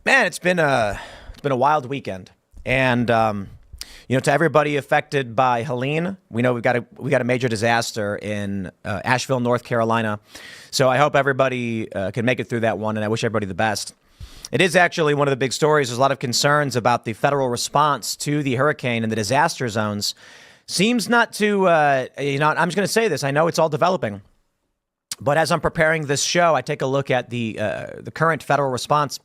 Man, it's been a wild weekend, and to everybody affected by Helene, we know we got a major disaster in Asheville, North Carolina. So I hope everybody can make it through that one, and I wish everybody the best. It is actually one of the big stories. There's a lot of concerns about the federal response to the hurricane in the disaster zones. Seems not to, I'm just going to say this. I know it's all developing. But as I'm preparing this show, I take a look at the current federal response.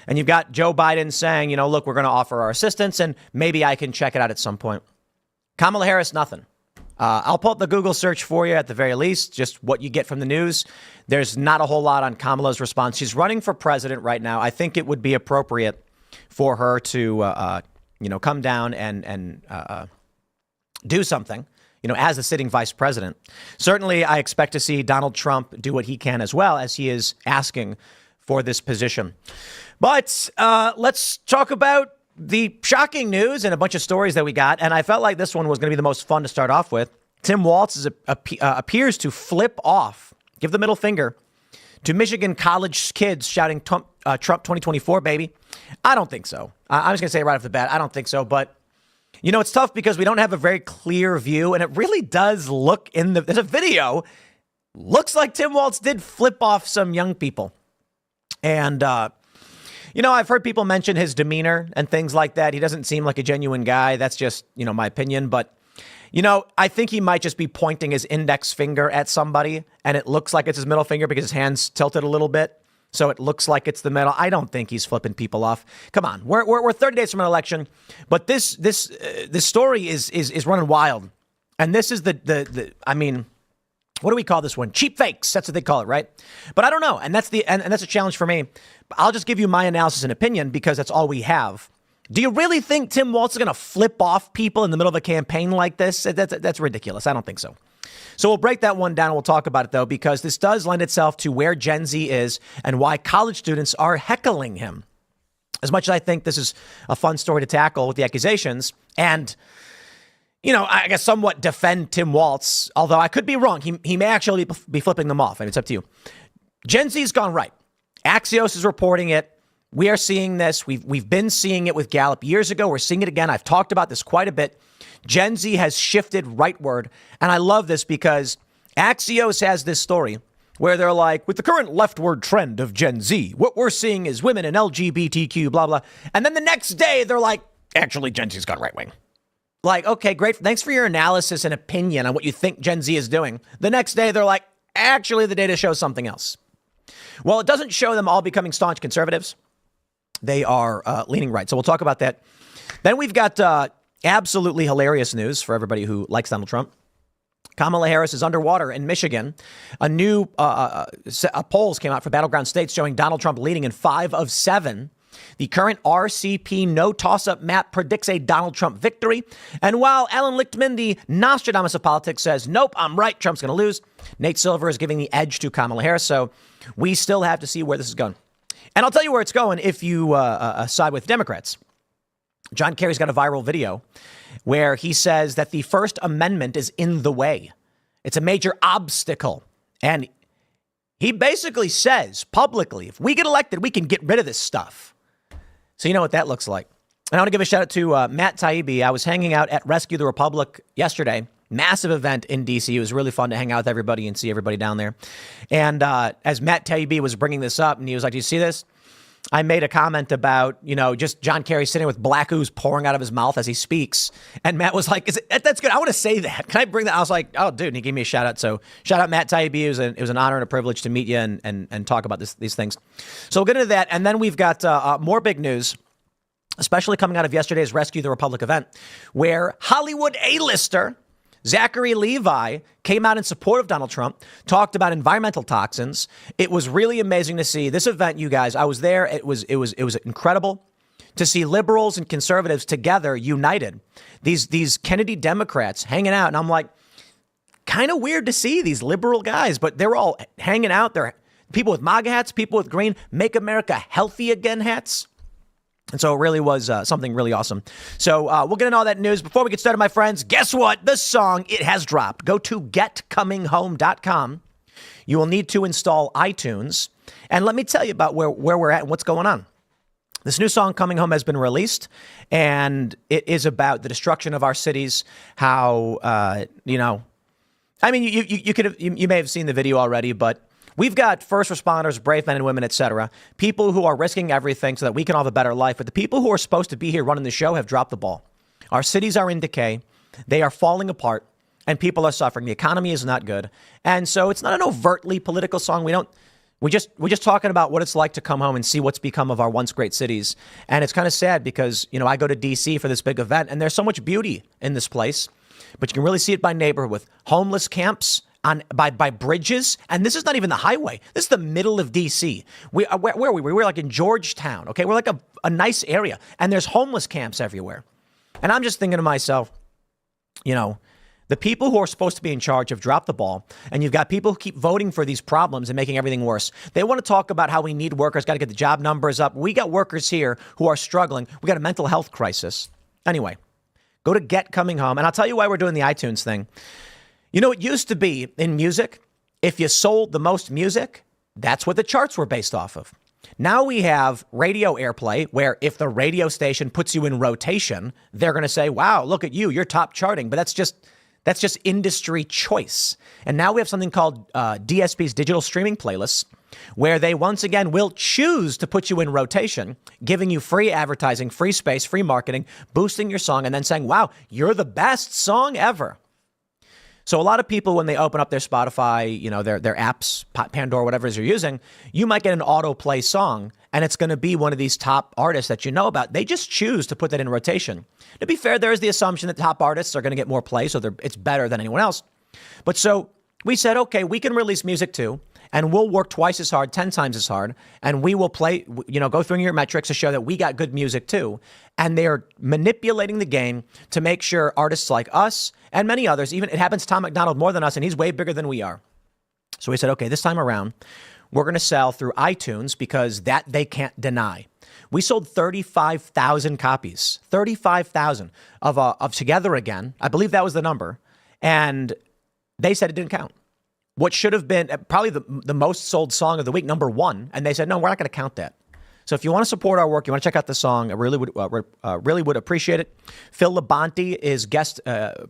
And you've got Joe Biden saying, look, we're going to offer our assistance and maybe I can check it out at some point. Kamala Harris, nothing. I'll pull up the Google search for you at the very least, just what you get from the news. There's not a whole lot on Kamala's response. She's running for president right now. I think it would be appropriate for her to, come down and do something. As the sitting vice president. Certainly, I expect to see Donald Trump do what he can as well, as he is asking for this position. But let's talk about the shocking news and a bunch of stories that we got. And I felt like this one was going to be the most fun to start off with. Tim Walz appears to flip off, give the middle finger to Michigan college kids shouting Trump 2024, baby. I don't think so. I'm just going to say right off the bat, I don't think so. But it's tough because we don't have a very clear view, and it really does look there's a video, looks like Tim Walz did flip off some young people. And, I've heard people mention his demeanor and things like that. He doesn't seem like a genuine guy. That's just, my opinion. But, I think he might just be pointing his index finger at somebody, and it looks like it's his middle finger because his hand's tilted a little bit. So it looks like it's the middle. I don't think he's flipping people off. Come on, we're 30 days from an election, but this story is running wild, and this is the what do we call this one? Cheap fakes. That's what they call it, right? But I don't know, and that's a challenge for me. I'll just give you my analysis and opinion because that's all we have. Do you really think Tim Walz is going to flip off people in the middle of a campaign like this? That's ridiculous. I don't think so. So we'll break that one down. We'll talk about it, though, because this does lend itself to where Gen Z is and why college students are heckling him. As much as I think this is a fun story to tackle with the accusations and, I guess somewhat defend Tim Walz, although I could be wrong. He may actually be flipping them off. I mean, it's up to you. Gen Z's gone right. Axios is reporting it. We are seeing this. We've been seeing it with Gallup years ago. We're seeing it again. I've talked about this quite a bit. Gen Z has shifted rightward. And I love this because Axios has this story where they're like, with the current leftward trend of Gen Z, what we're seeing is women and LGBTQ, blah, blah. And then the next day, they're like, actually, Gen Z's gone right wing. Like, okay, great. Thanks for your analysis and opinion on what you think Gen Z is doing. The next day, they're like, actually, the data shows something else. Well, it doesn't show them all becoming staunch conservatives. They are leaning right. So we'll talk about that. Then we've got absolutely hilarious news for everybody who likes Donald Trump. Kamala Harris is underwater in Michigan. A new polls came out for battleground states showing Donald Trump leading in 5 of 7. The current RCP no toss-up map predicts a Donald Trump victory. And while Alan Lichtman, the Nostradamus of politics, says, nope, I'm right, Trump's going to lose, Nate Silver is giving the edge to Kamala Harris. So we still have to see where this is going. And I'll tell you where it's going if you side with Democrats. John Kerry's got a viral video where he says that the First Amendment is in the way. It's a major obstacle. And he basically says publicly, if we get elected, we can get rid of this stuff. So you know what that looks like. And I want to give a shout out to Matt Taibbi. I was hanging out at Rescue the Republic yesterday. Massive event in D.C. It was really fun to hang out with everybody and see everybody down there. And as Matt Taibbi was bringing this up, and he was like, do you see this? I made a comment about, just John Kerry sitting with black ooze pouring out of his mouth as he speaks. And Matt was like, that's good. I want to say that. Can I bring that? I was like, oh, dude. And he gave me a shout out. So shout out Matt Taibbi. It was an honor and a privilege to meet you and talk about these things. So we'll get into that. And then we've got more big news, especially coming out of yesterday's Rescue the Republic event, where Hollywood A-lister Zachary Levi came out in support of Donald Trump, talked about environmental toxins. It was really amazing to see this event, you guys. I was there. It was incredible to see liberals and conservatives together, united. These Kennedy Democrats hanging out. And I'm like, kind of weird to see these liberal guys, but they're all hanging out. They're people with MAGA hats, people with green Make America Healthy Again hats. And so it really was something really awesome. So we'll get into all that news. Before we get started, my friends, guess what? The song, it has dropped. Go to getcominghome.com. You will need to install iTunes. And let me tell you about where we're at and what's going on. This new song, Coming Home, has been released, and it is about the destruction of our cities, how, I mean, you may have seen the video already, but we've got first responders, brave men and women, etc., people who are risking everything so that we can all have a better life. But the people who are supposed to be here running the show have dropped the ball. Our cities are in decay. They are falling apart, and people are suffering. The economy is not good. And so it's not an overtly political song. We're just talking about what it's like to come home and see what's become of our once great cities. And it's kind of sad because, I go to D.C. for this big event, and there's so much beauty in this place. But you can really see it by neighborhood with homeless camps by bridges. And this is not even the highway. This is the middle of D.C. Where are we? We're like in Georgetown. Okay, we're like a nice area. And there's homeless camps everywhere. And I'm just thinking to myself, the people who are supposed to be in charge have dropped the ball, and you've got people who keep voting for these problems and making everything worse. They want to talk about how we need workers, got to get the job numbers up. We got workers here who are struggling. We got a mental health crisis. Anyway, go to Get Coming Home, and I'll tell you why we're doing the iTunes thing. It used to be in music, if you sold the most music, that's what the charts were based off of. Now we have radio airplay, where if the radio station puts you in rotation, they're going to say, wow, look at you, you're top charting. But that's just industry choice. And now we have something called DSP's digital streaming playlists, where they once again will choose to put you in rotation, giving you free advertising, free space, free marketing, boosting your song, and then saying, wow, you're the best song ever. So a lot of people, when they open up their Spotify, their apps, Pandora, whatever it is you're using, you might get an autoplay song, and it's going to be one of these top artists that you know about. They just choose to put that in rotation. To be fair, there is the assumption that top artists are going to get more play, so it's better than anyone else. But so we said, okay, we can release music too, and we'll work twice as hard, 10 times as hard, and we will play, go through your metrics to show that we got good music too. And they're manipulating the game to make sure artists like us and many others, even it happens to Tom McDonald more than us, and he's way bigger than we are. So we said, okay, this time around, we're going to sell through iTunes because that they can't deny. We sold 35,000 copies, 35,000 of Together Again. I believe that was the number. And they said it didn't count. What should have been probably the most sold song of the week, number one. And they said, no, we're not going to count that. So if you want to support our work, you want to check out the song, I really would appreciate it. Phil Labonte is guest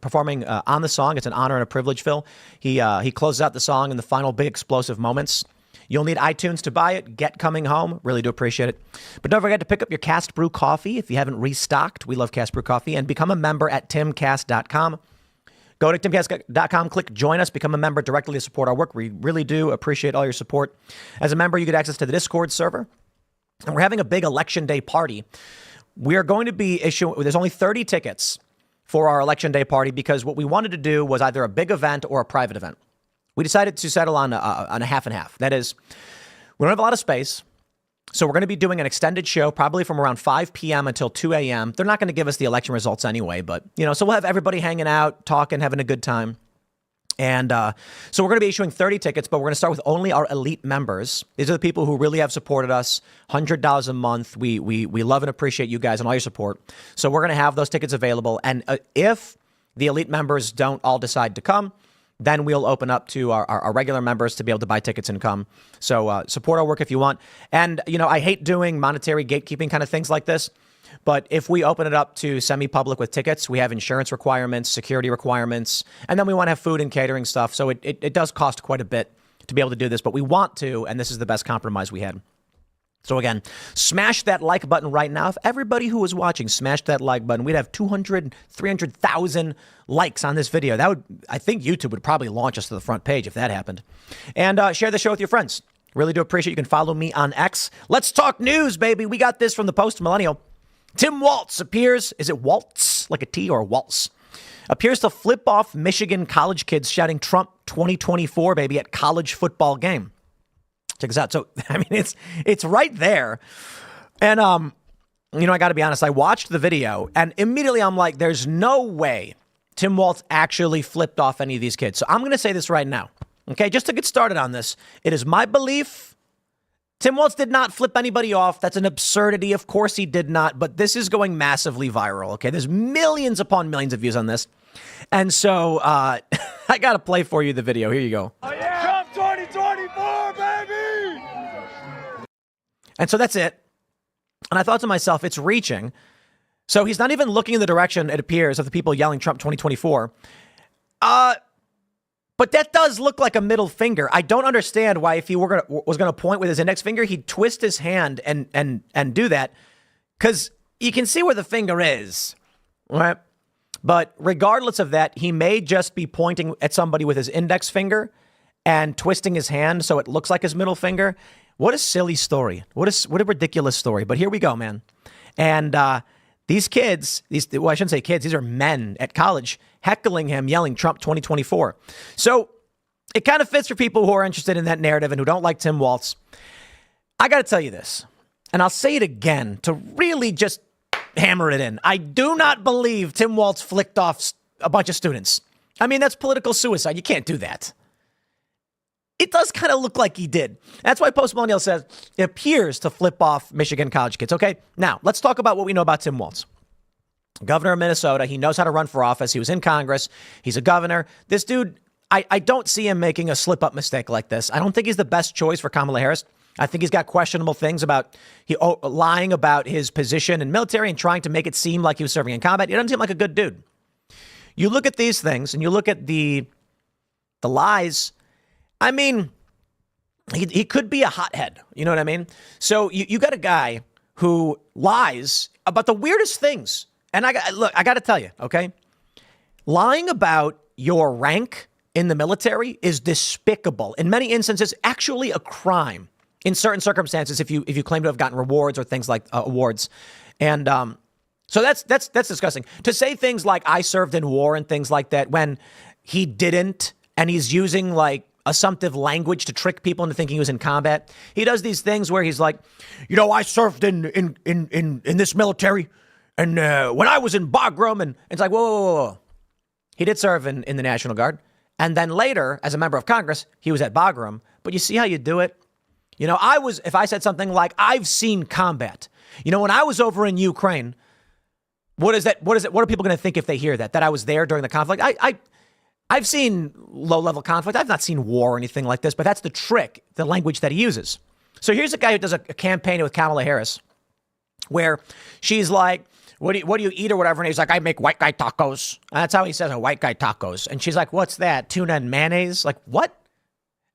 performing on the song. It's an honor and a privilege, Phil. He closes out the song in the final big explosive moments. You'll need iTunes to buy it. Get Coming Home. Really do appreciate it. But don't forget to pick up your Cast Brew coffee if you haven't restocked. We love Cast Brew coffee. And become a member at timcast.com. Go to timcast.com, click join us, become a member directly to support our work. We really do appreciate all your support. As a member, you get access to the Discord server. And we're having a big election day party. We are going to be issuing, there's only 30 tickets for our election day party because what we wanted to do was either a big event or a private event. We decided to settle on a half and half. That is, we don't have a lot of space. So we're going to be doing an extended show, probably from around 5 p.m. until 2 a.m. They're not going to give us the election results anyway, but, so we'll have everybody hanging out, talking, having a good time. And so we're going to be issuing 30 tickets, but we're going to start with only our elite members. These are the people who really have supported us, $100 a month. We love and appreciate you guys and all your support. So we're going to have those tickets available. And if the elite members don't all decide to come, then we'll open up to our regular members to be able to buy tickets and come. So support our work if you want. And, I hate doing monetary gatekeeping kind of things like this. But if we open it up to semi-public with tickets, we have insurance requirements, security requirements, and then we want to have food and catering stuff. So it does cost quite a bit to be able to do this, but we want to, and this is the best compromise we had. So again, smash that like button right now. If everybody who is watching smashed that like button, we'd have 200, 300,000 likes on this video. I think YouTube would probably launch us to the front page if that happened. And share the show with your friends. Really do appreciate it. You can follow me on X. Let's talk news, baby. We got this from the Post-Millennial. Tim Walz appears, is it Waltz, like a T or a waltz? Appears to flip off Michigan college kids shouting Trump 2024, baby, at college football game. Check this out. So, I mean, it's right there. And, I got to be honest, I watched the video and immediately I'm like, there's no way Tim Walz actually flipped off any of these kids. So I'm going to say this right now. Okay, just to get started on this, it is my belief Tim Walz did not flip anybody off. That's an absurdity. Of course he did not. But this is going massively viral. Okay, there's millions upon millions of views on this. And so I got to play for you the video. Here you go. Oh, yeah. Trump 2024, baby! And so that's it. And I thought to myself, it's reaching. So he's not even looking in the direction, it appears, of the people yelling Trump 2024. But that does look like a middle finger. I don't understand why, if he was going to point with his index finger, he'd twist his hand and do that, because you can see where the finger is, right? But regardless of that, he may just be pointing at somebody with his index finger and twisting his hand so it looks like his middle finger. What a silly story. What a ridiculous story. But here we go, man. And these kids, well, I shouldn't say kids, these are men at college heckling him, yelling Trump 2024. So it kind of fits for people who are interested in that narrative and who don't like Tim Walz. I got to tell you this, and I'll say it again to really just hammer it in. I do not believe Tim Walz flicked off a bunch of students. I mean, that's political suicide. You can't do that. It does kind of look like he did. That's why Post Millennial says it appears to flip off Michigan college kids. Okay, now let's talk about what we know about Tim Walz. Governor of Minnesota. He knows how to run for office. He was in Congress. He's a governor. This dude, I don't see him making a slip-up mistake like this. I don't think he's the best choice for Kamala Harris. I think he's got questionable things about lying about his position in military and trying to make it seem like he was serving in combat. He doesn't seem like a good dude. You look at these things and you look at the lies. I mean, he could be a hothead. You know what I mean? So you got a guy who lies about the weirdest things. And I got to tell you, okay, lying about your rank in the military is despicable. In many instances, actually a crime in certain circumstances if you claim to have gotten rewards or things like awards. And so that's disgusting. To say things like I served in war and things like that when he didn't, and he's using like assumptive language to trick people into thinking he was in combat. He does these things where he's like, you know, I served in this military. And when I was in Bagram, and it's like, whoa. He did serve in the National Guard. And then later, as a member of Congress, he was at Bagram. But you see how you do it? You know, if I said something like, I've seen combat. You know, when I was over in Ukraine, what is that? What are people going to think if they hear that I was there during the conflict? I've seen low-level conflict. I've not seen war or anything like this, but that's the trick, the language that he uses. So here's a guy who does a campaign with Kamala Harris where she's like, what do you eat or whatever? And he's like, I make white guy tacos. And that's how he says, white guy tacos. And she's like, what's that? Tuna and mayonnaise? Like, what?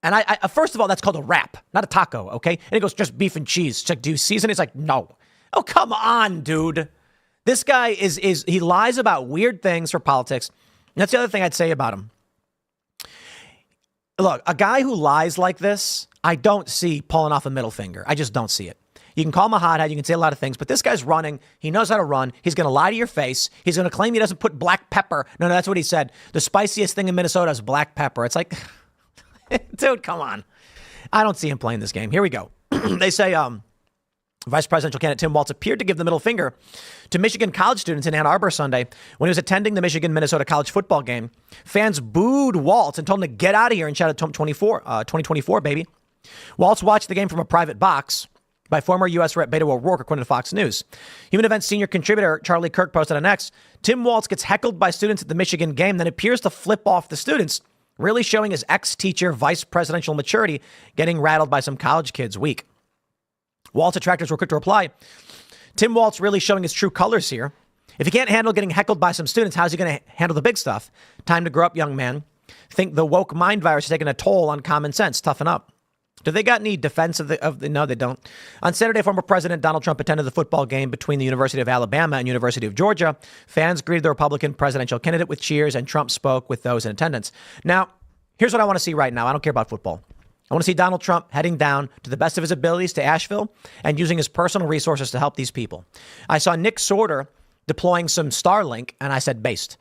And I first of all, that's called a wrap, not a taco, okay? And he goes, just beef and cheese. She's like, do you season it? He's like, no. Oh, come on, dude. This guy he lies about weird things for politics. And that's the other thing I'd say about him. Look, a guy who lies like this, I don't see pulling off a middle finger. I just don't see it. You can call him a hothead. You can say a lot of things, but this guy's running. He knows how to run. He's going to lie to your face. He's going to claim he doesn't put black pepper. No, that's what he said. The spiciest thing in Minnesota is black pepper. It's like, dude, come on. I don't see him playing this game. Here we go. They say Vice presidential candidate Tim Walz appeared to give the middle finger to Michigan college students in Ann Arbor Sunday when he was attending the Michigan-Minnesota college football game. Fans booed Walz and told him to get out of here and shouted 2024, baby. Walz watched the game from a private box by former U.S. Rep. Beto O'Rourke, according to Fox News. Human Events senior contributor Charlie Kirk posted on X, Tim Walz gets heckled by students at the Michigan game, then appears to flip off the students, really showing his ex-teacher vice presidential maturity, getting rattled by some college kids weak. Walz detractors were quick to reply, Tim Walz really showing his true colors here. If he can't handle getting heckled by some students, how's he going to handle the big stuff? Time to grow up, young man. Think the woke mind virus is taking a toll on common sense. Toughen up. Do they got any defense of the? No, they don't. On Saturday, former President Donald Trump attended the football game between the University of Alabama and University of Georgia. Fans greeted the Republican presidential candidate with cheers, and Trump spoke with those in attendance. Now, here's what I want to see right now. I don't care about football. I want to see Donald Trump heading down to the best of his abilities to Asheville and using his personal resources to help these people. I saw Nick Sorter deploying some Starlink, and I said, based.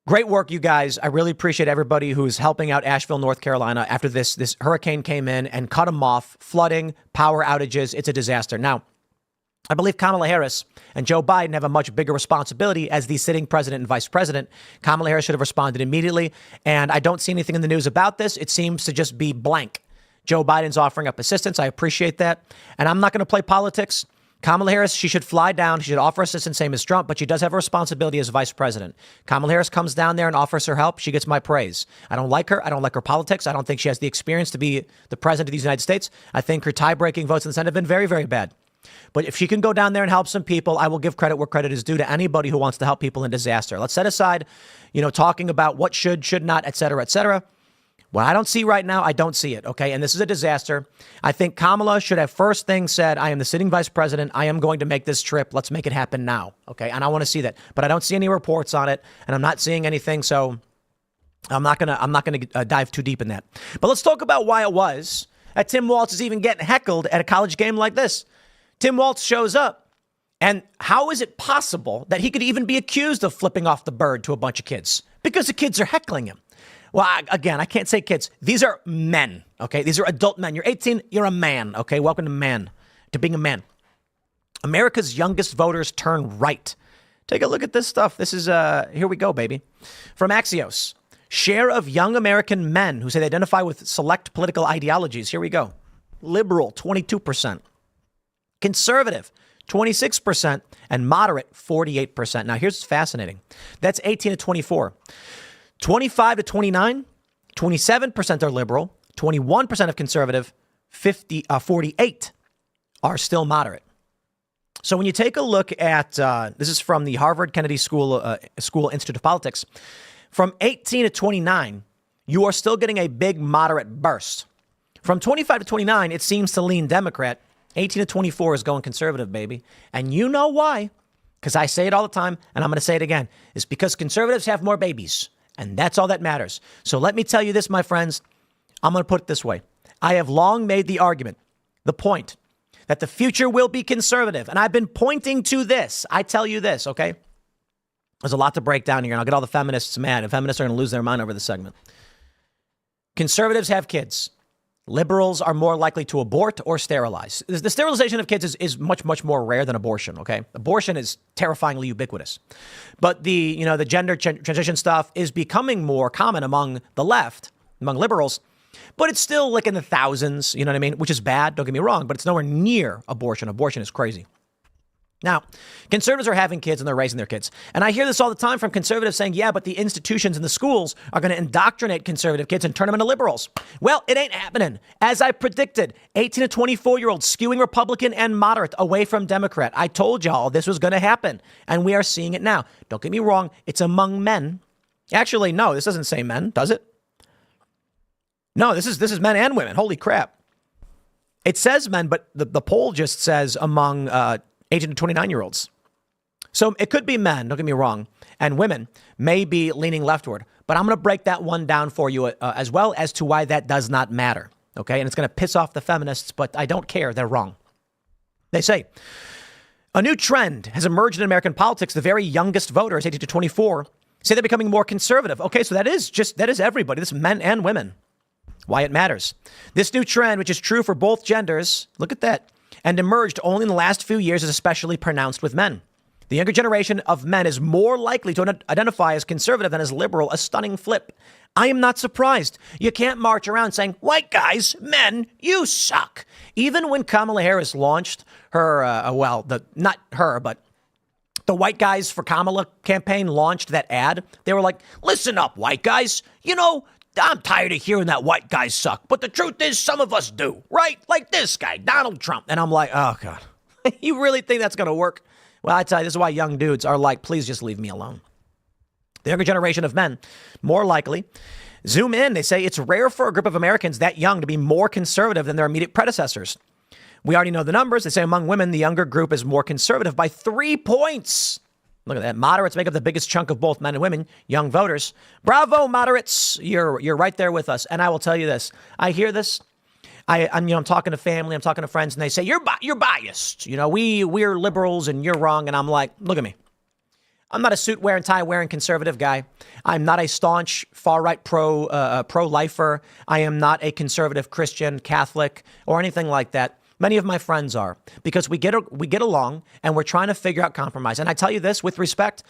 Great work, you guys. I really appreciate everybody who's helping out Asheville, North Carolina after this hurricane came in and cut them off. Flooding, power outages. It's a disaster. Now, I believe Kamala Harris and Joe Biden have a much bigger responsibility as the sitting president and vice president. Kamala Harris should have responded immediately. And I don't see anything in the news about this. It seems to just be blank. Joe Biden's offering up assistance. I appreciate that. And I'm not going to play politics. Kamala Harris, she should fly down. She should offer assistance, same as Trump, but she does have a responsibility as vice president. Kamala Harris comes down there and offers her help. She gets my praise. I don't like her. I don't like her politics. I don't think she has the experience to be the president of the United States. I think her tie-breaking votes in the Senate have been very, very bad. But if she can go down there and help some people, I will give credit where credit is due to anybody who wants to help people in disaster. Let's set aside, talking about what should not, et cetera, et cetera. What I don't see right now, I don't see it, okay? And this is a disaster. I think Kamala should have first thing said, I am the sitting vice president. I am going to make this trip. Let's make it happen now, okay? And I want to see that. But I don't see any reports on it, and I'm not seeing anything, so I'm not gonna dive too deep in that. But let's talk about why it was that Tim Walz is even getting heckled at a college game like this. Tim Walz shows up, and how is it possible that he could even be accused of flipping off the bird to a bunch of kids? Because the kids are heckling him. Well, again, I can't say kids. These are men, okay? These are adult men. You're 18, you're a man, okay? Welcome to being a man. America's youngest voters turn right. Take a look at this stuff. This is, here we go, baby. From Axios. Share of young American men who say they identify with select political ideologies. Here we go. Liberal, 22%. Conservative, 26%. And moderate, 48%. Now, here's what's fascinating. That's 18 to 24. 25 to 29, 27% are liberal, 21% of conservative, 48 are still moderate. So when you take a look at, this is from the Harvard Kennedy School Institute of Politics, from 18 to 29, you are still getting a big moderate burst. From 25 to 29, it seems to lean Democrat. 18 to 24 is going conservative, baby. And you know why? Because I say it all the time, and I'm going to say it again. It's because conservatives have more babies. And that's all that matters. So let me tell you this, my friends. I'm going to put it this way. I have long made the argument, the point, that the future will be conservative. And I've been pointing to this. I tell you this, okay? There's a lot to break down here, and I'll get all the feminists mad. And feminists are going to lose their mind over this segment. Conservatives have kids. Liberals are more likely to abort or sterilize. The sterilization of kids is much, much more rare than abortion, okay? Abortion is terrifyingly ubiquitous. But the gender transition stuff is becoming more common among the left, among liberals. But it's still like in the thousands, you know what I mean? Which is bad, don't get me wrong, but it's nowhere near abortion. Abortion is crazy. Now, conservatives are having kids and they're raising their kids. And I hear this all the time from conservatives saying, yeah, but the institutions and the schools are going to indoctrinate conservative kids and turn them into liberals. Well, it ain't happening. As I predicted, 18 to 24-year-olds skewing Republican and moderate away from Democrat. I told y'all this was going to happen, and we are seeing it now. Don't get me wrong. It's among men. Actually, no, this doesn't say men, does it? No, this is men and women. Holy crap. It says men, but the poll just says among 18 to 29-year-olds. So it could be men, don't get me wrong, and women may be leaning leftward. But I'm going to break that one down for you as well as to why that does not matter. Okay, and it's going to piss off the feminists, but I don't care. They're wrong. They say, a new trend has emerged in American politics. The very youngest voters, 18 to 24, say they're becoming more conservative. Okay, so that is everybody. This is men and women. Why it matters. This new trend, which is true for both genders, look at that, and emerged only in the last few years, is especially pronounced with men. The younger generation of men is more likely to identify as conservative than as liberal, a stunning flip. I am not surprised. You can't march around saying, white guys, men, you suck. Even when Kamala Harris launched her, not her, but the White Guys for Kamala campaign launched that ad, they were like, listen up, white guys, I'm tired of hearing that white guys suck. But the truth is, some of us do, right? Like this guy, Donald Trump. And I'm like, oh, God, you really think that's going to work? Well, I tell you, this is why young dudes are like, please just leave me alone. The younger generation of men, more likely, zoom in. They say it's rare for a group of Americans that young to be more conservative than their immediate predecessors. We already know the numbers. They say among women, the younger group is more conservative by 3 points. Look at that. Moderates make up the biggest chunk of both men and women, young voters. Bravo, moderates. You're right there with us. And I will tell you this. I hear this. I'm talking to family. I'm talking to friends, and they say, you're biased. We're liberals and you're wrong. And I'm like, look at me. I'm not a suit wearing, tie wearing conservative guy. I'm not a staunch far right pro-lifer. I am not a conservative Christian, Catholic, or anything like that. Many of my friends are, because we get along and we're trying to figure out compromise. And I tell you this with respect,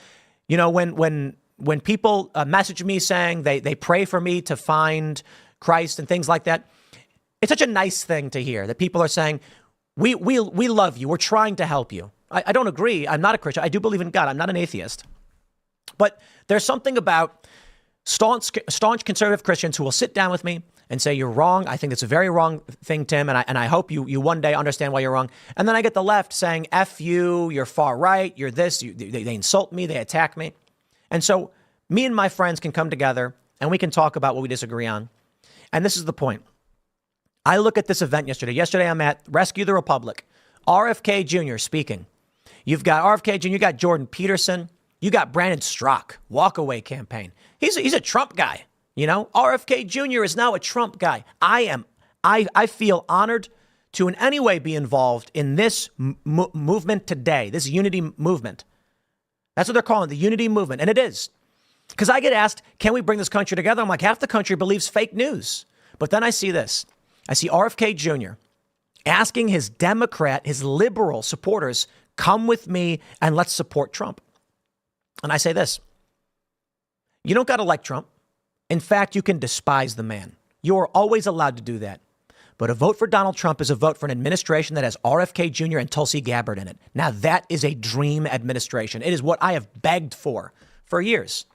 when people message me saying they pray for me to find Christ and things like that, it's such a nice thing to hear that people are saying, we love you. We're trying to help you. I don't agree. I'm not a Christian. I do believe in God. I'm not an atheist. But there's something about staunch conservative Christians who will sit down with me and say you're wrong. I think it's a very wrong thing, Tim, and I hope you one day understand why you're wrong. And then I get the left saying, F you, you're far right, you're this, they insult me, they attack me. And so me and my friends can come together and we can talk about what we disagree on. And this is the point. I look at this event yesterday. Yesterday I'm at Rescue the Republic. RFK Jr. speaking. You've got RFK Jr., you got Jordan Peterson, you got Brandon Strzok, walkaway campaign. He's a Trump guy. RFK Jr. is now a Trump guy. I feel honored to in any way be involved in this movement today, this unity movement. That's what they're calling it, the unity movement. And it is. Because I get asked, can we bring this country together? I'm like, half the country believes fake news. But then I see this. I see RFK Jr. asking his Democrat, his liberal supporters, come with me and let's support Trump. And I say this. You don't got to like Trump. In fact, you can despise the man. You are always allowed to do that. But a vote for Donald Trump is a vote for an administration that has RFK Jr. and Tulsi Gabbard in it. Now, that is a dream administration. It is what I have begged for years.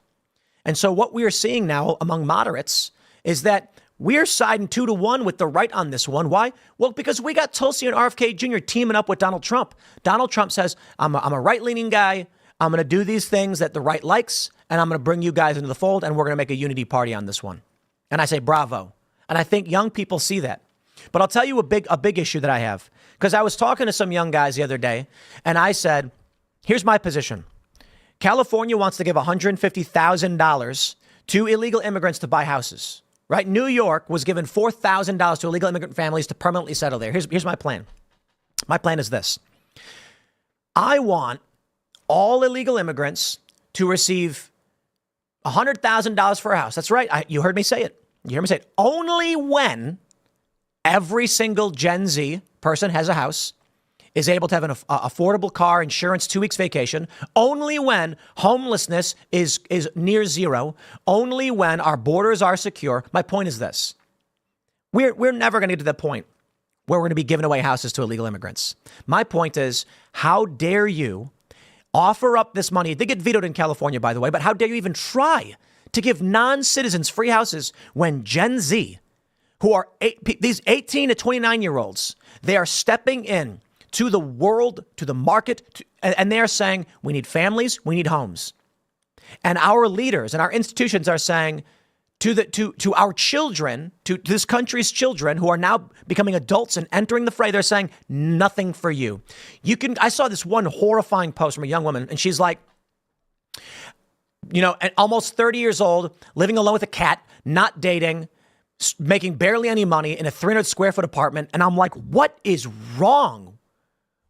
And so what we are seeing now among moderates is that we're siding 2-1 with the right on this one. Why? Well, because we got Tulsi and RFK Jr. teaming up with Donald Trump. Donald Trump says, I'm a right-leaning guy. I'm going to do these things that the right likes, and I'm going to bring you guys into the fold, and we're going to make a unity party on this one. And I say, bravo. And I think young people see that. But I'll tell you a big issue that I have, because I was talking to some young guys the other day, and I said, here's my position. California wants to give $150,000 to illegal immigrants to buy houses, right? New York was given $4,000 to illegal immigrant families to permanently settle there. Here's my plan. My plan is this. I want all illegal immigrants to receive $100,000 for a house. That's right. You heard me say it. You heard me say it. Only when every single Gen Z person has a house, is able to have an affordable car, insurance, 2 weeks vacation, only when homelessness is near zero, only when our borders are secure. My point is this. We're never going to get to the point where we're going to be giving away houses to illegal immigrants. My point is, how dare you offer up this money? They get vetoed in California, by the way, but how dare you even try to give non-citizens free houses when Gen Z, who are these 18 to 29-year-olds, they are stepping in to the world, to the market, and they are saying, we need families, we need homes. And our leaders and our institutions are saying to our children, to this country's children who are now becoming adults and entering the fray, they're saying, nothing for you. I saw this one horrifying post from a young woman, and she's like, almost 30 years old, living alone with a cat, not dating, making barely any money in a 300 square foot apartment. And I'm like, what is wrong?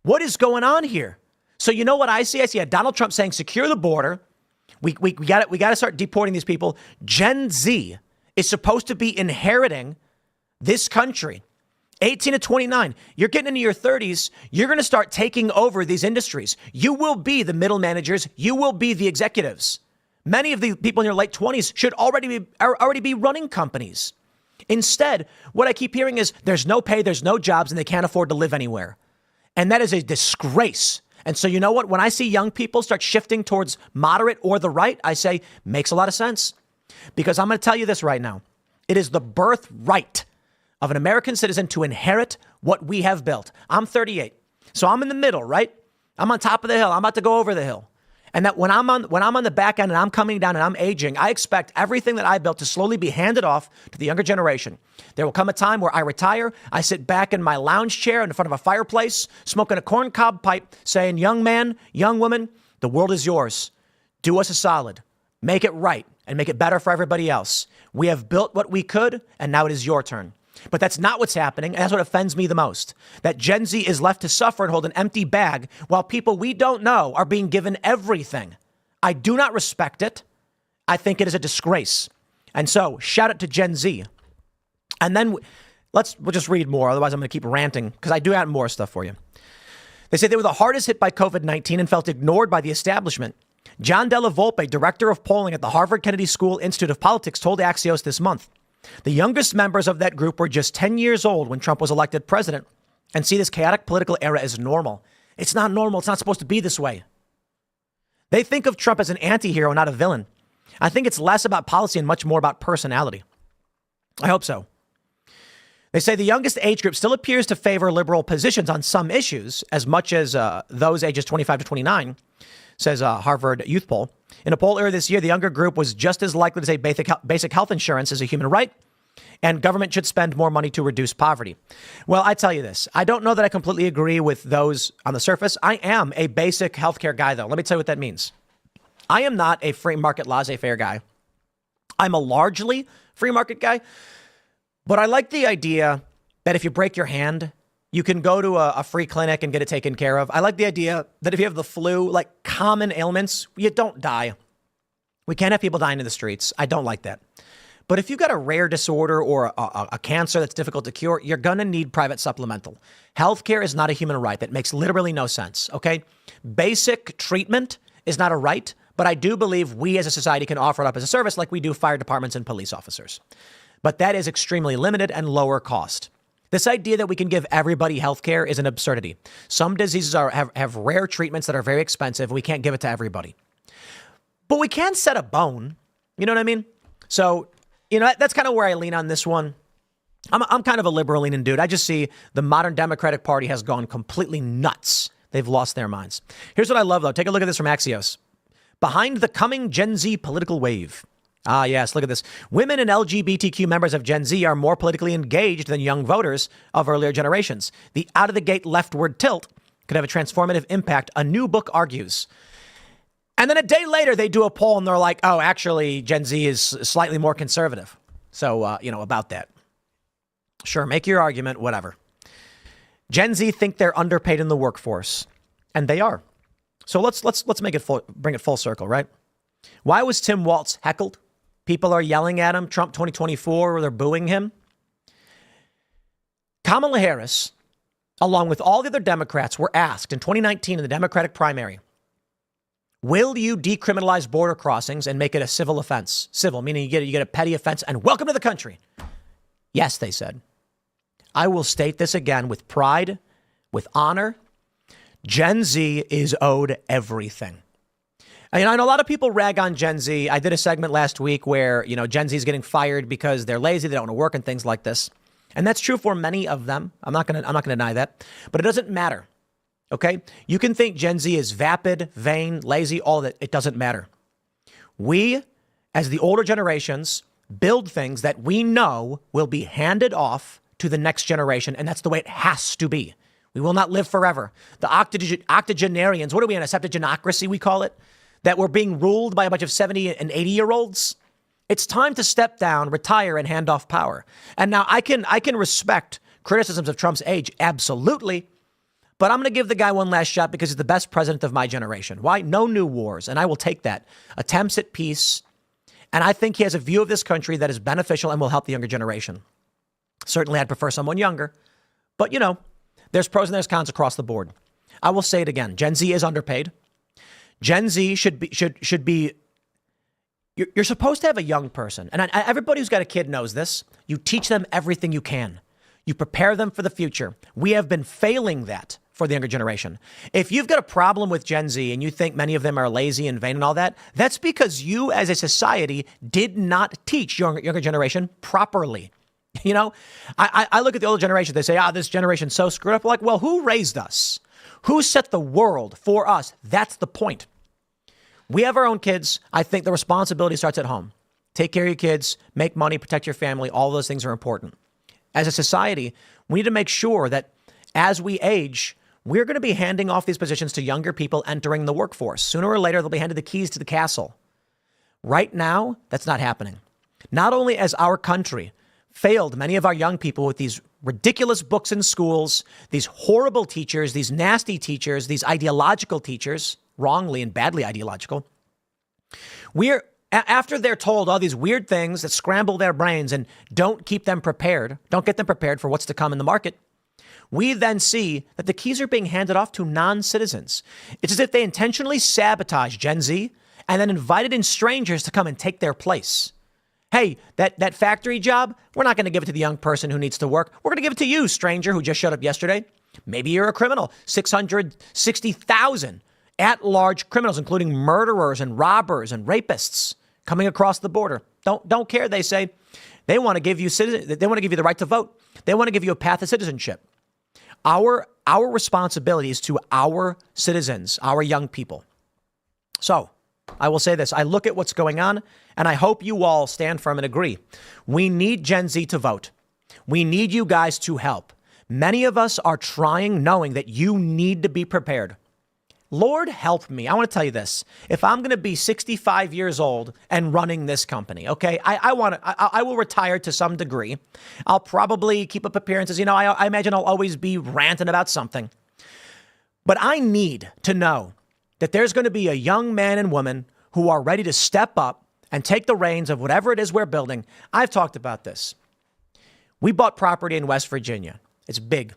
What is going on here? So you know what I see? I see Donald Trump saying, secure the border. We got to start deporting these people. Gen Z is supposed to be inheriting this country. 18 to 29. You're getting into your 30s. You're going to start taking over these industries. You will be the middle managers. You will be the executives. Many of the people in your late 20s should already be running companies. Instead, what I keep hearing is there's no pay, there's no jobs, and they can't afford to live anywhere. And that is a disgrace. And so you know what? When I see young people start shifting towards moderate or the right, I say, makes a lot of sense. Because I'm going to tell you this right now. It is the birthright of an American citizen to inherit what we have built. I'm 38. So I'm in the middle, right? I'm on top of the hill. I'm about to go over the hill. And that when I'm on the back end and I'm coming down and I'm aging, I expect everything that I built to slowly be handed off to the younger generation. There will come a time where I retire. I sit back in my lounge chair in front of a fireplace, smoking a corncob pipe, saying, young man, young woman, the world is yours. Do us a solid. Make it right and make it better for everybody else. We have built what we could, and now it is your turn. But that's not what's happening, and that's what offends me the most. That Gen Z is left to suffer and hold an empty bag while people we don't know are being given everything. I do not respect it. I think it is a disgrace. And so, shout out to Gen Z. And then we'll just read more, otherwise I'm going to keep ranting, because I do have more stuff for you. They say they were the hardest hit by COVID-19 and felt ignored by the establishment. John Della Volpe, director of polling at the Harvard Kennedy School Institute of Politics, told Axios this month. The youngest members of that group were just 10 years old when Trump was elected president and see this chaotic political era as normal. It's not normal. It's not supposed to be this way. They think of Trump as an anti-hero, not a villain. I think it's less about policy and much more about personality. I hope so. They say the youngest age group still appears to favor liberal positions on some issues, as much as those ages 25 to 29, says Harvard Youth Poll. In a poll earlier this year, the younger group was just as likely to say basic health insurance is a human right, and government should spend more money to reduce poverty. Well, I tell you this. I don't know that I completely agree with those on the surface. I am a basic healthcare guy, though. Let me tell you what that means. I am not a free market laissez-faire guy. I'm a largely free market guy, but I like the idea that if you break your hand, you can go to a free clinic and get it taken care of. I like the idea that if you have the flu, like common ailments, you don't die. We can't have people dying in the streets. I don't like that. But if you've got a rare disorder or a cancer that's difficult to cure, you're going to need private supplemental. Healthcare is not a human right. That makes literally no sense, okay? Basic treatment is not a right, but I do believe we as a society can offer it up as a service like we do fire departments and police officers. But that is extremely limited and lower cost. This idea that we can give everybody healthcare is an absurdity. Some diseases have rare treatments that are very expensive. We can't give it to everybody. But we can set a bone. You know what I mean? So, that's kind of where I lean on this one. I'm kind of a liberal leaning dude. I just see the modern Democratic Party has gone completely nuts. They've lost their minds. Here's what I love, though. Take a look at this from Axios. Behind the coming Gen Z political wave. Ah, yes, look at this. Women and LGBTQ members of Gen Z are more politically engaged than young voters of earlier generations. The out-of-the-gate leftward tilt could have a transformative impact, a new book argues. And then a day later, they do a poll and they're like, oh, actually, Gen Z is slightly more conservative. So, about that. Sure, make your argument, whatever. Gen Z think they're underpaid in the workforce, and they are. So let's bring it full circle, right? Why was Tim Walz heckled? People are yelling at him, Trump 2024, or they're booing him. Kamala Harris, along with all the other Democrats, were asked in 2019 in the Democratic primary, will you decriminalize border crossings and make it a civil offense? Civil, meaning you get a petty offense and welcome to the country. Yes, they said. I will state this again with pride, with honor. Gen Z is owed everything. And I know a lot of people rag on Gen Z. I did a segment last week where, Gen Z is getting fired because they're lazy, they don't want to work and things like this. And that's true for many of them. I'm not going to deny that, but it doesn't matter. Okay? You can think Gen Z is vapid, vain, lazy, all that. It doesn't matter. We, as the older generations, build things that we know will be handed off to the next generation, and that's the way it has to be. We will not live forever. The octogenarians, what are we in, a septuagenocracy, we call it? That we're being ruled by a bunch of 70 and 80-year-olds? It's time to step down, retire, and hand off power. And now I can respect criticisms of Trump's age, absolutely. But I'm going to give the guy one last shot because he's the best president of my generation. Why? No new wars. And I will take that. Attempts at peace. And I think he has a view of this country that is beneficial and will help the younger generation. Certainly, I'd prefer someone younger. But, there's pros and there's cons across the board. I will say it again. Gen Z is underpaid. Gen Z should be. You're supposed to have a young person. And everybody who's got a kid knows this. You teach them everything you can. You prepare them for the future. We have been failing that for the younger generation. If you've got a problem with Gen Z and you think many of them are lazy and vain and all that, that's because you as a society did not teach younger generation properly. I look at the older generation. They say, this generation's so screwed up. Like, well, who raised us? Who set the world for us? That's the point. We have our own kids. I think the responsibility starts at home. Take care of your kids, make money, protect your family. All those things are important. As a society, we need to make sure that as we age, we're going to be handing off these positions to younger people entering the workforce. Sooner or later, they'll be handed the keys to the castle. Right now, that's not happening. Not only has our country failed many of our young people with these ridiculous books in schools, these horrible teachers, these nasty teachers, these ideological teachers, wrongly and badly ideological. After they're told all these weird things that scramble their brains and don't get them prepared for what's to come in the market, we then see that the keys are being handed off to non-citizens. It's as if they intentionally sabotage Gen Z and then invited in strangers to come and take their place. Hey, that factory job, we're not going to give it to the young person who needs to work. We're going to give it to you, stranger, who just showed up yesterday. Maybe you're a criminal. 660,000 at-large criminals, including murderers and robbers and rapists. coming across the border. Don't care, they say. They want to give you they want to give you the right to vote. They want to give you a path to citizenship. Our responsibility is to our citizens, our young people. So I will say this. I look at what's going on, and I hope you all stand firm and agree. We need Gen Z to vote. We need you guys to help. Many of us are trying, knowing that you need to be prepared. Lord help me. I want to tell you this. If I'm going to be 65 years old and running this company, okay, I will retire to some degree. I'll probably keep up appearances. I imagine I'll always be ranting about something. But I need to know that there's going to be a young man and woman who are ready to step up and take the reins of whatever it is we're building. I've talked about this. We bought property in West Virginia. It's big.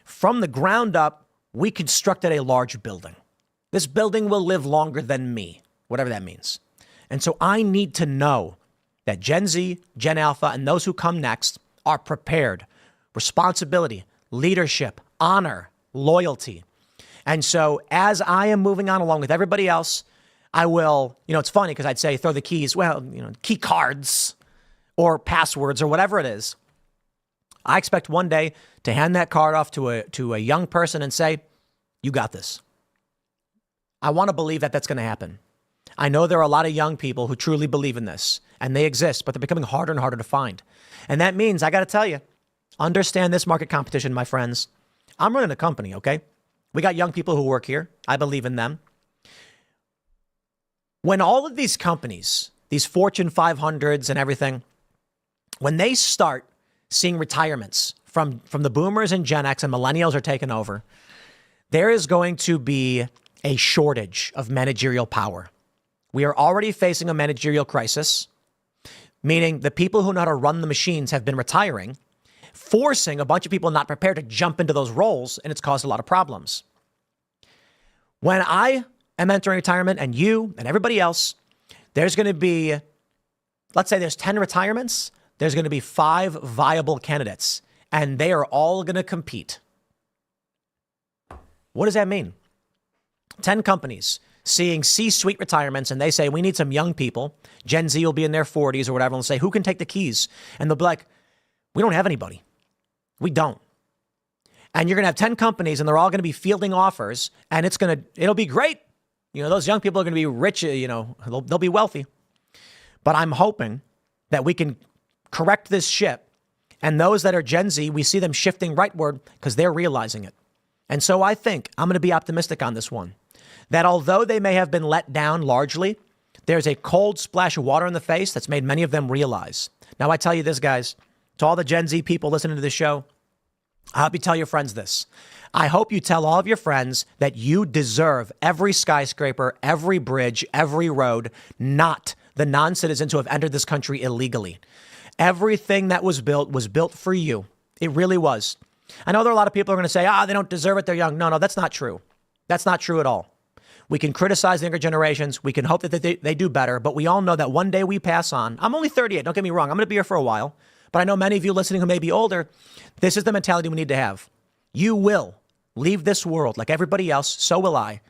From the ground up, we constructed a large building. This building will live longer than me, whatever that means. And so I need to know that Gen Z, Gen Alpha, and those who come next are prepared. Responsibility, leadership, honor, loyalty. And so as I am moving on along with everybody else, I will, it's funny because I'd say throw the keys, key cards or passwords or whatever it is. I expect one day to hand that card off to a young person and say, you got this. I want to believe that that's going to happen. I know there are a lot of young people who truly believe in this, and they exist, but they're becoming harder and harder to find. And that means, I got to tell you, understand this market competition, my friends. I'm running a company, okay? We got young people who work here. I believe in them. When all of these companies, these Fortune 500s and everything, when they start seeing retirements from the boomers and Gen X and millennials are taking over, there is going to be a shortage of managerial power. We are already facing a managerial crisis, meaning the people who know how to run the machines have been retiring, forcing a bunch of people not prepared to jump into those roles, and it's caused a lot of problems. When I am entering retirement, and you and everybody else, there's going to be, let's say there's 10 retirements, there's going to be 5 viable candidates, and they are all going to compete. What does that mean? 10 companies seeing C-suite retirements, and they say, we need some young people. Gen Z will be in their 40s or whatever, and say, who can take the keys? And they'll be like, we don't have anybody. We don't. And you're going to have 10 companies, and they're all going to be fielding offers, and it'll be great. Those young people are going to be rich, they'll be wealthy. But I'm hoping that we can correct this ship. And those that are Gen Z, we see them shifting rightward because they're realizing it. And so I think I'm going to be optimistic on this one, that although they may have been let down largely, there's a cold splash of water in the face that's made many of them realize. Now, I tell you this, guys, to all the Gen Z people listening to this show, I hope you tell your friends this. I hope you tell all of your friends that you deserve every skyscraper, every bridge, every road, not the non-citizens who have entered this country illegally. Everything that was built for you. It really was. I know there are a lot of people who are going to say, they don't deserve it. They're young. No, that's not true. That's not true at all. We can criticize the younger generations. We can hope that they do better. But we all know that one day we pass on. I'm only 38. Don't get me wrong. I'm going to be here for a while. But I know many of you listening who may be older, this is the mentality we need to have. You will leave this world like everybody else. So will I.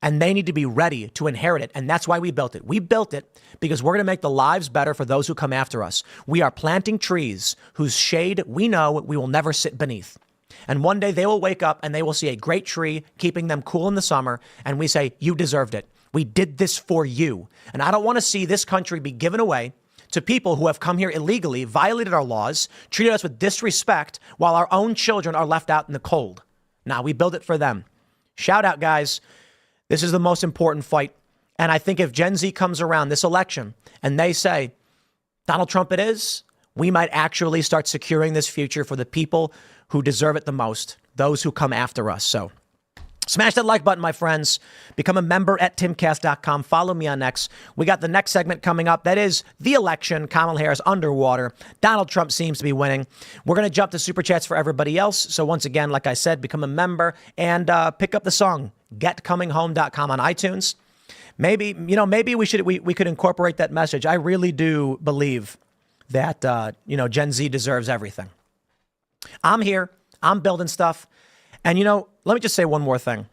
And they need to be ready to inherit it. And that's why we built it. We built it because we're going to make the lives better for those who come after us. We are planting trees whose shade we know we will never sit beneath. And one day they will wake up and they will see a great tree keeping them cool in the summer. And we say, you deserved it. We did this for you. And I don't want to see this country be given away to people who have come here illegally, violated our laws, treated us with disrespect while our own children are left out in the cold. Now, we build it for them. Shout out, guys. This is the most important fight. And I think if Gen Z comes around this election and they say, Donald Trump it is, we might actually start securing this future for the people who deserve it the most, those who come after us. So smash that like button, my friends. Become a member at timcast.com. Follow me on X. We got the next segment coming up. That is the election. Kamala Harris underwater. Donald Trump seems to be winning. We're going to jump to super chats for everybody else. So once again, like I said, become a member and pick up the song getcominghome.com on iTunes. Maybe we could incorporate that message. I really do believe that, Gen Z deserves everything. I'm here. I'm building stuff. And, let me just say one more thing.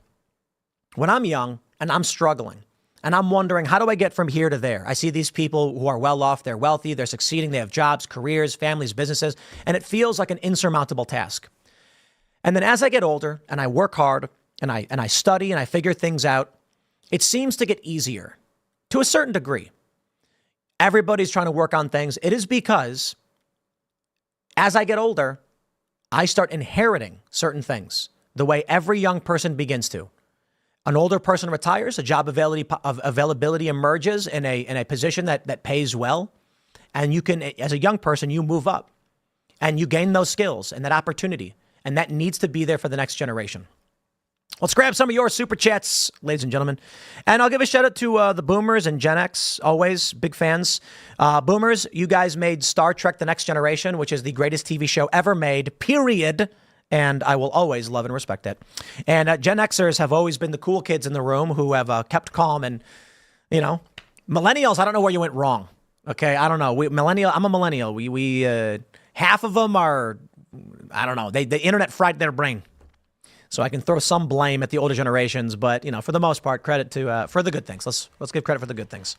When I'm young and I'm struggling, And I'm wondering, how do I get from here to there? I see these people who are well off, they're wealthy, they're succeeding, they have jobs, careers, families, businesses, and it feels like an insurmountable task. And then as I get older and I work hard and I study and I figure things out, it seems to get easier to a certain degree. Everybody's trying to work on things. It is because as I get older, I start inheriting certain things the way every young person begins to. An older person retires, a job availability emerges in a position that pays well. And you can, as a young person, you move up and you gain those skills and that opportunity. And that needs to be there for the next generation. Let's grab some of your super chats, ladies and gentlemen. And I'll give a shout out to the Boomers and Gen X, always big fans. Boomers, you guys made Star Trek The Next Generation, which is the greatest TV show ever made, period. And I will always love and respect it. And Gen Xers have always been the cool kids in the room who have kept calm. And, you know, millennials, I don't know where you went wrong. Okay, I don't know. I'm a millennial. We half of them are, I don't know. The internet fried their brain. So I can throw some blame at the older generations, but, you know, for the most part, credit to for the good things. Let's give credit for the good things.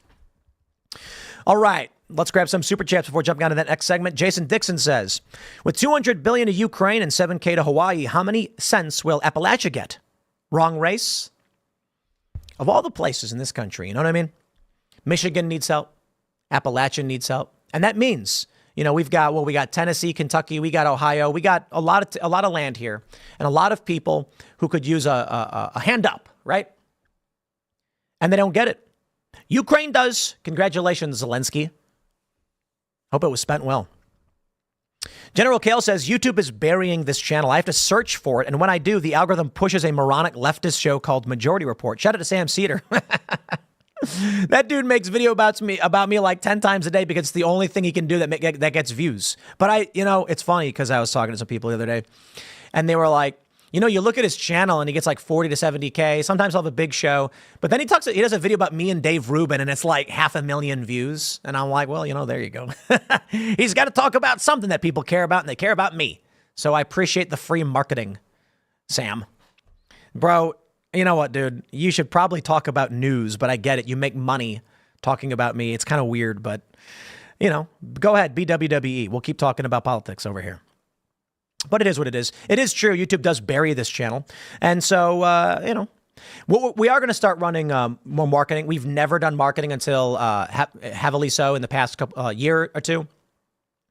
All right, let's grab some super chats before jumping on to that next segment. Jason Dixon says, with $200 billion to Ukraine and $7K to Hawaii, how many cents will Appalachia get? Wrong race? Of all the places in this country, you know what I mean? Michigan needs help. Appalachia needs help. And that means, you know, we got Tennessee, Kentucky, we got Ohio, we got a lot of land here and a lot of people who could use a hand up, right? And they don't get it. Ukraine does. Congratulations, Zelensky. Hope it was spent well. General Kale says, YouTube is burying this channel. I have to search for it. And when I do, the algorithm pushes a moronic leftist show called Majority Report. Shout out to Sam Cedar. That dude makes video about me like 10 times a day because it's the only thing he can do that gets views. But it's funny because I was talking to some people the other day and they were like, you know, you look at his channel and he gets like 40 to 70K. Sometimes he'll have a big show, but then he does a video about me and Dave Rubin and it's like 500,000 views. And I'm like, well, you know, there you go. He's got to talk about something that people care about and they care about me. So I appreciate the free marketing, Sam. Bro, you know what, dude? You should probably talk about news, but I get it. You make money talking about me. It's kind of weird, but, you know, go ahead, be WWE. We'll keep talking about politics over here. But it is what it is. It is true. YouTube does bury this channel. And so, you know, we are going to start running more marketing. We've never done marketing until heavily so in the past year or two.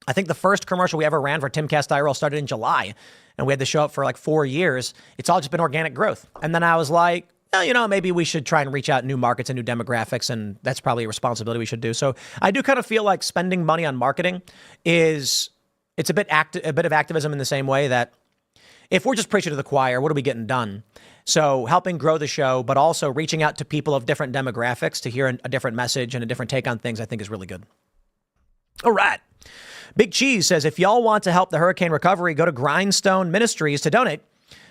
I think the first commercial we ever ran for Timcast IRL started in July. And we had to show up for like 4 years. It's all just been organic growth. And then I was like, oh, you know, maybe we should try and reach out new markets and new demographics. And that's probably a responsibility we should do. So I do kind of feel like spending money on marketing it's a bit of activism in the same way that if we're just preaching to the choir, what are we getting done? So helping grow the show, but also reaching out to people of different demographics to hear a different message and a different take on things, I think is really good. All right. Big Cheese says, if y'all want to help the hurricane recovery, go to Grindstone Ministries to donate.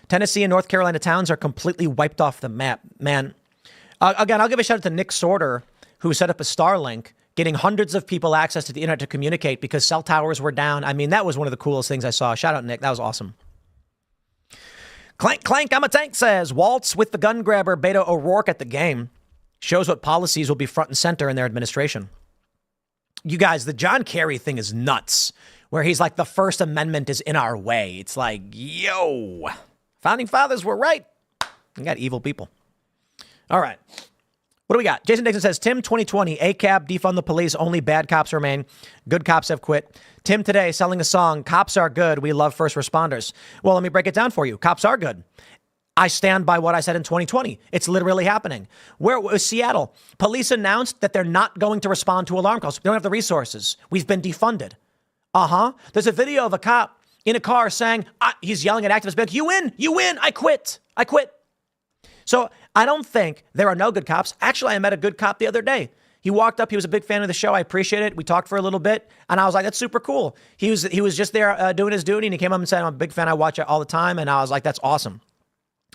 Tennessee and North Carolina towns are completely wiped off the map, man. Again, I'll give a shout out to Nick Sorter, who set up a Starlink, getting hundreds of people access to the internet to communicate because cell towers were down. I mean, that was one of the coolest things I saw. Shout out, Nick. That was awesome. Clank, clank, I'm a tank says, Walz with the gun grabber Beto O'Rourke at the game. Shows what policies will be front and center in their administration. You guys, the John Kerry thing is nuts, where he's like, the First Amendment is in our way. It's like, yo, founding fathers were right. We got evil people. All right. What do we got? Jason Dixon says, Tim 2020, ACAB, defund the police, only bad cops remain. Good cops have quit. Tim today selling a song, cops are good, we love first responders. Well, let me break it down for you. Cops are good. I stand by what I said in 2020. It's literally happening. Where was Seattle? Police announced that they're not going to respond to alarm calls. We don't have the resources. We've been defunded. There's a video of a cop in a car saying, he's yelling at activists, like, you win, I quit. So I don't think there are no good cops. Actually, I met a good cop the other day. He walked up. He was a big fan of the show. I appreciate it. We talked for a little bit. And I was like, that's super cool. He was just there doing his duty. And he came up and said, I'm a big fan. I watch it all the time. And I was like, that's awesome.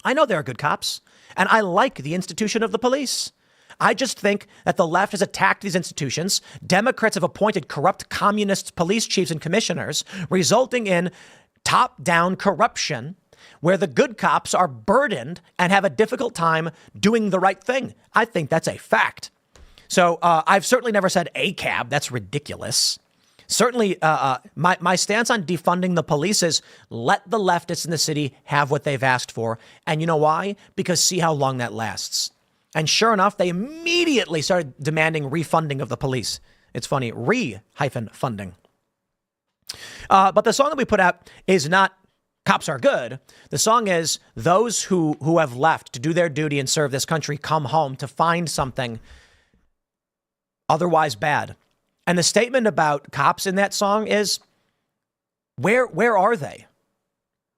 I know there are good cops. And I like the institution of the police. I just think that the left has attacked these institutions. Democrats have appointed corrupt communist police chiefs and commissioners, resulting in top-down corruption. where the good cops are burdened and have a difficult time doing the right thing. I think that's a fact. So I've certainly never said ACAB. That's ridiculous. Certainly, my stance on defunding the police is let the leftists in the city have what they've asked for. And you know why? Because see how long that lasts. And sure enough, they immediately started demanding refunding of the police. It's funny, funding. But the song that we put out is not Cops Are Good. The song is those who have left to do their duty and serve this country come home to find something otherwise bad. And the statement about cops in that song is, where are they?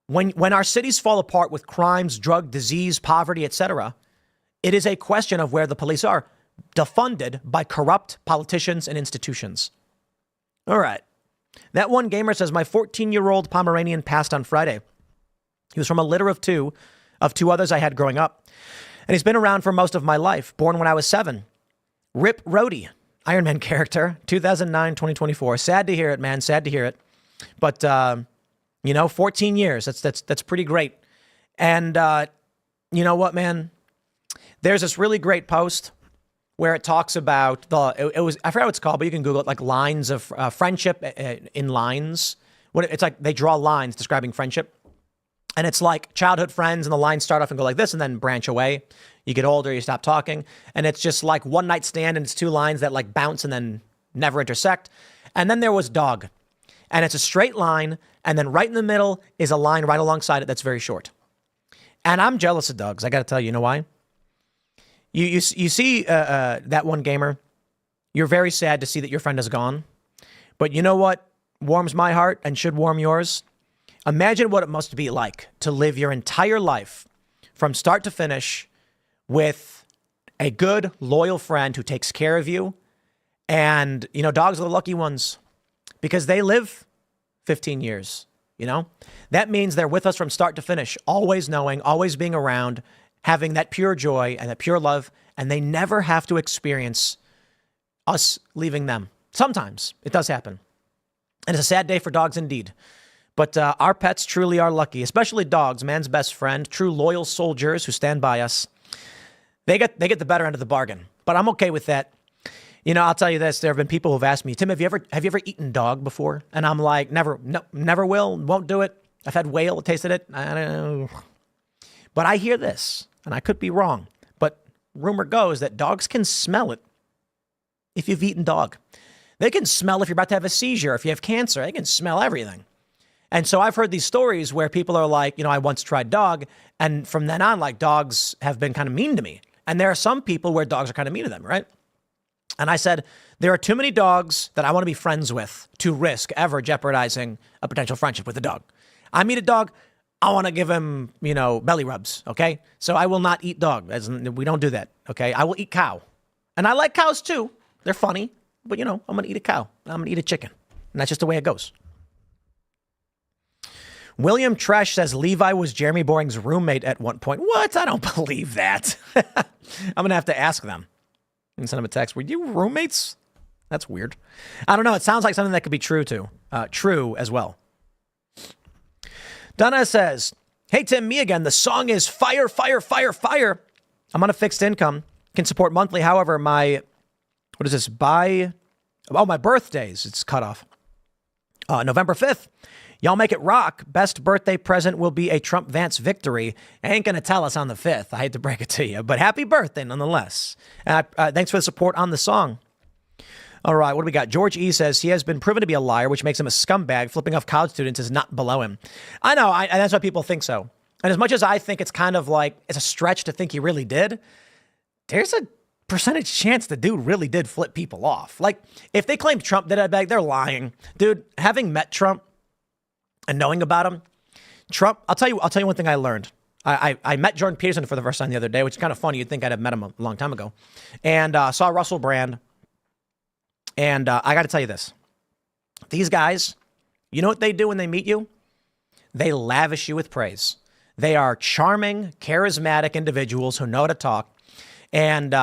When our cities fall apart with crimes, drug, disease, poverty, etc., it is a question of where the police are, defunded by corrupt politicians and institutions. All right. That one gamer says, my 14-year-old Pomeranian passed on Friday. He was from a litter of two others I had growing up. And he's been around for most of my life, born when I was 7. Rip Rhodey. Iron Man character, 2009, 2024. Sad to hear it, man. Sad to hear it. But, 14 years. That's pretty great. And you know what, man? There's this really great post where it talks about it was, I forgot what it's called, but you can Google it, like lines of friendship in lines. It's like they draw lines describing friendship. And it's like childhood friends, and the lines start off and go like this and then branch away. You get older, you stop talking. And it's just like one night stand, and it's 2 lines that like bounce and then never intersect. And then there was dog. And it's a straight line. And then right in the middle is a line right alongside it that's very short. And I'm jealous of dogs. I got to tell you, you know why? You see that one gamer, you're very sad to see that your friend is gone. But you know what warms my heart and should warm yours? Imagine what it must be like to live your entire life from start to finish with a good, loyal friend who takes care of you. And, dogs are the lucky ones because they live 15 years, That means they're with us from start to finish, always knowing, always being around, having that pure joy and that pure love, and they never have to experience us leaving them. Sometimes it does happen. And it's a sad day for dogs indeed. But our pets truly are lucky, especially dogs, man's best friend, true loyal soldiers who stand by us. They get the better end of the bargain. But I'm okay with that. I'll tell you this. There have been people who've asked me, Tim, have you ever eaten dog before? And I'm like, never, no, never will, won't do it. I've had whale, tasted it. I don't know. But I hear this, and I could be wrong. But rumor goes that dogs can smell it if you've eaten dog. They can smell if you're about to have a seizure, if you have cancer. They can smell everything. And so I've heard these stories where people are like, I once tried dog. And from then on, like dogs have been kind of mean to me. And there are some people where dogs are kind of mean to them, right? And I said, there are too many dogs that I want to be friends with to risk ever jeopardizing a potential friendship with a dog. I meet a dog, I want to give him, belly rubs, okay? So I will not eat dog. We don't do that, okay? I will eat cow. And I like cows too. They're funny. But, I'm going to eat a cow. I'm going to eat a chicken. And that's just the way it goes. William Tresh says Levi was Jeremy Boring's roommate at one point. What? I don't believe that. I'm going to have to ask them and send them a text. Were you roommates? That's weird. I don't know. It sounds like something that could be true too. True as well. Donna says, hey, Tim, me again. The song is Fire, Fire, Fire, Fire. I'm on a fixed income. Can support monthly. However, my birthdays. It's cut off. November 5th. Y'all make it rock. Best birthday present will be a Trump Vance victory. Ain't going to tell us on the 5th. I hate to break it to you, but happy birthday nonetheless. Thanks for the support on the song. All right, what do we got? George E. says he has been proven to be a liar, which makes him a scumbag. Flipping off college students is not below him. I know, and that's why people think so. And as much as I think it's kind of like it's a stretch to think he really did, there's a percentage chance the dude really did flip people off. Like, if they claimed Trump did it, they're lying. Dude, having met Trump and knowing about him, Trump, I'll tell you one thing I learned. I met Jordan Peterson for the first time the other day, which is kind of funny. You'd think I'd have met him a long time ago. And saw Russell Brand. And I got to tell you this. These guys, you know what they do when they meet you? They lavish you with praise. They are charming, charismatic individuals who know how to talk. And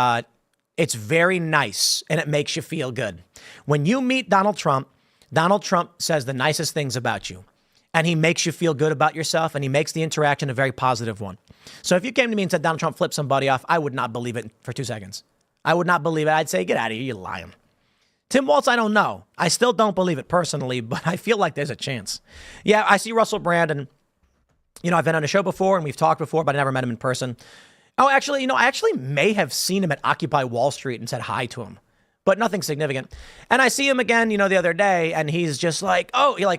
it's very nice, and it makes you feel good. When you meet Donald Trump says the nicest things about you. and he makes you feel good about yourself, and he makes the interaction a very positive one. So if you came to me and said Donald Trump flipped somebody off, I would not believe it for 2 seconds. I would not believe it. I'd say, get out of here, you're lying. Tim Walz, I don't know. I still don't believe it personally, but I feel like there's a chance. Yeah, I see Russell Brand, and, I've been on a show before, and we've talked before, but I never met him in person. Oh, actually, I actually may have seen him at Occupy Wall Street and said hi to him, but nothing significant. And I see him again, the other day, and he's just like,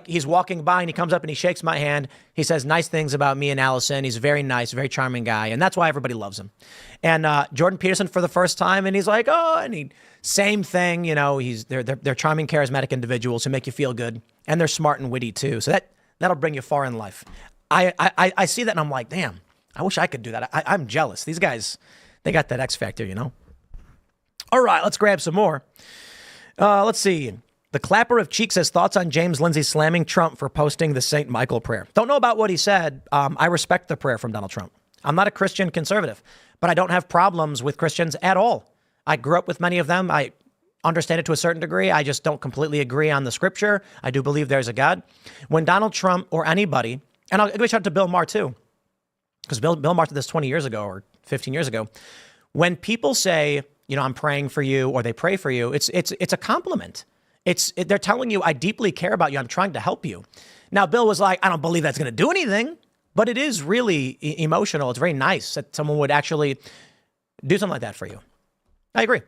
he's walking by, and he comes up and he shakes my hand. He says nice things about me and Allison. He's a very nice, very charming guy, and that's why everybody loves him. And Jordan Peterson for the first time, and he's like, same thing, they're charming, charismatic individuals who make you feel good, and they're smart and witty too. So that'll bring you far in life. I see that, and I'm like, damn, I wish I could do that. I'm jealous. These guys, they got that X factor, All right, let's grab some more. Let's see. The Clapper of Cheek says, thoughts on James Lindsay slamming Trump for posting the St. Michael prayer. Don't know about what he said. I respect the prayer from Donald Trump. I'm not a Christian conservative, but I don't have problems with Christians at all. I grew up with many of them. I understand it to a certain degree. I just don't completely agree on the scripture. I do believe there's a God. When Donald Trump or anybody, and I'll give a shout out to Bill Maher too, because Bill Maher did this 20 years ago or 15 years ago. When people say, I'm praying for you, or they pray for you, it's a compliment. They're telling you, I deeply care about you. I'm trying to help you. Now, Bill was like, I don't believe that's going to do anything, but it is really emotional. It's very nice that someone would actually do something like that for you. I agree.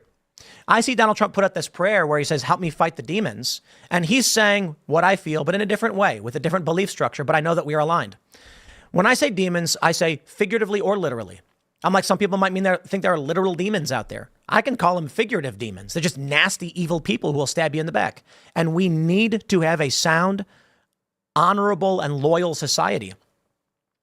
I see Donald Trump put out this prayer where he says, help me fight the demons. And he's saying what I feel, but in a different way, with a different belief structure. But I know that we are aligned. When I say demons, I say figuratively or literally. I'm like, some people might think there are literal demons out there. I can call them figurative demons. They're just nasty, evil people who will stab you in the back. And we need to have a sound, honorable, and loyal society.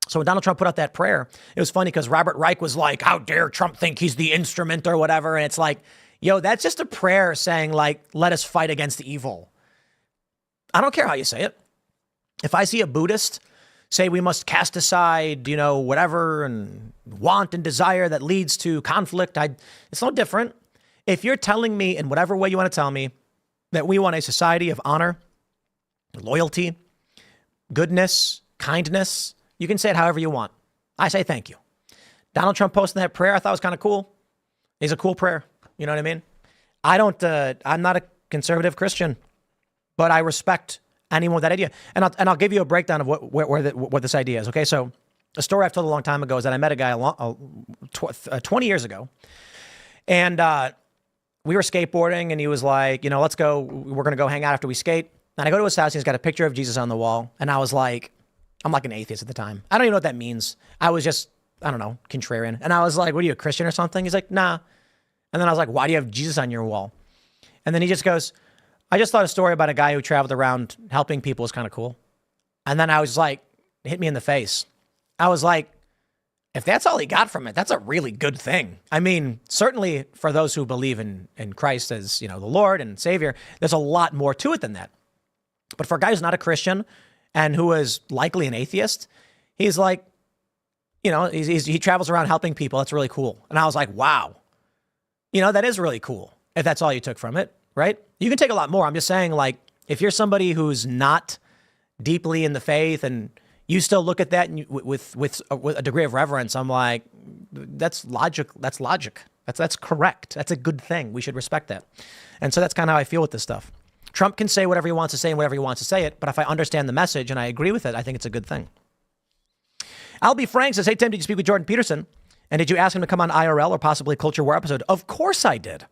So when Donald Trump put out that prayer, it was funny because Robert Reich was like, how dare Trump think he's the instrument or whatever. And it's like, that's just a prayer saying, like, let us fight against evil. I don't care how you say it. If I see a Buddhist say we must cast aside, whatever and want and desire that leads to conflict, it's no different. If you're telling me in whatever way you want to tell me that we want a society of honor, loyalty, goodness, kindness, you can say it however you want. I say thank you. Donald Trump posting that prayer, I thought was kind of cool. It's a cool prayer. You know what I mean? I'm not a conservative Christian, but I respect anyone with that idea. And I'll give you a breakdown of what this idea is. Okay. So a story I've told a long time ago is that I met a guy 20 years ago, and we were skateboarding, and he was like, let's go, we're going to go hang out after we skate. And I go to his house, and he's got a picture of Jesus on the wall. And I was like, I'm like an atheist at the time. I don't even know what that means. I was just, I don't know, contrarian. And I was like, what are you, a Christian or something? He's like, nah. And then I was like, why do you have Jesus on your wall? And then he just goes, I just thought a story about a guy who traveled around helping people was kind of cool. And then I was like, it hit me in the face. I was like, if that's all he got from it, that's a really good thing. I mean, certainly for those who believe in Christ as, the Lord and Savior, there's a lot more to it than that. But for a guy who's not a Christian and who is likely an atheist, he's like, he travels around helping people. That's really cool. And I was like, wow. That is really cool if that's all you took from it, right? You can take a lot more. I'm just saying, like, if you're somebody who's not deeply in the faith and you still look at that and with a degree of reverence, I'm like, that's logic. That's logic. That's correct. That's a good thing. We should respect that. And so that's kind of how I feel with this stuff. Trump can say whatever he wants to say and whatever he wants to say it. But if I understand the message and I agree with it, I think it's a good thing. Al B. Frank says, hey, Tim, did you speak with Jordan Peterson? And did you ask him to come on IRL or possibly Culture War episode? Of course I did.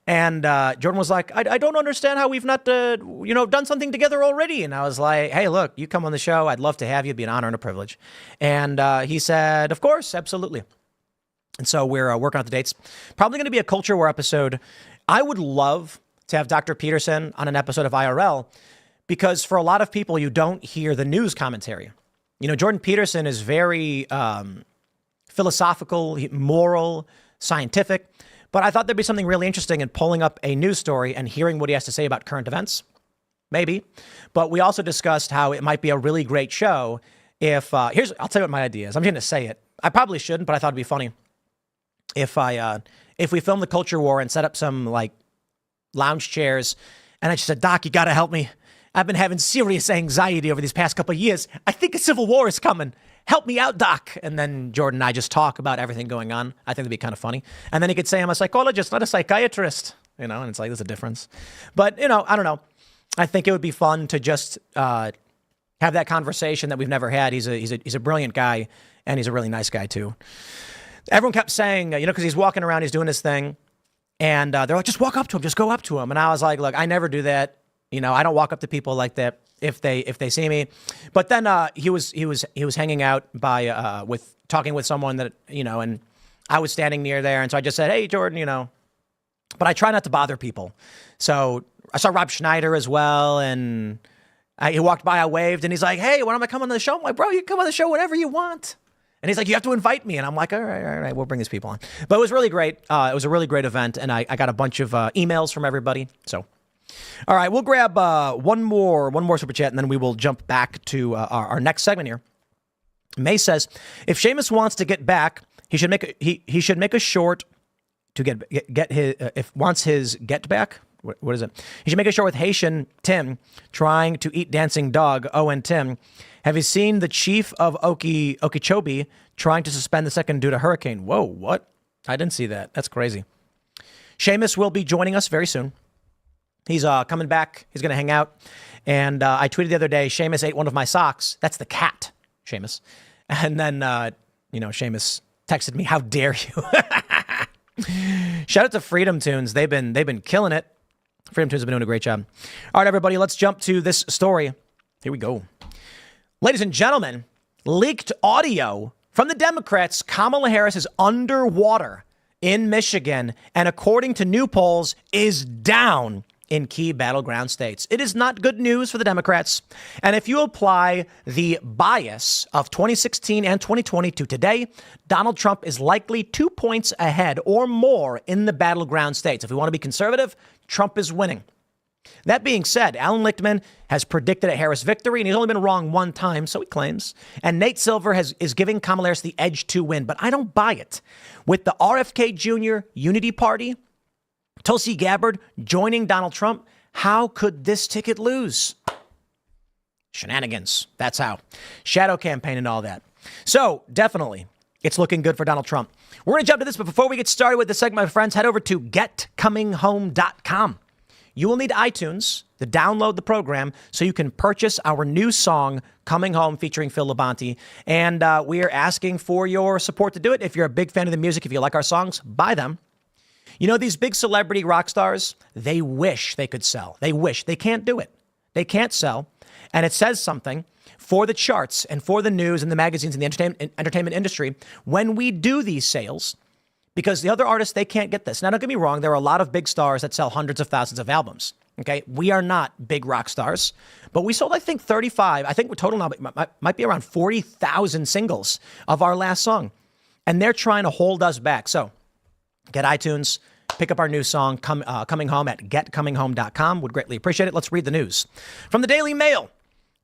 And Jordan was like, I don't understand how we've not, done something together already. And I was like, hey, look, you come on the show. I'd love to have you. It'd be an honor and a privilege. And he said, of course, absolutely. And so we're working out the dates. Probably going to be a Culture War episode. I would love to have Dr. Peterson on an episode of IRL because for a lot of people, you don't hear the news commentary. Jordan Peterson is very philosophical, moral, scientific. But I thought there'd be something really interesting in pulling up a news story and hearing what he has to say about current events. Maybe. But we also discussed how it might be a really great show if, I'll tell you what my idea is. I'm going to say it. I probably shouldn't, but I thought it'd be funny if we film the Culture War and set up some like lounge chairs and I just said, Doc, you got to help me. I've been having serious anxiety over these past couple of years. I think a civil war is coming. Help me out, Doc. And then Jordan and I just talk about everything going on. I think it'd be kind of funny. And then he could say, I'm a psychologist, not a psychiatrist. And it's like, there's a difference. But, I don't know. I think it would be fun to just have that conversation that we've never had. He's a brilliant guy, and he's a really nice guy, too. Everyone kept saying, because he's walking around, he's doing his thing. And they're like, just walk up to him, just go up to him. And I was like, look, I never do that. I don't walk up to people like that if they see me. But then he was hanging out by with talking with someone that and I was standing near there, and so I just said, hey, Jordan, But I try not to bother people. So I saw Rob Schneider as well, and he walked by, I waved, and he's like, hey, when am I coming on the show? I'm like, bro, you can come on the show whenever you want. And he's like, you have to invite me. And I'm like, all right, we'll bring these people on. But it was really great. It was a really great event, and I got a bunch of emails from everybody. So, all right, we'll grab one more super chat, and then we will jump back to our next segment here. May says, if Seamus wants to get back, he should make a short to get his wants his get back. What is it? He should make a short with Haitian Tim trying to eat dancing dog. Oh, and Tim, have you seen the chief of Okeechobee trying to suspend the second due to hurricane? Whoa, what? I didn't see that. That's crazy. Seamus will be joining us very soon. He's coming back. He's going to hang out. And I tweeted the other day, Seamus ate one of my socks. That's the cat, Seamus. And then, Seamus texted me, how dare you? Shout out to Freedom Tunes. They've been killing it. Freedom Tunes have been doing a great job. All right, everybody, let's jump to this story. Here we go. Ladies and gentlemen, leaked audio from the Democrats. Kamala Harris is underwater in Michigan, and according to new polls, is down in key battleground states. It is not good news for the Democrats. And if you apply the bias of 2016 and 2020 to today, Donald Trump is likely 2 points ahead or more in the battleground states. If we want to be conservative, Trump is winning. That being said, Alan Lichtman has predicted a Harris victory, and he's only been wrong one time, so he claims. And Nate Silver is giving Kamala Harris the edge to win, but I don't buy it. With the RFK Jr. Unity Party, Tulsi Gabbard joining Donald Trump, how could this ticket lose? Shenanigans. That's how. Shadow campaign and all that. So definitely, it's looking good for Donald Trump. We're going to jump to this, but before we get started with the segment, my friends, head over to getcominghome.com. You will need iTunes to download the program so you can purchase our new song, Coming Home, featuring Phil Labonte. And we are asking for your support to do it. If you're a big fan of the music, if you like our songs, buy them. These big celebrity rock stars, they wish they could sell. They wish. They can't do it. They can't sell. And it says something for the charts and for the news and the magazines and the entertainment industry when we do these sales, because the other artists, they can't get this. Now, don't get me wrong. There are a lot of big stars that sell hundreds of thousands of albums. Okay. We are not big rock stars, but we sold, I think, 35. I think the total now might be around 40,000 singles of our last song. And they're trying to hold us back. So get iTunes, pick up our new song, Coming Home at getcominghome.com. Would greatly appreciate it. Let's read the news. From the Daily Mail,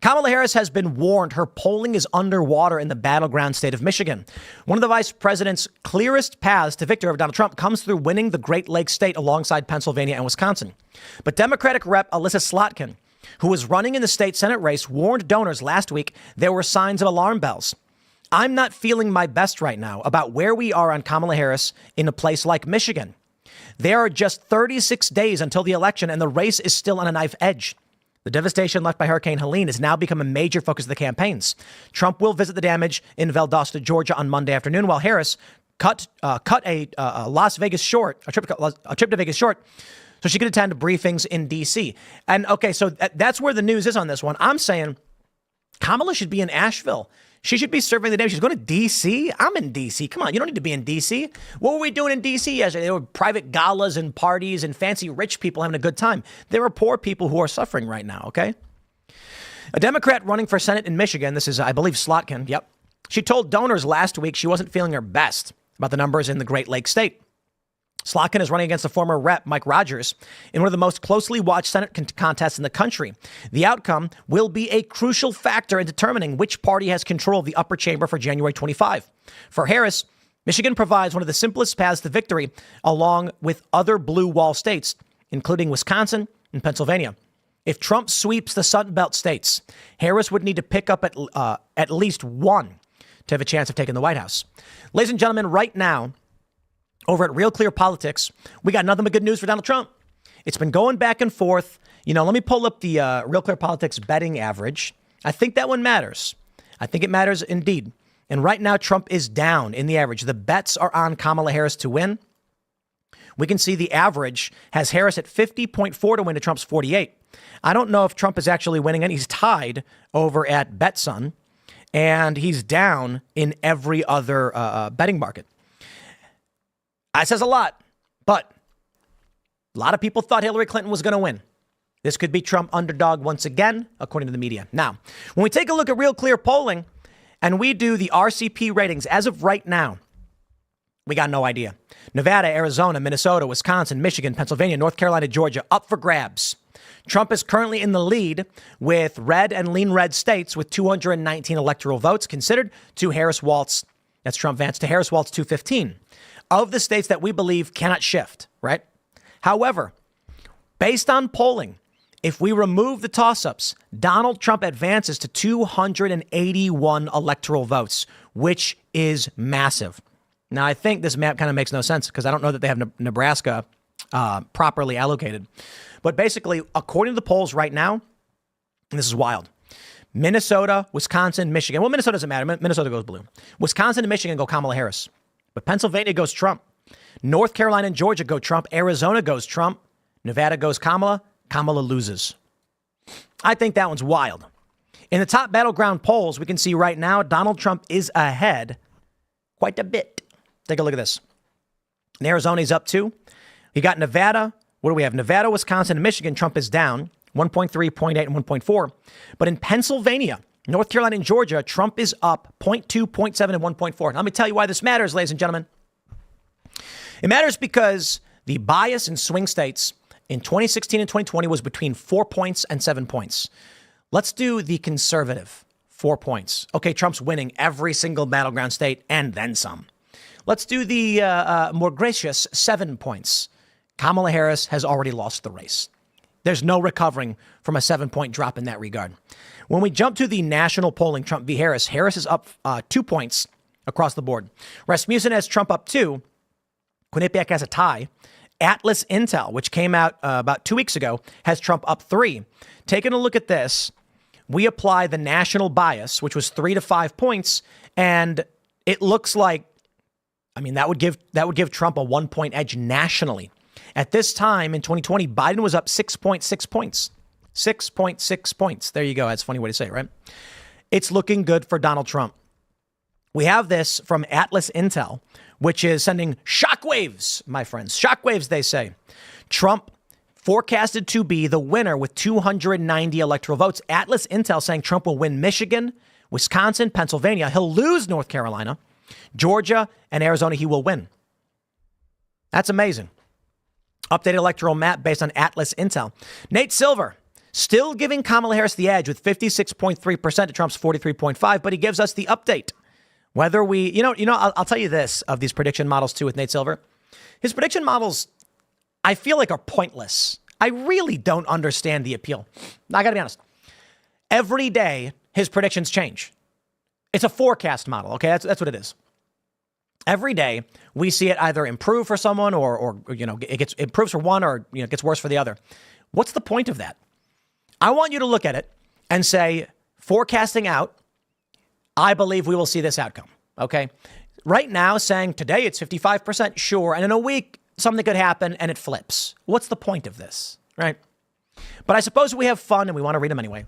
Kamala Harris has been warned her polling is underwater in the battleground state of Michigan. One of the vice president's clearest paths to victory over Donald Trump comes through winning the Great Lakes state alongside Pennsylvania and Wisconsin. But Democratic Rep. Alyssa Slotkin, who was running in the state Senate race, warned donors last week there were signs of alarm bells. I'm not feeling my best right now about where we are on Kamala Harris in a place like Michigan. There are just 36 days until the election, and the race is still on a knife edge. The devastation left by Hurricane Helene has now become a major focus of the campaigns. Trump will visit the damage in Valdosta, Georgia on Monday afternoon, while Harris cut a trip to Vegas short so she could attend briefings in D.C. And okay, so that's where the news is on this one. I'm saying Kamala should be in Asheville. She should be serving the day. She's going to D.C. I'm in D.C. Come on, you don't need to be in D.C. What were we doing in D.C. yesterday? There were private galas and parties and fancy rich people having a good time. There are poor people who are suffering right now, okay? A Democrat running for Senate in Michigan, this is, I believe, Slotkin, yep. She told donors last week she wasn't feeling her best about the numbers in the Great Lakes state. Slotkin is running against the former rep, Mike Rogers, in one of the most closely watched Senate contests in the country. The outcome will be a crucial factor in determining which party has control of the upper chamber for January 25. For Harris, Michigan provides one of the simplest paths to victory, along with other blue wall states, including Wisconsin and Pennsylvania. If Trump sweeps the Sun Belt states, Harris would need to pick up at least one to have a chance of taking the White House. Ladies and gentlemen, right now, over at Real Clear Politics, we got nothing but good news for Donald Trump. It's been going back and forth. Let me pull up the Real Clear Politics betting average. I think that one matters. I think it matters indeed. And right now, Trump is down in the average. The bets are on Kamala Harris to win. We can see the average has Harris at 50.4 to win to Trump's 48. I don't know if Trump is actually winning, and he's tied over at BetSun, and he's down in every other betting market. That says a lot, but a lot of people thought Hillary Clinton was going to win. This could be Trump underdog once again, according to the media. Now, when we take a look at Real Clear polling and we do the RCP ratings as of right now, we got no idea. Nevada, Arizona, Minnesota, Wisconsin, Michigan, Pennsylvania, North Carolina, Georgia, up for grabs. Trump is currently in the lead with red and lean red states with 219 electoral votes considered to Harris Walz. That's Trump Vance to Harris Walz 215 of the states that we believe cannot shift, right? However, based on polling, if we remove the toss-ups, Donald Trump advances to 281 electoral votes, which is massive. Now, I think this map kind of makes no sense because I don't know that they have Nebraska properly allocated. But basically, according to the polls right now, and this is wild, Minnesota, Wisconsin, Michigan. Well, Minnesota doesn't matter. Minnesota goes blue. Wisconsin and Michigan go Kamala Harris. But Pennsylvania goes Trump. North Carolina and Georgia go Trump. Arizona goes Trump. Nevada goes Kamala. Kamala loses. I think that one's wild. In the top battleground polls, we can see right now Donald Trump is ahead quite a bit. Take a look at this. In Arizona, he's up 2. He got Nevada. What do we have? Nevada, Wisconsin, and Michigan. Trump is down 1.3, 0.8, and 1.4. But in Pennsylvania, North Carolina, and Georgia, Trump is up 0.2, 0.7, and 1.4. Let me tell you why this matters, ladies and gentlemen. It matters because the bias in swing states in 2016 and 2020 was between 4 points and 7 points. Let's do the conservative 4 points. Okay, Trump's winning every single battleground state and then some. Let's do the more gracious 7 points. Kamala Harris has already lost the race. There's no recovering from a 7-point drop in that regard. When we jump to the national polling, Trump v. Harris, Harris is up 2 points across the board. Rasmussen has Trump up 2. Quinnipiac has a tie. Atlas Intel, which came out about 2 weeks ago, has Trump up 3. Taking a look at this, we apply the national bias, which was 3 to 5 points, and it looks like, that would give Trump a 1-point edge nationally. At this time in 2020, Biden was up 6.6 points. 6.6 points. There you go. That's a funny way to say it, right? It's looking good for Donald Trump. We have this from Atlas Intel, which is sending shockwaves, my friends. Shockwaves, they say. Trump forecasted to be the winner with 290 electoral votes. Atlas Intel saying Trump will win Michigan, Wisconsin, Pennsylvania. He'll lose North Carolina, Georgia, and Arizona. He will win. That's amazing. Updated electoral map based on Atlas Intel. Nate Silver still giving Kamala Harris the edge with 56.3% to Trump's 43.5%, but he gives us the update. Whether we, I'll tell you this of these prediction models too with Nate Silver. His prediction models, I feel like, are pointless. I really don't understand the appeal. I got to be honest. Every day, his predictions change. It's a forecast model, okay? That's what it is. Every day, we see it either improve for someone or it improves for one or, it gets worse for the other. What's the point of that? I want you to look at it and say, forecasting out, I believe we will see this outcome, okay? Right now, saying today it's 55%, sure, and in a week, something could happen and it flips. What's the point of this, right? But I suppose we have fun and we want to read them anyway.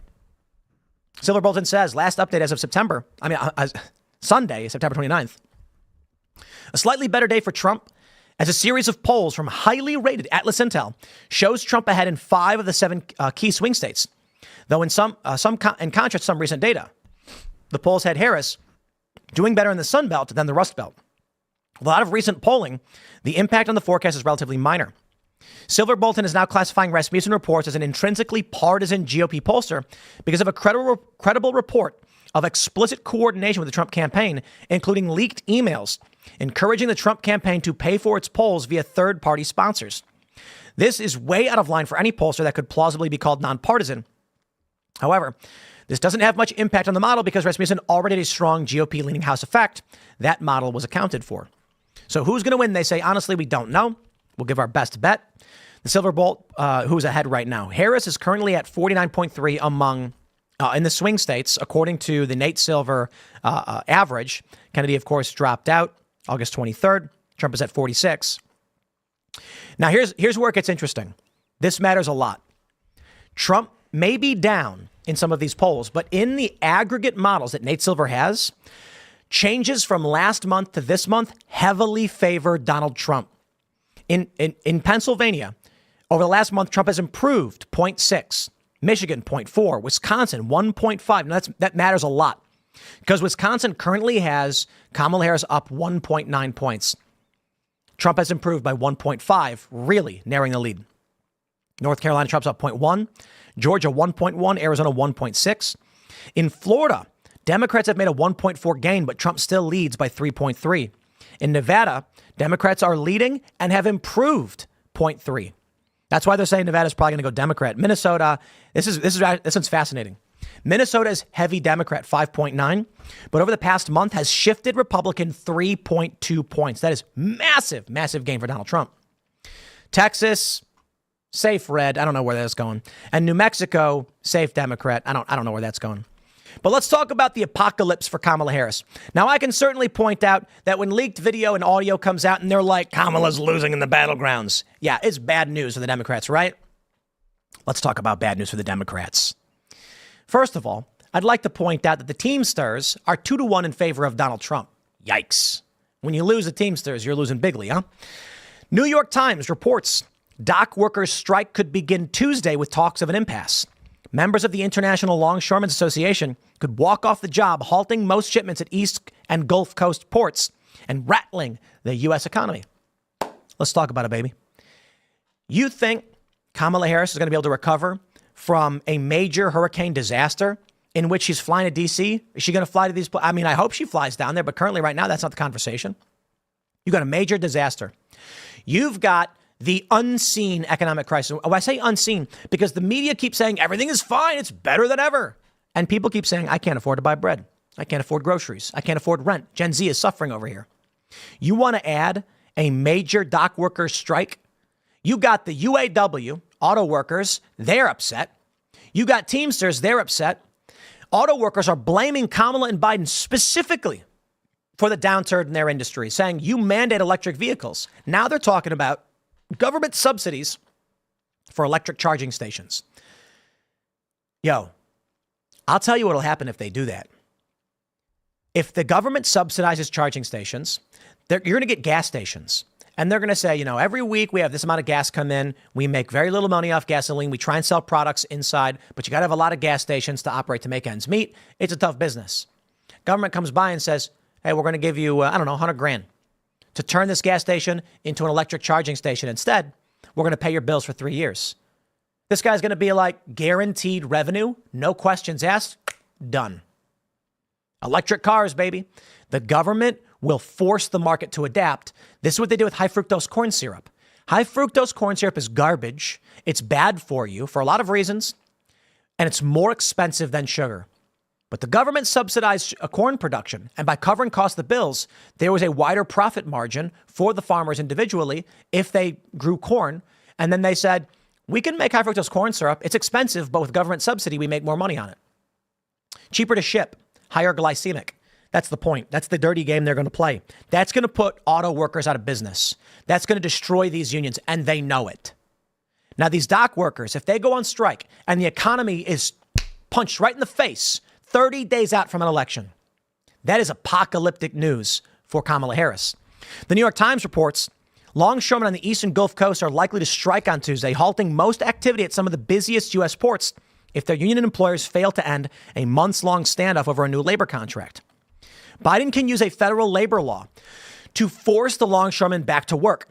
Silver Bolton says, last update as of Sunday, September 29th. A slightly better day for Trump as a series of polls from highly rated Atlas Intel shows Trump ahead in 5 of the 7 key swing states. Though in in contrast to some recent data, the polls had Harris doing better in the Sun Belt than the Rust Belt. A lot of recent polling, the impact on the forecast is relatively minor. Silver Bolton is now classifying Rasmussen reports as an intrinsically partisan GOP pollster because of a credible report of explicit coordination with the Trump campaign, including leaked emails encouraging the Trump campaign to pay for its polls via third-party sponsors. This is way out of line for any pollster that could plausibly be called nonpartisan. However, this doesn't have much impact on the model because Rasmussen already had a strong GOP-leaning House effect. That model was accounted for. So who's going to win? They say, honestly, we don't know. We'll give our best bet. The Silver Bolt, who's ahead right now. Harris is currently at 49.3 among in the swing states, according to the Nate Silver average. Kennedy, of course, dropped out August 23rd. Trump is at 46. Now, here's where it gets interesting. This matters a lot. Trump may be down in some of these polls, but in the aggregate models that Nate Silver has, changes from last month to this month heavily favor Donald Trump. In Pennsylvania, over the last month, Trump has improved 0.6, Michigan 0.4, Wisconsin 1.5. Now that matters a lot because Wisconsin currently has Kamala Harris up 1.9 points. Trump has improved by 1.5, really narrowing the lead. North Carolina, Trump's up 0.1, Georgia 1.1, Arizona 1.6. In Florida, Democrats have made a 1.4 gain, but Trump still leads by 3.3. In Nevada, Democrats are leading and have improved 0.3. That's why they're saying Nevada's probably going to go Democrat. Minnesota, this one's fascinating. Minnesota is heavy Democrat, 5.9, but over the past month has shifted Republican 3.2 points. That is massive, massive gain for Donald Trump. Texas, safe red. I don't know where that's going. And New Mexico, safe Democrat. I don't know where that's going. But let's talk about the apocalypse for Kamala Harris. Now, I can certainly point out that when leaked video and audio comes out and they're like, Kamala's losing in the battlegrounds. Yeah, it's bad news for the Democrats, right? Let's talk about bad news for the Democrats. First of all, I'd like to point out that the Teamsters are 2-1 in favor of Donald Trump. Yikes. When you lose the Teamsters, you're losing bigly, huh? New York Times reports dock workers' strike could begin Tuesday with talks of an impasse. Members of the International Longshoremen's Association could walk off the job, halting most shipments at East and Gulf Coast ports and rattling the U.S. economy. Let's talk about it, baby. You think Kamala Harris is going to be able to recover from a major hurricane disaster in which she's flying to D.C.? Is she going to fly to these? I mean, I hope she flies down there, but currently right now, that's not the conversation. You've got a major disaster. You've got the unseen economic crisis. Oh, I say unseen because the media keeps saying everything is fine. It's better than ever. And people keep saying, I can't afford to buy bread. I can't afford groceries. I can't afford rent. Gen Z is suffering over here. You want to add a major dock workers strike? You got the UAW, auto workers, they're upset. You got Teamsters, they're upset. Auto workers are blaming Kamala and Biden specifically for the downturn in their industry, saying you mandate electric vehicles. Now they're talking about government subsidies for electric charging stations. Yo, I'll tell you what'll happen if they do that. If the government subsidizes charging stations, you're going to get gas stations. And they're going to say, every week we have this amount of gas come in. We make very little money off gasoline. We try and sell products inside, but you got to have a lot of gas stations to operate to make ends meet. It's a tough business. Government comes by and says, hey, we're going to give you, $100,000 to turn this gas station into an electric charging station. Instead, we're going to pay your bills for 3 years. This guy's going to be like guaranteed revenue, no questions asked, done. Electric cars, baby. The government will force the market to adapt. This is what they do with high fructose corn syrup. High fructose corn syrup is garbage. It's bad for you for a lot of reasons, and it's more expensive than sugar. But the government subsidized corn production, and by covering costs of the bills, there was a wider profit margin for the farmers individually if they grew corn. And then they said, we can make high fructose corn syrup. It's expensive, but with government subsidy, we make more money on it. Cheaper to ship, higher glycemic. That's the point. That's the dirty game they're going to play. That's going to put auto workers out of business. That's going to destroy these unions, and they know it. Now, these dock workers, if they go on strike and the economy is punched right in the face 30 days out from an election, that is apocalyptic news for Kamala Harris. The New York Times reports longshoremen on the eastern Gulf Coast are likely to strike on Tuesday, halting most activity at some of the busiest U.S. ports if their union employers fail to end a months-long standoff over a new labor contract. Biden can use a federal labor law to force the longshoremen back to work.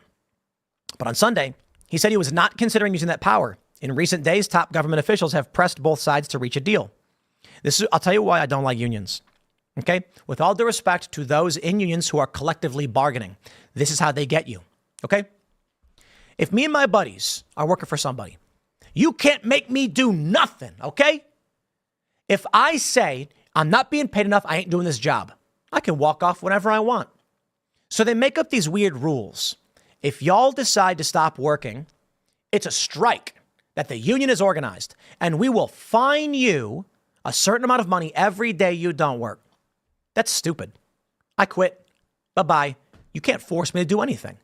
But on Sunday, he said he was not considering using that power. In recent days, top government officials have pressed both sides to reach a deal. I'll tell you why I don't like unions. Okay? With all due respect to those in unions who are collectively bargaining, this is how they get you. Okay? If me and my buddies are working for somebody, you can't make me do nothing, okay? If I say I'm not being paid enough, I ain't doing this job, I can walk off whenever I want. So they make up these weird rules. If y'all decide to stop working, it's a strike that the union is organized, and we will fine you a certain amount of money every day you don't work. That's stupid. I quit. Bye-bye. You can't force me to do anything.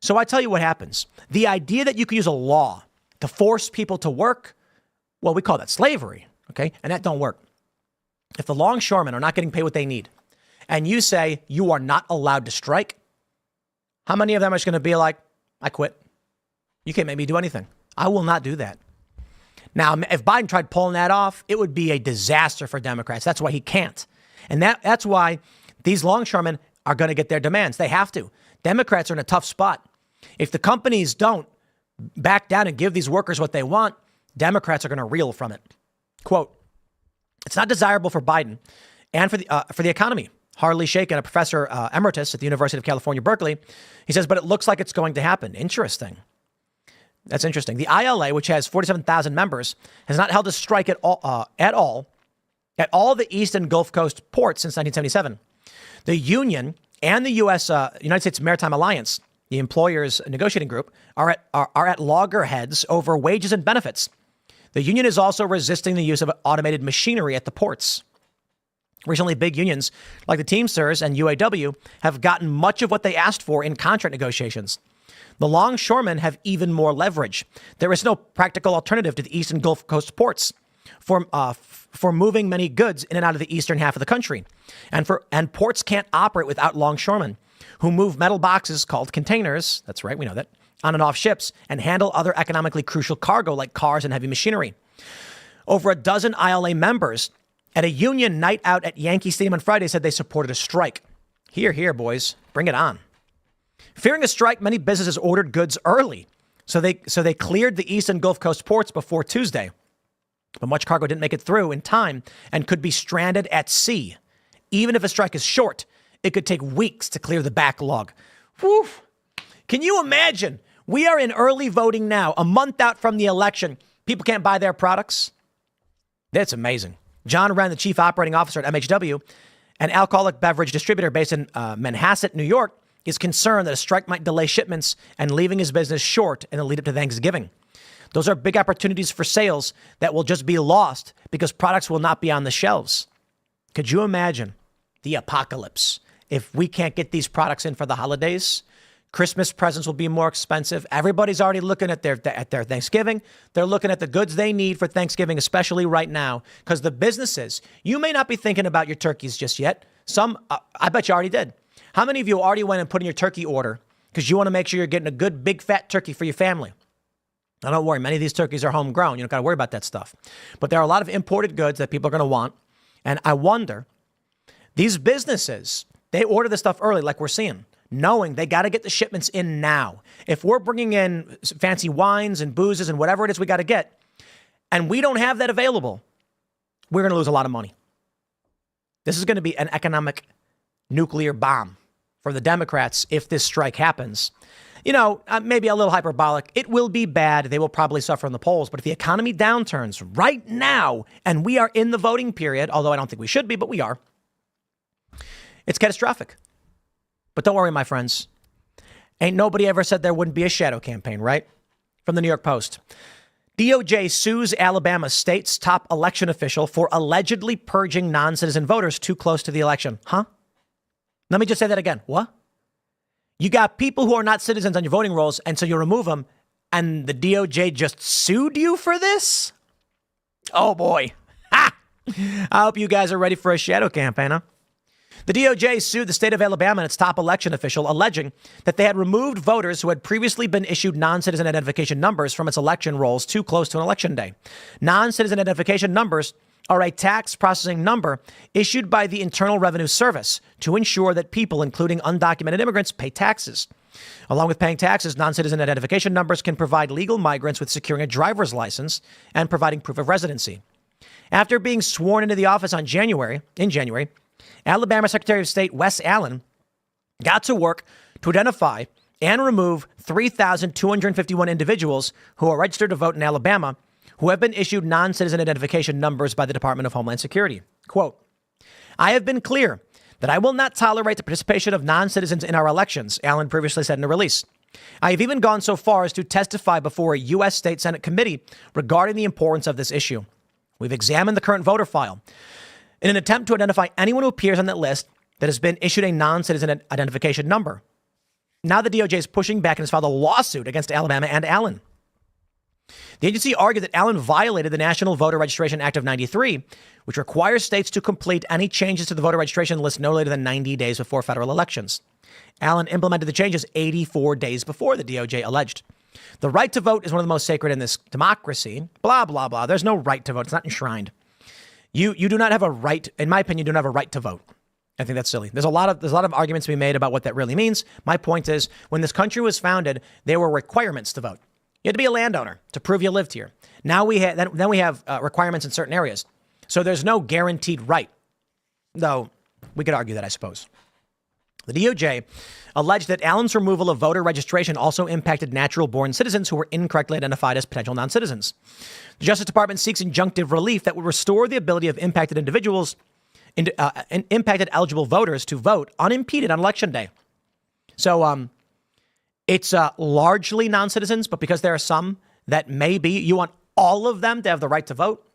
So I tell you what happens. The idea that you can use a law to force people to work, well, we call that slavery, okay? And that don't work. If the longshoremen are not getting paid what they need, and you say you are not allowed to strike, how many of them are just going to be like, I quit. You can't make me do anything. I will not do that. Now, if Biden tried pulling that off, it would be a disaster for Democrats. That's why he can't. And that's why these longshoremen are going to get their demands. They have to. Democrats are in a tough spot. If the companies don't back down and give these workers what they want, Democrats are going to reel from it. Quote, it's not desirable for Biden and for the economy. Harley Shaken, a professor emeritus at the University of California, Berkeley, he says, but it looks like it's going to happen. Interesting. That's interesting. The ILA, which has 47,000 members, has not held a strike at all at all the East and Gulf Coast ports since 1977. The union and the United States Maritime Alliance, the employers' negotiating group, are at loggerheads over wages and benefits. The union is also resisting the use of automated machinery at the ports. Recently, big unions like the Teamsters and UAW have gotten much of what they asked for in contract negotiations. The longshoremen have even more leverage. There is no practical alternative to the East and Gulf Coast ports for moving many goods in and out of the eastern half of the country. And ports can't operate without longshoremen who move metal boxes called containers, that's right, we know that, on and off ships and handle other economically crucial cargo like cars and heavy machinery. Over a dozen ILA members at a union night out at Yankee Stadium on Friday said they supported a strike. Hear, hear, boys. Bring it on. Fearing a strike, many businesses ordered goods early. So they cleared the East and Gulf Coast ports before Tuesday. But much cargo didn't make it through in time and could be stranded at sea. Even if a strike is short, it could take weeks to clear the backlog. Whew. Can you imagine? We are in early voting now, a month out from the election. People can't buy their products. That's amazing. John Wren, the chief operating officer at MHW, an alcoholic beverage distributor based in Manhasset, New York, is concerned that a strike might delay shipments and leaving his business short in the lead up to Thanksgiving. Those are big opportunities for sales that will just be lost because products will not be on the shelves. Could you imagine the apocalypse if we can't get these products in for the holidays? Christmas presents will be more expensive. Everybody's already looking at their Thanksgiving. They're looking at the goods they need for Thanksgiving, especially right now, because the businesses, you may not be thinking about your turkeys just yet. Some, I bet you already did. How many of you already went and put in your turkey order because you want to make sure you're getting a good, big, fat turkey for your family? Now, don't worry. Many of these turkeys are homegrown. You don't got to worry about that stuff. But there are a lot of imported goods that people are going to want. And I wonder, these businesses, they order the stuff early like we're seeing, knowing they got to get the shipments in now. If we're bringing in fancy wines and boozes and whatever it is we got to get, and we don't have that available, we're going to lose a lot of money. This is going to be an economic nuclear bomb for the Democrats if this strike happens. You know, maybe a little hyperbolic. It will be bad. They will probably suffer in the polls. But if the economy downturns right now, and we are in the voting period, although I don't think we should be, but we are, it's catastrophic. But don't worry, my friends. Ain't nobody ever said there wouldn't be a shadow campaign, right? From the New York Post. DOJ sues Alabama state's top election official for allegedly purging non-citizen voters too close to the election. Huh? Let me just say that again. What? You got people who are not citizens on your voting rolls, and so you remove them, and the DOJ just sued you for this? Oh, boy. Ha! I hope you guys are ready for a shadow campaign, huh? The DOJ sued the state of Alabama and its top election official, alleging that they had removed voters who had previously been issued non-citizen identification numbers from its election rolls too close to an election day. Non-citizen identification numbers are a tax processing number issued by the Internal Revenue Service to ensure that people, including undocumented immigrants, pay taxes. Along with paying taxes, non-citizen identification numbers can provide legal migrants with securing a driver's license and providing proof of residency. After being sworn into the office in January, Alabama Secretary of State Wes Allen got to work to identify and remove 3,251 individuals who are registered to vote in Alabama who have been issued non-citizen identification numbers by the Department of Homeland Security. Quote, I have been clear that I will not tolerate the participation of non-citizens in our elections, Allen previously said in a release. I have even gone so far as to testify before a U.S. State Senate committee regarding the importance of this issue. We've examined the current voter file in an attempt to identify anyone who appears on that list that has been issued a non-citizen identification number. Now the DOJ is pushing back and has filed a lawsuit against Alabama and Allen. The agency argued that Allen violated the National Voter Registration Act of 93, which requires states to complete any changes to the voter registration list no later than 90 days before federal elections. Allen implemented the changes 84 days before, the DOJ alleged. The right to vote is one of the most sacred in this democracy. Blah, blah, blah. There's no right to vote. It's not enshrined. You do not have a right, in my opinion, you don't have a right to vote. I think that's silly. There's a lot of arguments to be made about what that really means. My point is, when this country was founded, there were requirements to vote. You had to be a landowner to prove you lived here. Now we have requirements in certain areas. So there's no guaranteed right. Though we could argue that, I suppose. The DOJ alleged that Allen's removal of voter registration also impacted natural-born citizens who were incorrectly identified as potential non-citizens. The Justice Department seeks injunctive relief that would restore the ability of impacted individuals and impacted eligible voters to vote unimpeded on Election Day. So it's largely non-citizens, but because there are some that may be, you want all of them to have the right to vote,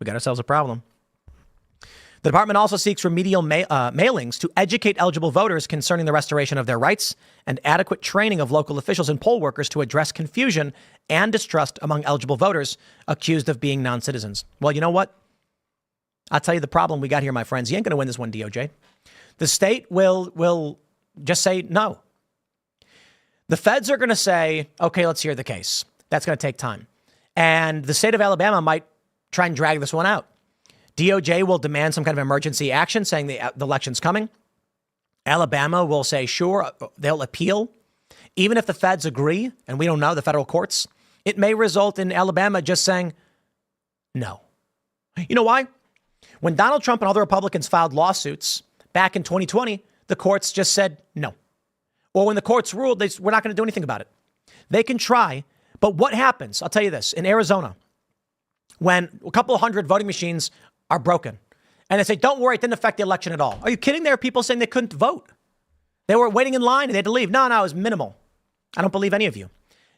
we got ourselves a problem. The department also seeks remedial mailings to educate eligible voters concerning the restoration of their rights and adequate training of local officials and poll workers to address confusion and distrust among eligible voters accused of being non-citizens. Well, you know what? I'll tell you the problem we got here, my friends. You ain't going to win this one, DOJ. The state will just say no. The feds are going to say, okay, let's hear the case. That's going to take time. And the state of Alabama might try and drag this one out. DOJ will demand some kind of emergency action saying the election's coming. Alabama will say, sure, they'll appeal. Even if the feds agree, and we don't know, the federal courts, it may result in Alabama just saying no. You know why? When Donald Trump and other Republicans filed lawsuits back in 2020, the courts just said no. Or when the courts ruled, we're not going to do anything about it. They can try, but what happens? I'll tell you this. In Arizona, when a couple of hundred voting machines are broken, and they say, don't worry, it didn't affect the election at all. Are you kidding? There are people saying they couldn't vote. They were waiting in line and they had to leave. No, it was minimal. I don't believe any of you.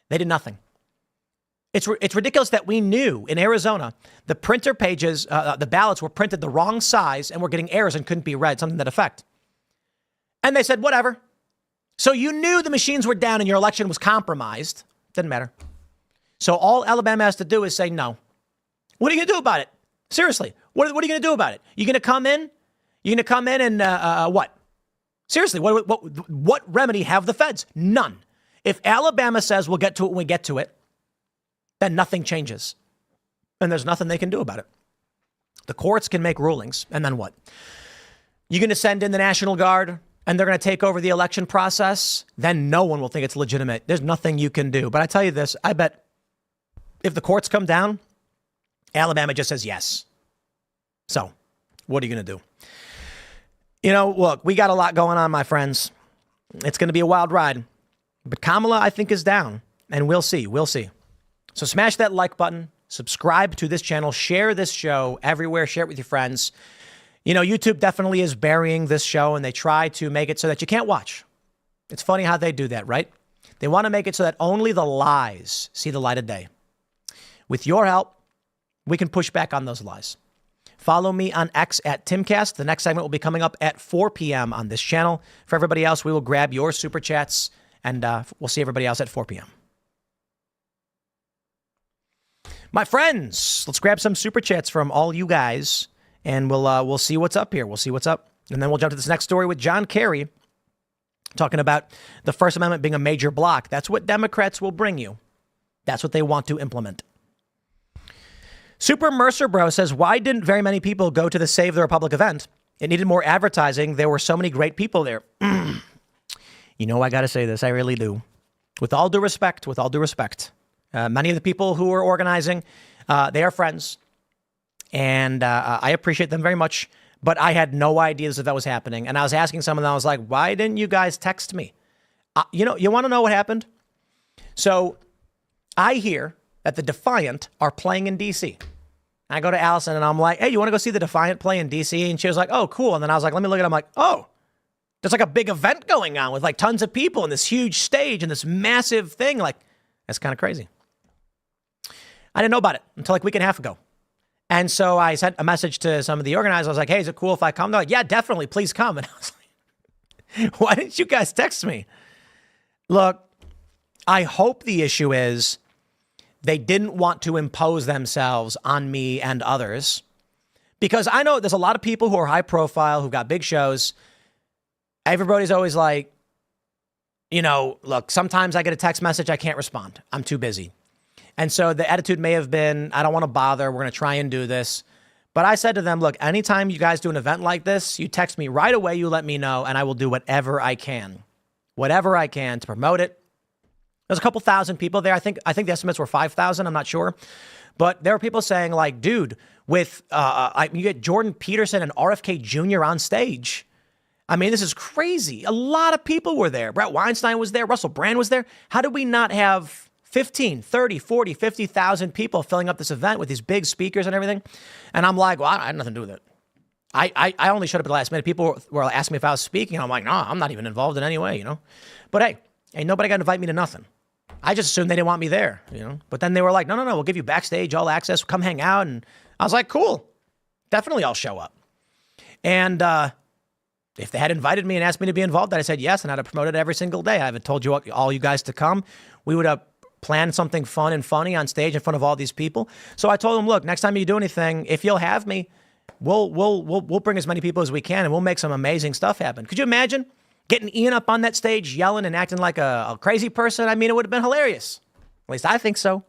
They did nothing. It's ridiculous that we knew in Arizona, the printer pages, the ballots were printed the wrong size and were getting errors and couldn't be read, something to that effect. And they said, whatever. So you knew the machines were down and your election was compromised. Didn't matter. So all Alabama has to do is say no. What are you going to do about it? Seriously, what are you going to do about it? You're going to come in? You're going to come in and what? Seriously, what remedy have the feds? None. If Alabama says we'll get to it when we get to it, then nothing changes. And there's nothing they can do about it. The courts can make rulings. And then what? You're going to send in the National Guard and they're going to take over the election process? Then no one will think it's legitimate. There's nothing you can do. But I tell you this, I bet if the courts come down, Alabama just says yes. So what are you going to do? You know, look, we got a lot going on, my friends. It's going to be a wild ride. But Kamala, I think, is down. And we'll see. We'll see. So smash that like button. Subscribe to this channel. Share this show everywhere. Share it with your friends. You know, YouTube definitely is burying this show, and they try to make it so that you can't watch. It's funny how they do that, right? They want to make it so that only the lies see the light of day. With your help, we can push back on those lies. Follow me on X at Timcast. The next segment will be coming up at 4 p.m. on this channel. For everybody else, we will grab your super chats, and we'll see everybody else at 4 p.m. My friends, let's grab some super chats from all you guys, and we'll see what's up here. We'll see what's up. And then we'll jump to this next story with John Kerry talking about the First Amendment being a major block. That's what Democrats will bring you. That's what they want to implement. Super Mercer Bro says, why didn't very many people go to the Save the Republic event? It needed more advertising. There were so many great people there. You know, I got to say this. I really do. With all due respect, many of the people who were organizing, they are friends. And I appreciate them very much. But I had no idea that was happening. And I was asking some of them, I was like, why didn't you guys text me? You want to know what happened? So I hear that the Defiant are playing in D.C. I go to Allison and I'm like, hey, you want to go see the Defiant play in D.C.? And she was like, oh, cool. And then I was like, let me look at it. I'm like, oh, there's like a big event going on with like tons of people and this huge stage and this massive thing. Like, that's kind of crazy. I didn't know about it until like a week and a half ago. And so I sent a message to some of the organizers. I was like, hey, is it cool if I come? They're like, yeah, definitely. Please come. And I was like, why didn't you guys text me? Look, I hope the issue is they didn't want to impose themselves on me and others, because I know there's a lot of people who are high profile, who've got big shows. Everybody's always like, look, sometimes I get a text message, I can't respond. I'm too busy. And so the attitude may have been, I don't want to bother. We're going to try and do this. But I said to them, look, anytime you guys do an event like this, you text me right away, you let me know, and I will do whatever I can to promote it. There's a couple thousand people there. I think the estimates were 5,000. I'm not sure. But there were people saying like, dude, with you get Jordan Peterson and RFK Jr. on stage. I mean, this is crazy. A lot of people were there. Brett Weinstein was there. Russell Brand was there. How did we not have 15, 30, 40, 50,000 people filling up this event with these big speakers and everything? And I'm like, well, I had nothing to do with it. I only showed up at the last minute. People were asking me if I was speaking. I'm like, no, I'm not even involved in any way, But hey, ain't nobody got to invite me to nothing. I just assumed they didn't want me there, But then they were like, no, we'll give you backstage, all access, come hang out. And I was like, cool, definitely I'll show up. And if they had invited me and asked me to be involved, I said yes, and I'd have promoted it every single day. I haven't told you all you guys to come. We would have planned something fun and funny on stage in front of all these people. So I told them, look, next time you do anything, if you'll have me, we'll bring as many people as we can, and we'll make some amazing stuff happen. Could you imagine getting Ian up on that stage, yelling and acting like a crazy person? I mean, it would have been hilarious. At least I think so.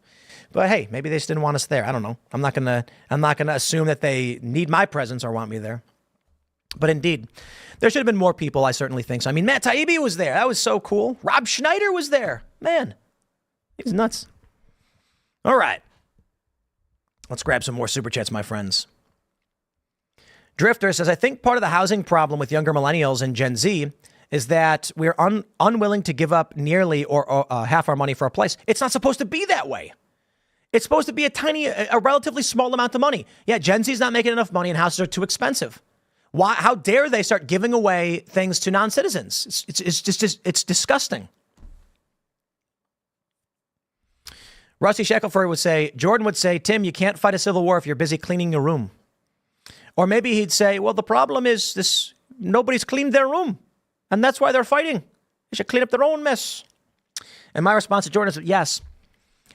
But hey, maybe they just didn't want us there. I don't know. I'm not gonna assume that they need my presence or want me there. But indeed, there should have been more people. I certainly think so. I mean, Matt Taibbi was there. That was so cool. Rob Schneider was there. Man, he's nuts. All right, let's grab some more super chats, my friends. Drifter says, I think part of the housing problem with younger millennials and Gen Z is that we're unwilling to give up nearly or half our money for a place. It's not supposed to be that way. It's supposed to be a relatively small amount of money. Yeah, Gen Z's not making enough money and houses are too expensive. Why? How dare they start giving away things to non-citizens? It's disgusting. Rusty Shackelford would say, Jordan would say, Tim, you can't fight a civil war if you're busy cleaning your room. Or maybe he'd say, well, the problem is this: nobody's cleaned their room, and that's why they're fighting. They should clean up their own mess. And my response to Jordan is, yes.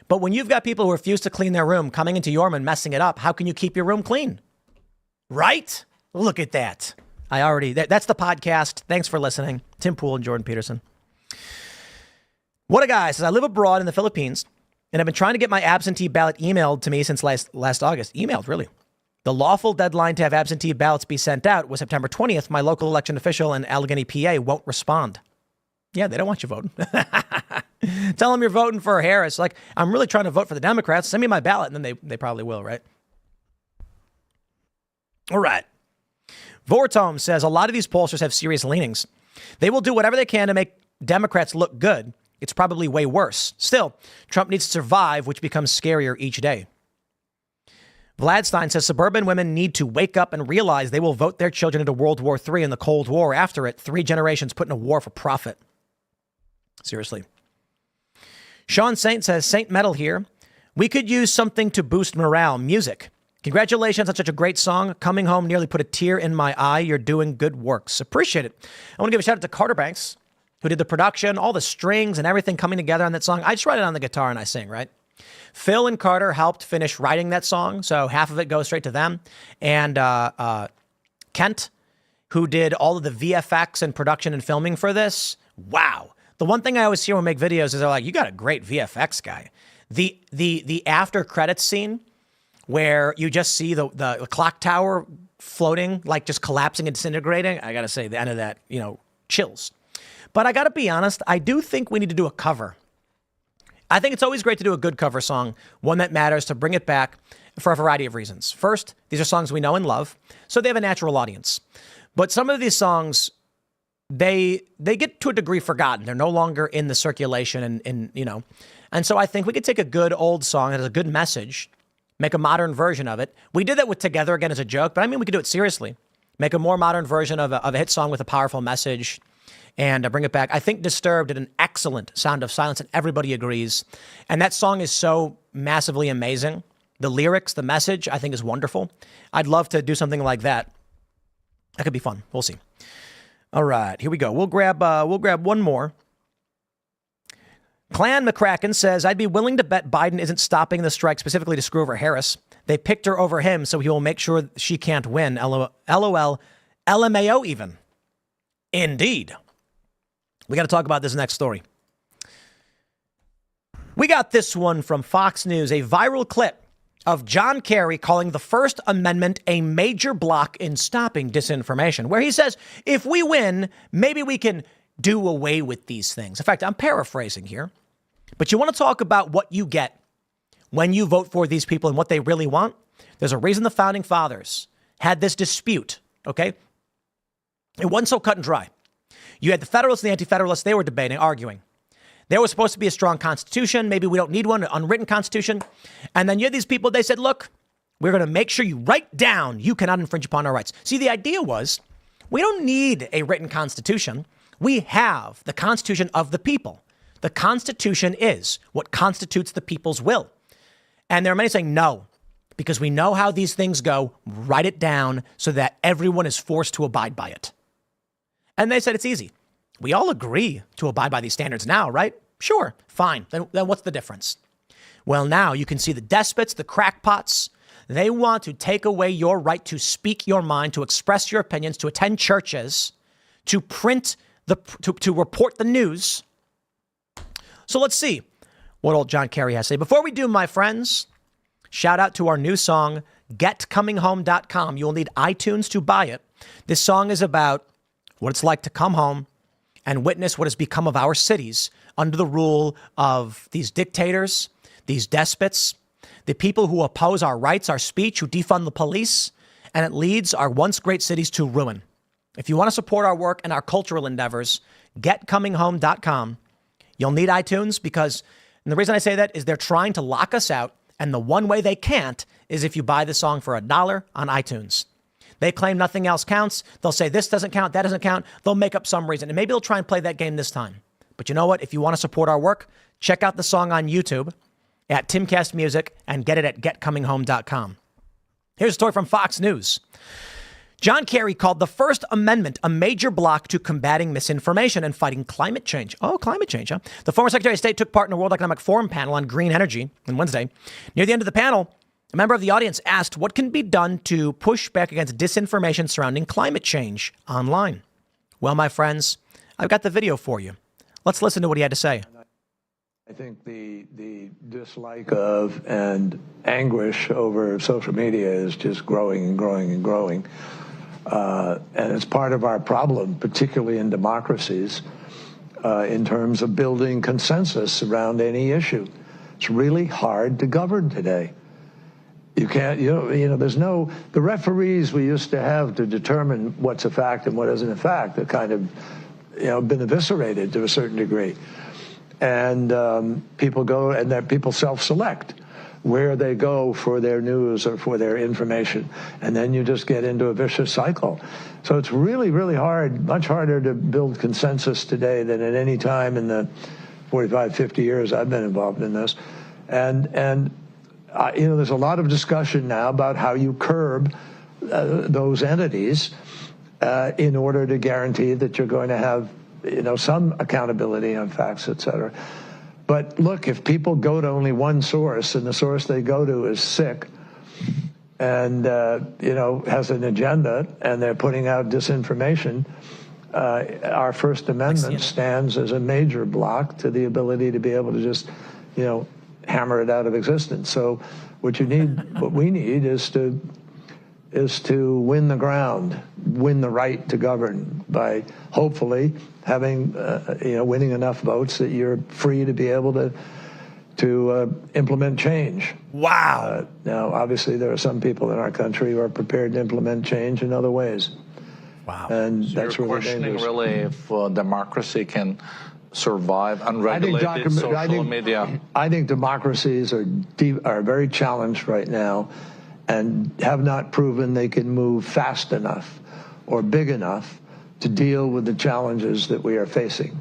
But when you've got people who refuse to clean their room coming into your room and messing it up, how can you keep your room clean? Right? Look at that. That's the podcast. Thanks for listening. Tim Pool and Jordan Peterson. What a guy. Says, I live abroad in the Philippines, and I've been trying to get my absentee ballot emailed to me since last August. Emailed, really. The lawful deadline to have absentee ballots be sent out was September 20th. My local election official in Allegheny, PA won't respond. Yeah, they don't want you voting. Tell them you're voting for Harris. Like, I'm really trying to vote for the Democrats. Send me my ballot. And then they probably will, right? All right. Vortome says, a lot of these pollsters have serious leanings. They will do whatever they can to make Democrats look good. It's probably way worse. Still, Trump needs to survive, which becomes scarier each day. Vladstein says suburban women need to wake up and realize they will vote their children into World War III and the Cold War after it. 3 generations put in a war for profit. Seriously. Sean Saint says, Saint Metal here. We could use something to boost morale. Music. Congratulations on such a great song. Coming home nearly put a tear in my eye. You're doing good works. Appreciate it. I want to give a shout out to Carter Banks, who did the production, all the strings and everything coming together on that song. I just write it on the guitar and I sing, right? Phil and Carter helped finish writing that song, so half of it goes straight to them. And Kent, who did all of the VFX and production and filming for this. Wow. The one thing I always hear when I make videos is they're like, you got a great VFX guy. The after credits scene where you just see the clock tower floating, like just collapsing and disintegrating. I got to say, the end of that, chills. But I got to be honest, I do think we need to do a cover. I think it's always great to do a good cover song, one that matters, to bring it back for a variety of reasons. First, these are songs we know and love, so they have a natural audience. But some of these songs they get to a degree forgotten. They're no longer in the circulation and so I think we could take a good old song that has a good message, make a modern version of it. We did that with Together Again as a joke, but I mean, we could do it seriously. Make a more modern version of a hit song with a powerful message and bring it back. I think Disturbed did an excellent Sound of Silence, and everybody agrees. And that song is so massively amazing. The lyrics, the message, I think is wonderful. I'd love to do something like that. That could be fun. We'll see. All right, here we go. We'll grab one more. Clan McCracken says, I'd be willing to bet Biden isn't stopping the strike specifically to screw over Harris. They picked her over him, so he will make sure she can't win. LOL, LMAO even. Indeed. We got to talk about this next story. We got this one from Fox News, a viral clip of John Kerry calling the First Amendment a major block in stopping disinformation, where he says, if we win, maybe we can do away with these things. In fact, I'm paraphrasing here, but you want to talk about what you get when you vote for these people and what they really want. There's a reason the founding fathers had this dispute, okay? It wasn't so cut and dry. You had the Federalists and the Anti-Federalists. They were debating, arguing. There was supposed to be a strong constitution. Maybe we don't need one, an unwritten constitution. And then you had these people, they said, look, we're going to make sure you write down you cannot infringe upon our rights. See, the idea was we don't need a written constitution. We have the Constitution of the people. The Constitution is what constitutes the people's will. And there are many saying no, because we know how these things go. Write it down so that everyone is forced to abide by it. And they said it's easy. We all agree to abide by these standards now, right? Sure, fine. Then what's the difference? Well, now you can see the despots, the crackpots. They want to take away your right to speak your mind, to express your opinions, to attend churches, to print to report the news. So let's see what old John Kerry has to say. Before we do, my friends, shout out to our new song, getcominghome.com. You will need iTunes to buy it. This song is about what it's like to come home and witness what has become of our cities under the rule of these dictators, these despots, the people who oppose our rights, our speech, who defund the police, and it leads our once great cities to ruin. If you want to support our work and our cultural endeavors, getcominghome.com. You'll need iTunes because, and the reason I say that is they're trying to lock us out, and the one way they can't is if you buy the song for $1 on iTunes. They claim nothing else counts. They'll say this doesn't count, that doesn't count. They'll make up some reason, and maybe they'll try and play that game this time. But you know what? If you want to support our work, check out the song on YouTube at Timcast Music and get it at getcominghome.com. Here's a story from Fox News. John Kerry called the First Amendment a major block to combating misinformation and fighting climate change. Oh, climate change, huh? The former Secretary of State took part in a World Economic Forum panel on green energy on Wednesday. Near the end of the panel, a member of the audience asked what can be done to push back against disinformation surrounding climate change online. Well, my friends, I've got the video for you. Let's listen to what he had to say. I think the dislike of and anguish over social media is just growing and growing and growing. And it's part of our problem, particularly in democracies, in terms of building consensus around any issue. It's really hard to govern today. You can't, there's no, the referees we used to have to determine what's a fact and what isn't a fact are kind of, been eviscerated to a certain degree. And people go and that people self-select where they go for their news or for their information. And then you just get into a vicious cycle. So it's really, really hard, much harder to build consensus today than at any time in the 45, 50 years I've been involved in this. And there's a lot of discussion now about how you curb those entities in order to guarantee that you're going to have some accountability on facts, et cetera. But look, if people go to only one source and the source they go to is sick and, has an agenda and they're putting out disinformation, our First Amendment stands as a major block to the ability to be able to just, hammer it out of existence. So what we need is to win the ground, win the right to govern by hopefully having, winning enough votes that you're free to be able to implement change. Wow. Now, obviously, there are some people in our country who are prepared to implement change in other ways. Wow. And So that's you're really questioning dangerous. really if democracy can survive unregulated social media. I think democracies are very challenged right now and have not proven they can move fast enough or big enough to deal with the challenges that we are facing.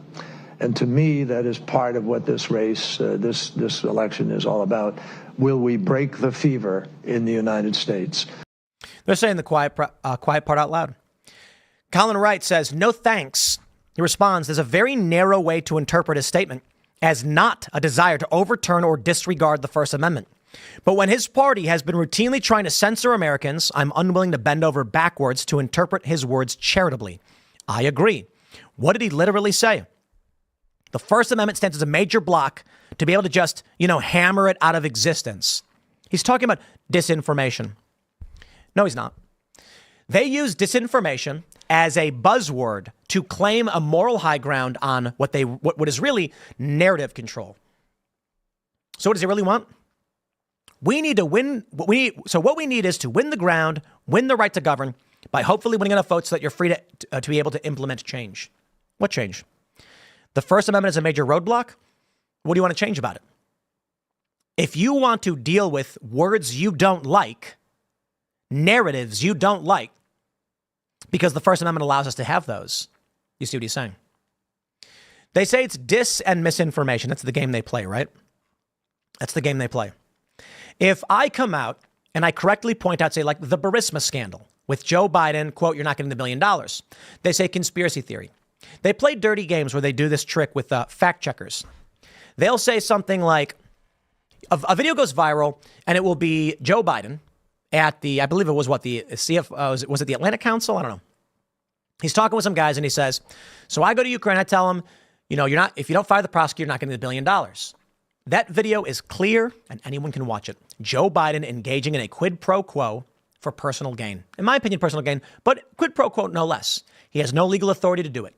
And to me, that is part of what this race, this election is all about. Will we break the fever in the United States? They're saying the quiet part out loud. Colin Wright says, no thanks. He responds, there's a very narrow way to interpret his statement as not a desire to overturn or disregard the First Amendment. But when his party has been routinely trying to censor Americans, I'm unwilling to bend over backwards to interpret his words charitably. I agree. What did he literally say? The First Amendment stands as a major block to be able to just, hammer it out of existence. He's talking about disinformation. No, he's not. They use disinformation as a buzzword to claim a moral high ground on what is really narrative control. So what does he really want? We need to win. What we need is to win the ground, win the right to govern by hopefully winning enough votes so that you're free to be able to implement change. What change? The First Amendment is a major roadblock. What do you want to change about it? If you want to deal with words you don't like, narratives you don't like, because the First Amendment allows us to have those. You see what he's saying? They say it's dis and misinformation. That's the game they play, right? That's the game they play. If I come out and I correctly point out, say, like the Burisma scandal with Joe Biden, quote, you're not getting the $1 billion. They say conspiracy theory. They play dirty games where they do this trick with fact checkers. They'll say something like a video goes viral and it will be Joe Biden at I believe it was the CF, was it the Atlantic Council? I don't know. He's talking with some guys and he says, so I go to Ukraine, I tell him, if you don't fire the prosecutor, you're not getting the $1 billion. That video is clear and anyone can watch it. Joe Biden engaging in a quid pro quo for personal gain. In my opinion, personal gain, but quid pro quo no less. He has no legal authority to do it.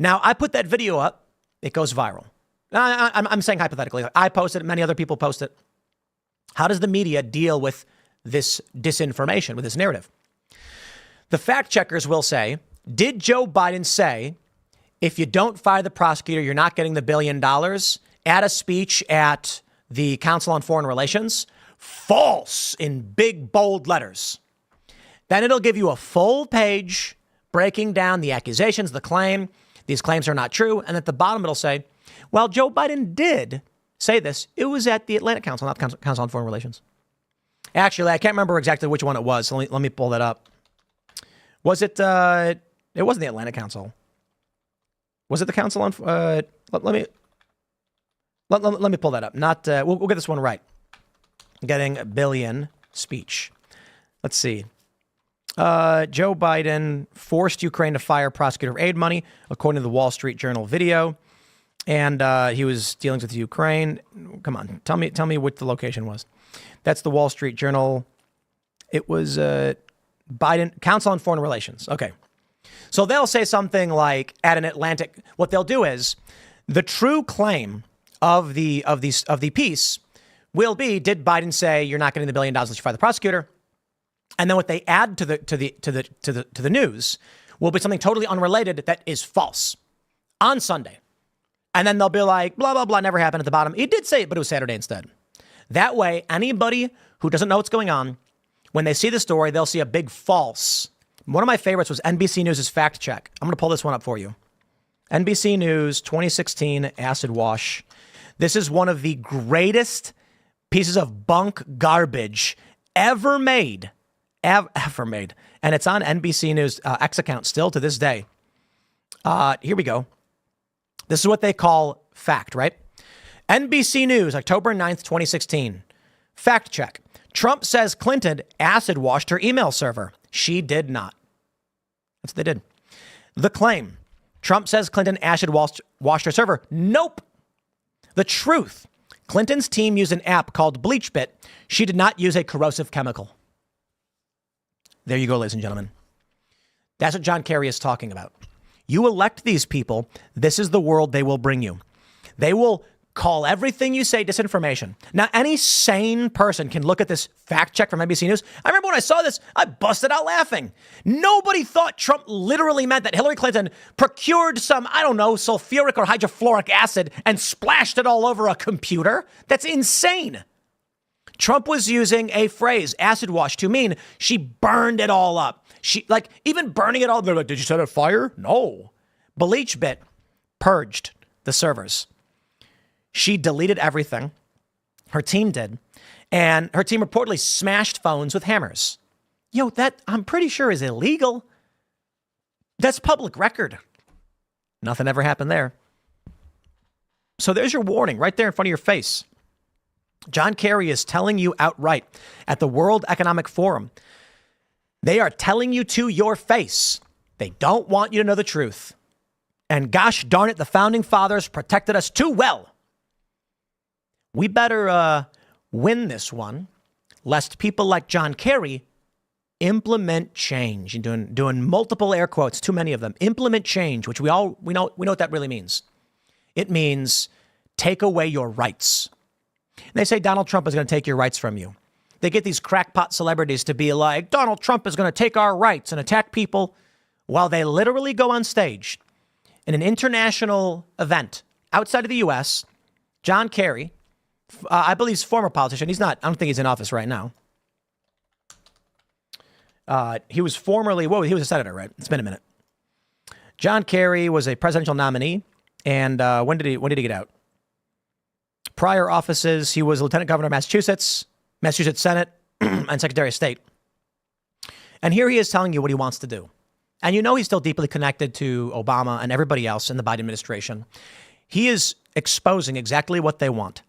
Now, I put that video up. It goes viral. I'm saying hypothetically. I post it. Many other people post it. How does the media deal with this disinformation, with this narrative? The fact checkers will say, did Joe Biden say, if you don't fire the prosecutor, you're not getting the $1 billion at a speech at the Council on Foreign Relations? False in big, bold letters. Then it'll give you a full page breaking down the accusations, the claim. These claims are not true. And at the bottom, it'll say, well, Joe Biden did say this. It was at the Atlantic Council, not the Council on Foreign Relations. Actually, I can't remember exactly which one it was. So let me pull that up. Was it, it wasn't the Atlantic Council. Was it the Council on, let me pull that up. Not, we'll get this one right. Getting $1 billion speech. Let's see. Joe Biden forced Ukraine to fire prosecutor for aid money, according to the Wall Street Journal video. And he was dealing with Ukraine. Come on, tell me what the location was. That's the Wall Street Journal. It was Biden Council on Foreign Relations. Okay, so they'll say something like at an Atlantic. What they'll do is the true claim of the piece will be: did Biden say you're not getting the $1 billion unless you fire the prosecutor? And then what they add to the news will be something totally unrelated that is false on Sunday. And then they'll be like, blah, blah, blah, never happened at the bottom. He did say it, but it was Saturday instead. That way, anybody who doesn't know what's going on, when they see the story, they'll see a big false. One of my favorites was NBC News' fact check. I'm going to pull this one up for you. NBC News 2016 acid wash. This is one of the greatest pieces of bunk garbage ever made. Ever made. And it's on NBC News X account still to this day. Here we go. This is what they call fact, right? NBC News, October 9th, 2016. Fact check. Trump says Clinton acid washed her email server. She did not. That's what they did. The claim. Trump says Clinton acid washed her server. Nope. The truth. Clinton's team used an app called BleachBit. She did not use a corrosive chemical. There you go, ladies and gentlemen. That's what John Kerry is talking about. You elect these people. This is the world they will bring you. They will call everything you say disinformation. Now, any sane person can look at this fact check from NBC News. I remember when I saw this, I busted out laughing. Nobody thought Trump literally meant that Hillary Clinton procured some, I don't know, sulfuric or hydrofluoric acid and splashed it all over a computer. That's insane. Trump was using a phrase, acid wash, to mean she burned it all up. She, like, even burning it all, they're like, did you set it fire? No. Bleach bit purged the servers. She deleted everything. Her team did. And her team reportedly smashed phones with hammers. Yo, that I'm pretty sure is illegal. That's public record. Nothing ever happened there. So there's your warning right there in front of your face. John Kerry is telling you outright at the World Economic Forum. They are telling you to your face. They don't want you to know the truth. And gosh darn it, the founding fathers protected us too well. We better win this one, lest people like John Kerry implement change. And doing multiple air quotes, too many of them. Implement change, which we know what that really means. It means take away your rights. And they say Donald Trump is going to take your rights from you. They get these crackpot celebrities to be like, Donald Trump is going to take our rights and attack people, while they literally go on stage in an international event outside of the U.S. John Kerry, I believe he's a former politician. I don't think he's in office right now. He was formerly, he was a senator, right? It's been a minute. John Kerry was a presidential nominee. And when did he get out? Prior offices, he was lieutenant governor of Massachusetts Senate, and Secretary of State. And here he is telling you what he wants to do. And you know he's still deeply connected to Obama and everybody else in the Biden administration. He is exposing exactly what they want.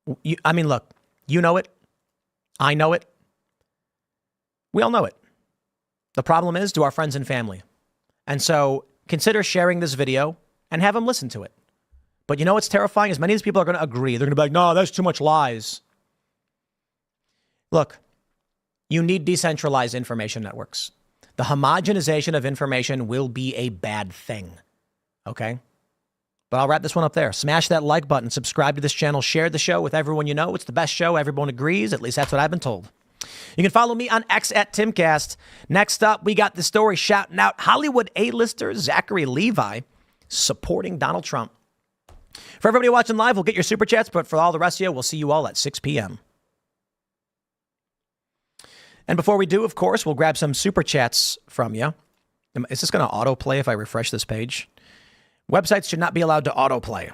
Look, you know it. I know it. We all know it. The problem is to our friends and family. And so consider sharing this video and have them listen to it. But you know what's terrifying is many of these people are going to agree. They're going to be like, no, that's too much lies. Look, you need decentralized information networks. The homogenization of information will be a bad thing. Okay? But I'll wrap this one up there. Smash that like button, subscribe to this channel, share the show with everyone you know. It's the best show. Everyone agrees. At least that's what I've been told. You can follow me on X at Timcast. Next up, we got the story shouting out Hollywood A-lister Zachary Levi supporting Donald Trump. For everybody watching live, we'll get your super chats, but for all the rest of you, we'll see you all at 6 p.m. And before we do, of course, we'll grab some super chats from you. Is this going to autoplay if I refresh this page? Websites should not be allowed to autoplay.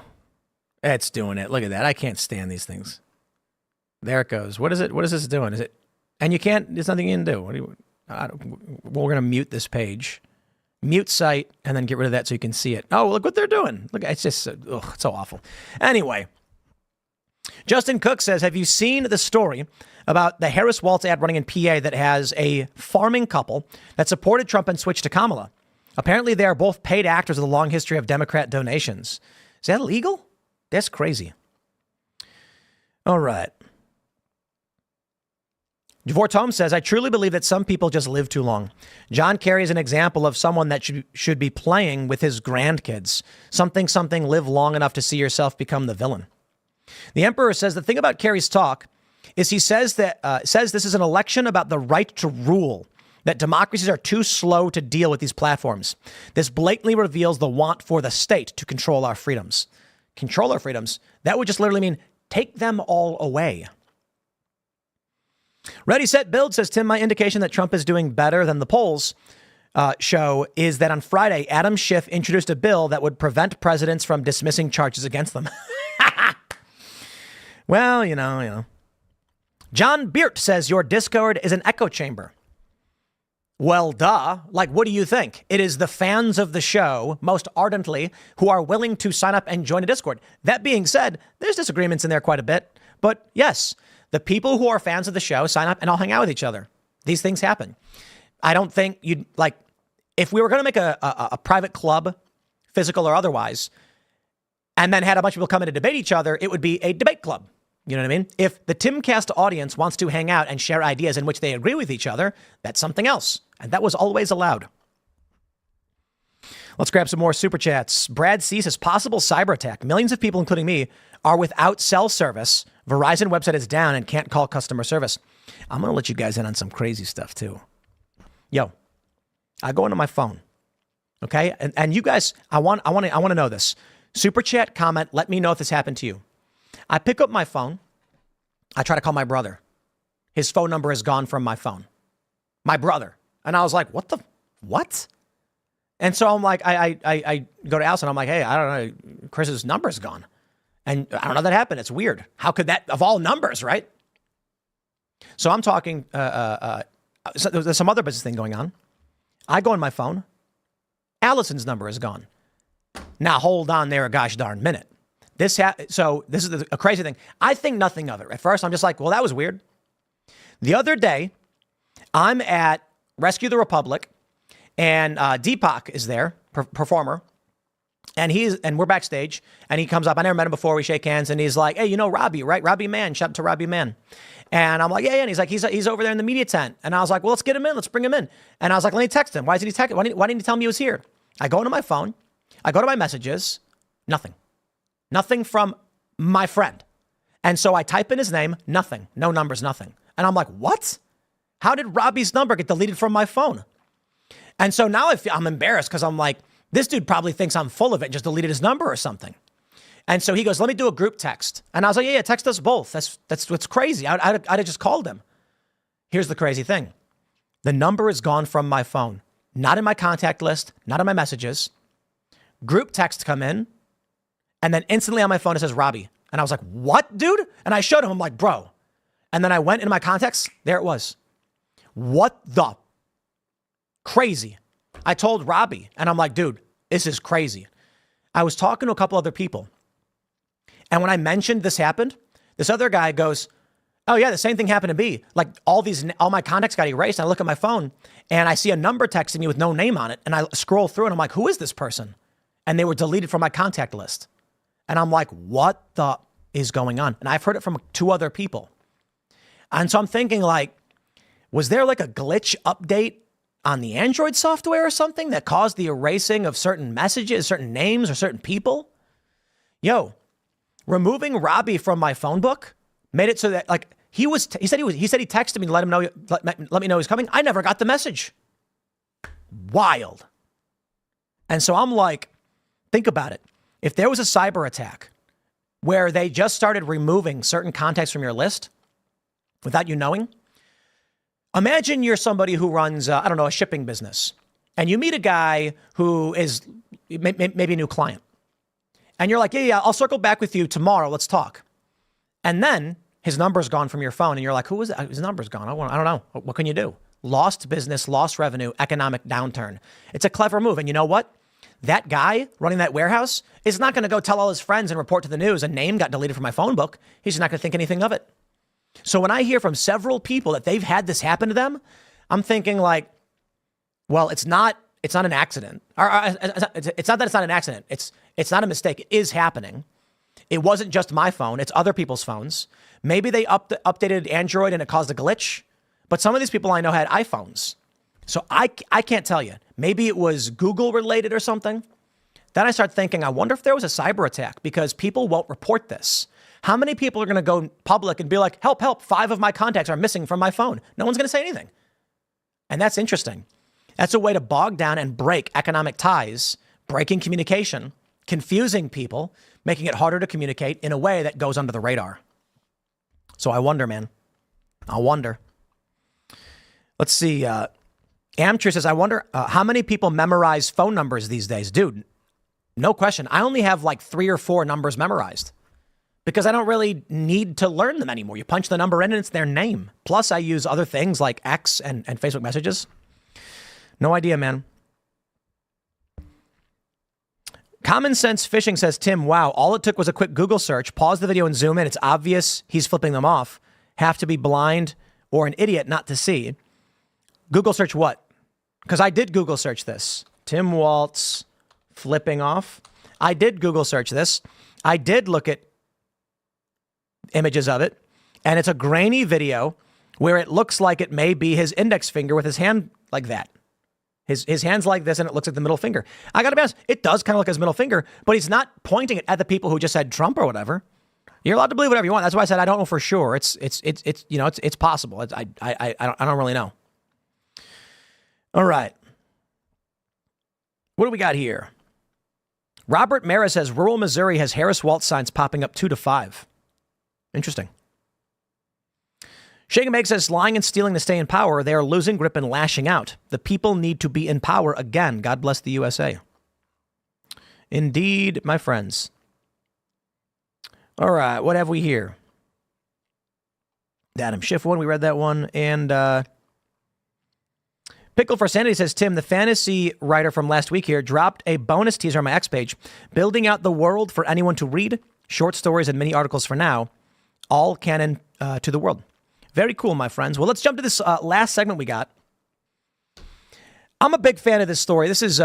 It's doing it. Look at that. I can't stand these things. There it goes. What is it? What is this doing? Is it? And you can't. There's nothing you can do. We're going to mute this page, mute site, and then get rid of that so you can see it. Oh, look what they're doing. Look, it's just it's so awful. Anyway, Justin Cook says, have you seen the story about the Harris Walz ad running in PA that has a farming couple that supported Trump and switched to Kamala? Apparently, they are both paid actors with a long history of Democrat donations. Is that illegal? That's crazy. All right. Javor Tom says, I truly believe that some people just live too long. John Kerry is an example of someone that should be playing with his grandkids. Something, live long enough to see yourself become the villain. The Emperor says the thing about Kerry's talk is he says that this is an election about the right to rule, that democracies are too slow to deal with these platforms. This blatantly reveals the want for the state to control our freedoms. Control our freedoms? That would just literally mean take them all away. Ready, Set, Build says, Tim, my indication that Trump is doing better than the polls show is that on Friday, Adam Schiff introduced a bill that would prevent presidents from dismissing charges against them. Well, you know. John Beert says your Discord is an echo chamber. Well, duh. Like, what do you think? It is the fans of the show, most ardently, who are willing to sign up and join a Discord. That being said, there's disagreements in there quite a bit. But yes, the people who are fans of the show sign up and all hang out with each other. These things happen. I don't think you'd like, if we were going to make a private club, physical or otherwise, and then had a bunch of people come in to debate each other, it would be a debate club. You know what I mean? If the Timcast audience wants to hang out and share ideas in which they agree with each other, that's something else. And that was always allowed. Let's grab some more super chats. Brad C says, possible cyber attack. Millions of people, including me, are without cell service. Verizon website is down and can't call customer service. I'm going to let you guys in on some crazy stuff too. Yo, I go into my phone. Okay. And you guys, I want to know this. Super chat, comment. Let me know if this happened to you. I pick up my phone. I try to call my brother. His phone number is gone from my phone. My brother. And I was like, what? And so I'm like, I go to Alice and I'm like, hey, I don't know. Chris's number is gone. And I don't know that happened. It's weird. How could that, of all numbers, right? So I'm talking, so there's some other business thing going on. I go on my phone. Allison's number is gone. Now hold on there a gosh darn minute. So this is a crazy thing. I think nothing of it. At first, I'm just like, well, that was weird. The other day, I'm at Rescue the Republic, and Deepak is there, performer, and we're backstage, and he comes up. I never met him before. We shake hands, and he's like, hey, you know Robbie, right? Robbie Mann. Shout out to Robbie Mann. And I'm like, yeah. And he's like, he's over there in the media tent. And I was like, well, let's get him in. Let's bring him in. And I was like, let me text him. Why didn't he tell me he was here? I go into my phone. I go to my messages. Nothing. Nothing from my friend. And so I type in his name. Nothing. No numbers, nothing. And I'm like, what? How did Robbie's number get deleted from my phone? And so now I'm embarrassed because I'm like, this dude probably thinks I'm full of it and just deleted his number or something. And so he goes, let me do a group text. And I was like, yeah, text us both. That's what's crazy. I'd have just called him. Here's the crazy thing. The number is gone from my phone. Not in my contact list, not in my messages. Group text come in. And then instantly on my phone, it says Robbie. And I was like, what, dude? And I showed him. I'm like, bro. And then I went into my contacts. There it was. What the? Crazy. I told Robbie. And I'm like, dude, this is crazy. I was talking to a couple other people. And when I mentioned this happened, this other guy goes, oh yeah, the same thing happened to me. Like all my contacts got erased. And I look at my phone and I see a number texting me with no name on it. And I scroll through and I'm like, who is this person? And they were deleted from my contact list. And I'm like, what the is going on? And I've heard it from 2 other people. And so I'm thinking like, was there like a glitch update on the Android software or something that caused the erasing of certain messages, certain names, or certain people? Yo, removing Robbie from my phone book made it so that like he said he texted me to let me know he's coming. I never got the message. Wild. And so I'm like, think about it. If there was a cyber attack where they just started removing certain contacts from your list without you knowing, imagine you're somebody who runs, a shipping business, and you meet a guy who is maybe a new client. And you're like, yeah, I'll circle back with you tomorrow. Let's talk. And then his number's gone from your phone, and you're like, who is it? His number's gone. I don't know. What can you do? Lost business, lost revenue, economic downturn. It's a clever move. And you know what? That guy running that warehouse is not going to go tell all his friends and report to the news a name got deleted from my phone book. He's just not going to think anything of it. So when I hear from several people that they've had this happen to them, I'm thinking like, well, it's not an accident. It's not that it's not an accident. It's not a mistake. It is happening. It wasn't just my phone. It's other people's phones. Maybe they updated Android and it caused a glitch. But some of these people I know had iPhones. So I can't tell you. Maybe it was Google related or something. Then I start thinking, I wonder if there was a cyber attack because people won't report this. How many people are going to go public and be like, help, 5 of my contacts are missing from my phone? No one's going to say anything. And that's interesting. That's a way to bog down and break economic ties, breaking communication, confusing people, making it harder to communicate in a way that goes under the radar. So I wonder, man. I wonder. Let's see. Amtri says, I wonder how many people memorize phone numbers these days? Dude, no question. I only have like 3 or 4 numbers memorized because I don't really need to learn them anymore. You punch the number in and it's their name. Plus, I use other things like X and Facebook messages. No idea, man. Common Sense Fishing says, Tim, wow, all it took was a quick Google search. Pause the video and zoom in. It's obvious he's flipping them off. Have to be blind or an idiot not to see. Google search what? Because I did Google search this. Tim Walz flipping off. I did Google search this. I did look at images of it. And it's a grainy video where it looks like it may be his index finger with his hand like that. His hand's like this, and it looks like the middle finger. I got to be honest, it does kind of look like his middle finger, but he's not pointing it at the people who just said Trump or whatever. You're allowed to believe whatever you want. That's why I said I don't know for sure. It's possible. I don't really know. All right. What do we got here? Robert Mara says rural Missouri has Harris Walz signs popping up 2 to 5. Interesting. Shake and Bake says lying and stealing to stay in power. They are losing grip and lashing out. The people need to be in power again. God bless the USA. Indeed, my friends. All right, what have we here? The Adam Schiff one, we read that one. And Pickle for Sanity says, Tim, the fantasy writer from last week here, dropped a bonus teaser on my X page, building out the world for anyone to read, short stories and mini articles for now, all canon to the world. Very cool, my friends. Well, let's jump to this last segment we got. I'm a big fan of this story. This is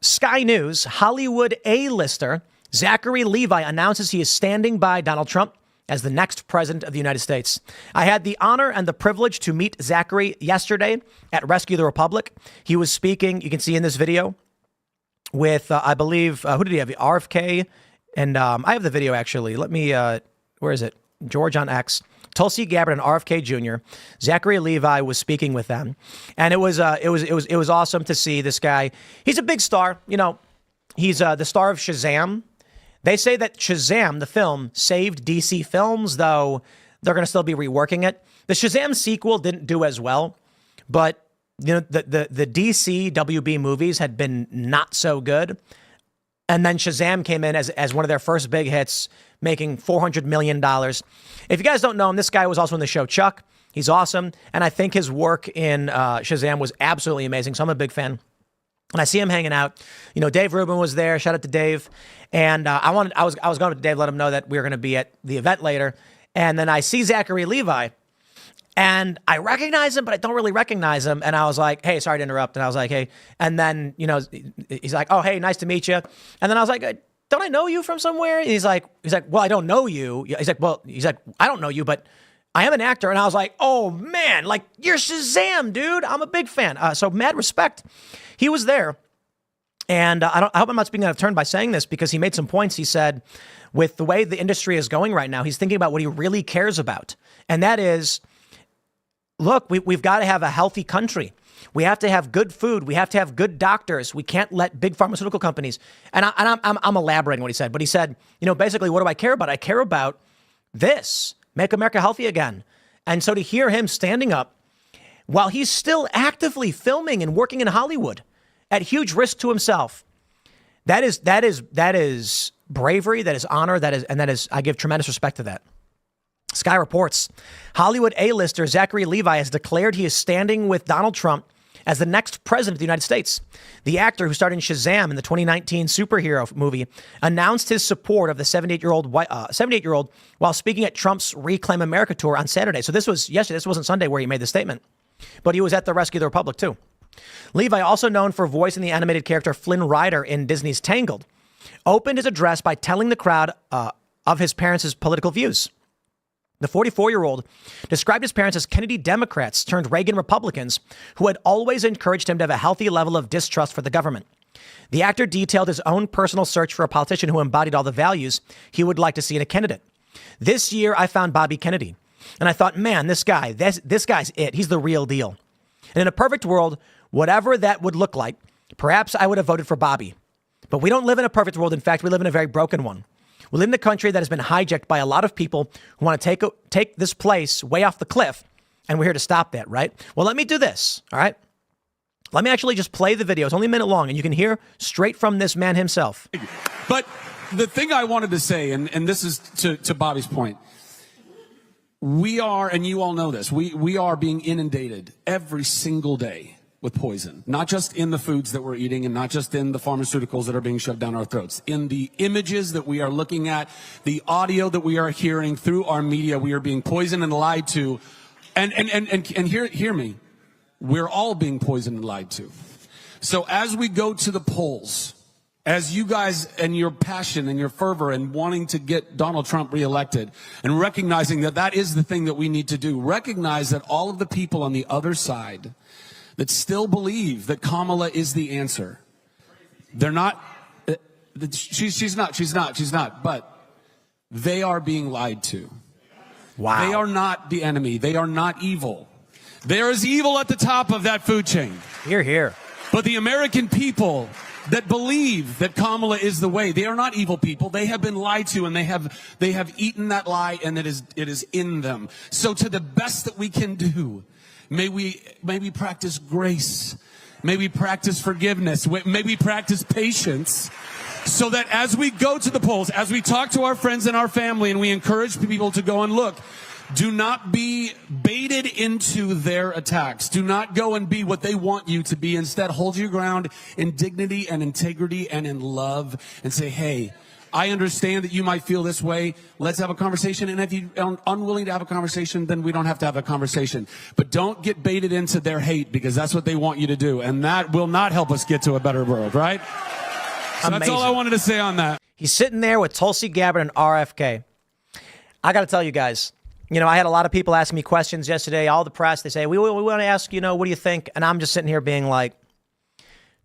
Sky News. Hollywood A-lister Zachary Levi announces he is standing by Donald Trump as the next president of the United States. I had the honor and the privilege to meet Zachary yesterday at Rescue the Republic. He was speaking, you can see in this video, with, I believe, who did he have? RFK. And I have the video, actually. Let me, where is it? George on X. Tulsi Gabbard and RFK Jr. Zachary Levi was speaking with them, and it was awesome to see this guy. He's a big star, you know. He's the star of Shazam. They say that Shazam, the film, saved DC Films, though they're going to still be reworking it. The Shazam sequel didn't do as well, but you know the DC WB movies had been not so good, and then Shazam came in as one of their first big hits, making $400 million. If you guys don't know him, this guy was also in the show Chuck. He's awesome. And I think his work in Shazam was absolutely amazing. So I'm a big fan. And I see him hanging out. You know, Dave Rubin was there. Shout out to Dave. And I was going to Dave, let him know that we were going to be at the event later. And then I see Zachary Levi. And I recognize him, but I don't really recognize him. And I was like, hey, sorry to interrupt. And I was like, hey. And then, you know, he's like, oh, hey, nice to meet you. And then I was like, don't I know you from somewhere? And he's like, well, I don't know you. He's like, I don't know you, but I am an actor. And I was like, oh man, like you're Shazam, dude. I'm a big fan. So mad respect. He was there. And I hope I'm not speaking out of turn by saying this, because he made some points. He said, with the way the industry is going right now, he's thinking about what he really cares about. And that is, look, we've got to have a healthy country. We have to have good food. We have to have good doctors. We can't let big pharmaceutical companies. And I'm elaborating what he said. But he said, you know, basically, what do I care about? I care about this. Make America healthy again. And so to hear him standing up while he's still actively filming and working in Hollywood at huge risk to himself, that is bravery. That is honor. That is I give tremendous respect to that. Sky reports, Hollywood A-lister Zachary Levi has declared he is standing with Donald Trump as the next president of the United States. The actor, who starred in Shazam in the 2019 superhero movie, announced his support of the 78-year-old while speaking at Trump's Reclaim America tour on Saturday. So this was yesterday. This wasn't Sunday where he made the statement, but he was at the Rescue the Republic too. Levi, also known for voicing the animated character Flynn Rider in Disney's Tangled, opened his address by telling the crowd of his parents' political views. The 44-year-old described his parents as Kennedy Democrats turned Reagan Republicans who had always encouraged him to have a healthy level of distrust for the government. The actor detailed his own personal search for a politician who embodied all the values he would like to see in a candidate. This year, I found Bobby Kennedy, and I thought, man, this guy's it. He's the real deal. And in a perfect world, whatever that would look like, perhaps I would have voted for Bobby. But we don't live in a perfect world. In fact, we live in a very broken one. We live in a country that has been hijacked by a lot of people who want to take this place way off the cliff, and we're here to stop that, right? Well, let me do this, all right? Let me actually just play the video. It's only a minute long, and you can hear straight from this man himself. But the thing I wanted to say, and this is to Bobby's point, we are, and you all know this, we are being inundated every single day with poison, not just in the foods that we're eating and not just in the pharmaceuticals that are being shoved down our throats. In the images that we are looking at, the audio that we are hearing through our media, we are being poisoned and lied to. And hear me. We're all being poisoned and lied to. So as we go to the polls, as you guys and your passion and your fervor and wanting to get Donald Trump reelected and recognizing that that is the thing that we need to do, recognize that all of the people on the other side that still believe that Kamala is the answer. They're not, she's not, but they are being lied to. Wow. They are not the enemy. They are not evil. There is evil at the top of that food chain. Hear, hear. But the American people that believe that Kamala is the way, they are not evil people. They have been lied to, and they have eaten that lie, and it is in them. So to the best that we can do, may we practice grace. May we practice forgiveness. May we practice patience, so that as we go to the polls, as we talk to our friends and our family, and we encourage people to go and look, do not be baited into their attacks. Do not go and be what they want you to be. Instead, hold your ground in dignity and integrity and in love, and say, hey, I understand that you might feel this way. Let's have a conversation. And if you're unwilling to have a conversation, then we don't have to have a conversation. But don't get baited into their hate, because that's what they want you to do. And that will not help us get to a better world, right? So that's all I wanted to say on that. He's sitting there with Tulsi Gabbard and RFK. I got to tell you guys, you know, I had a lot of people asking me questions yesterday, all the press. They say, we want to ask, you know, what do you think? And I'm just sitting here being like,